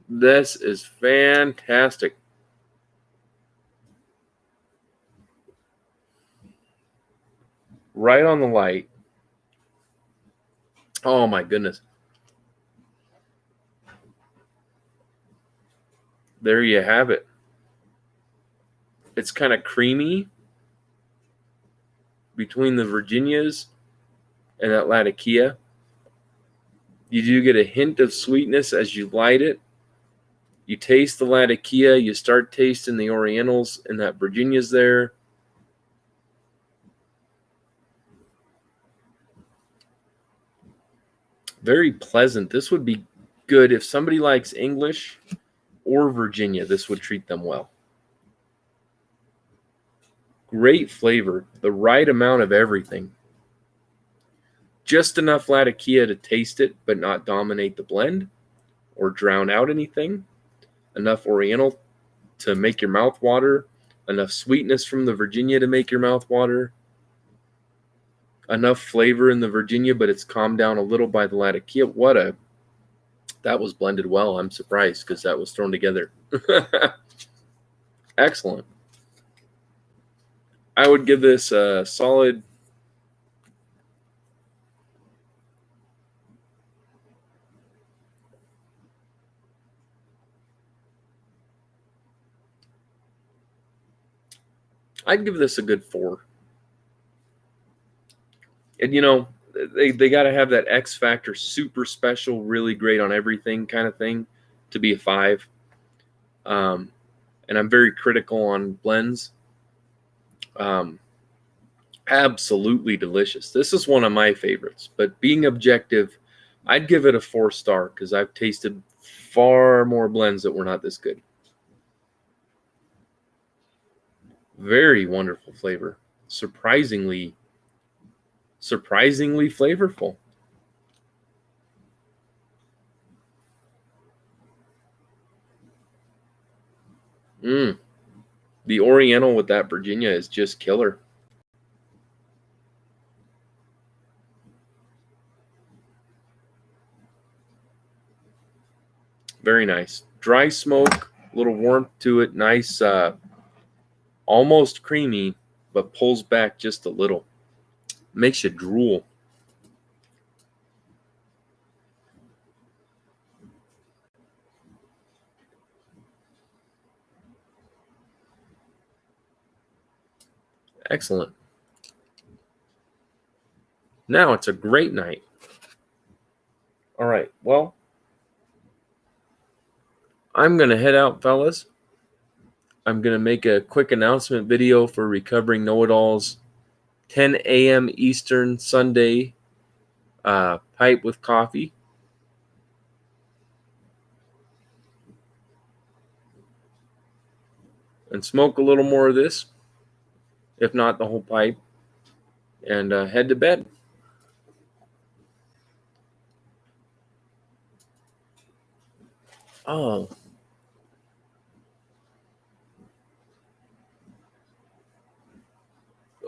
This is fantastic. Right on the light. Oh my goodness. There you have it. It's kind of creamy between the Virginias and that Latakia. You do get a hint of sweetness as you light it. You taste the Latakia, you start tasting the Orientals and that Virginia's there. Very pleasant. This would be good if somebody likes English or Virginia. This would treat them well. Great flavor, the right amount of everything. Just enough Latakia to taste it, but not dominate the blend or drown out anything. Enough Oriental to make your mouth water. Enough sweetness from the Virginia to make your mouth water. Enough flavor in the Virginia, but it's calmed down a little by the Latakia. That was blended well. I'm surprised because that was thrown together. Excellent. I would give this a solid I'd give this a good 4. And you know, they got to have that X factor, super special, really great on everything kind of thing to be a 5. And I'm very critical on blends. Absolutely delicious. This is one of my favorites, but being objective, I'd give it a 4-star because I've tasted far more blends that were not this good. Very wonderful flavor. Surprisingly flavorful. The Oriental with that Virginia is just killer. Very nice. Dry smoke, a little warmth to it. Nice, almost creamy, but pulls back just a little. Makes you drool. Excellent. Now it's a great night. All right, well, I'm going to head out, fellas. I'm going to make a quick announcement video for Recovering Know-It-Alls, 10 a.m. Eastern Sunday, pipe with coffee. And smoke a little more of this, if not the whole pipe, and head to bed. Oh.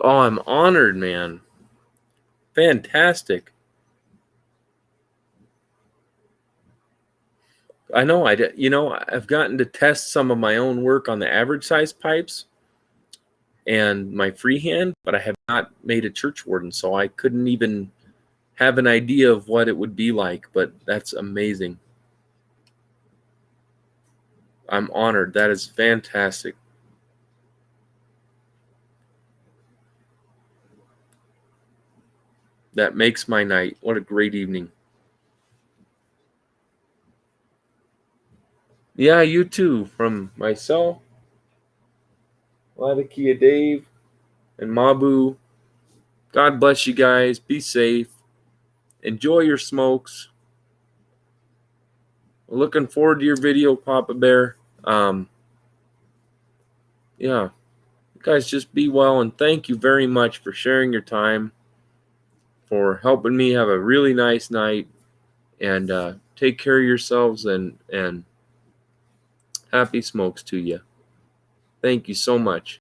Oh, I'm honored, man. Fantastic. I know I've gotten to test some of my own work on the average size pipes and my freehand, but I have not made a church warden, so I couldn't even have an idea of what it would be like, but that's amazing. I'm honored. That is fantastic. That makes my night. What a great evening. Yeah, you too. From myself, Latakia Dave, and Mabu. God bless you guys. Be safe. Enjoy your smokes. Looking forward to your video, Papa Bear. Yeah. You guys just be well, and thank you very much for sharing your time, for helping me have a really nice night, and take care of yourselves, and happy smokes to you. Thank you so much.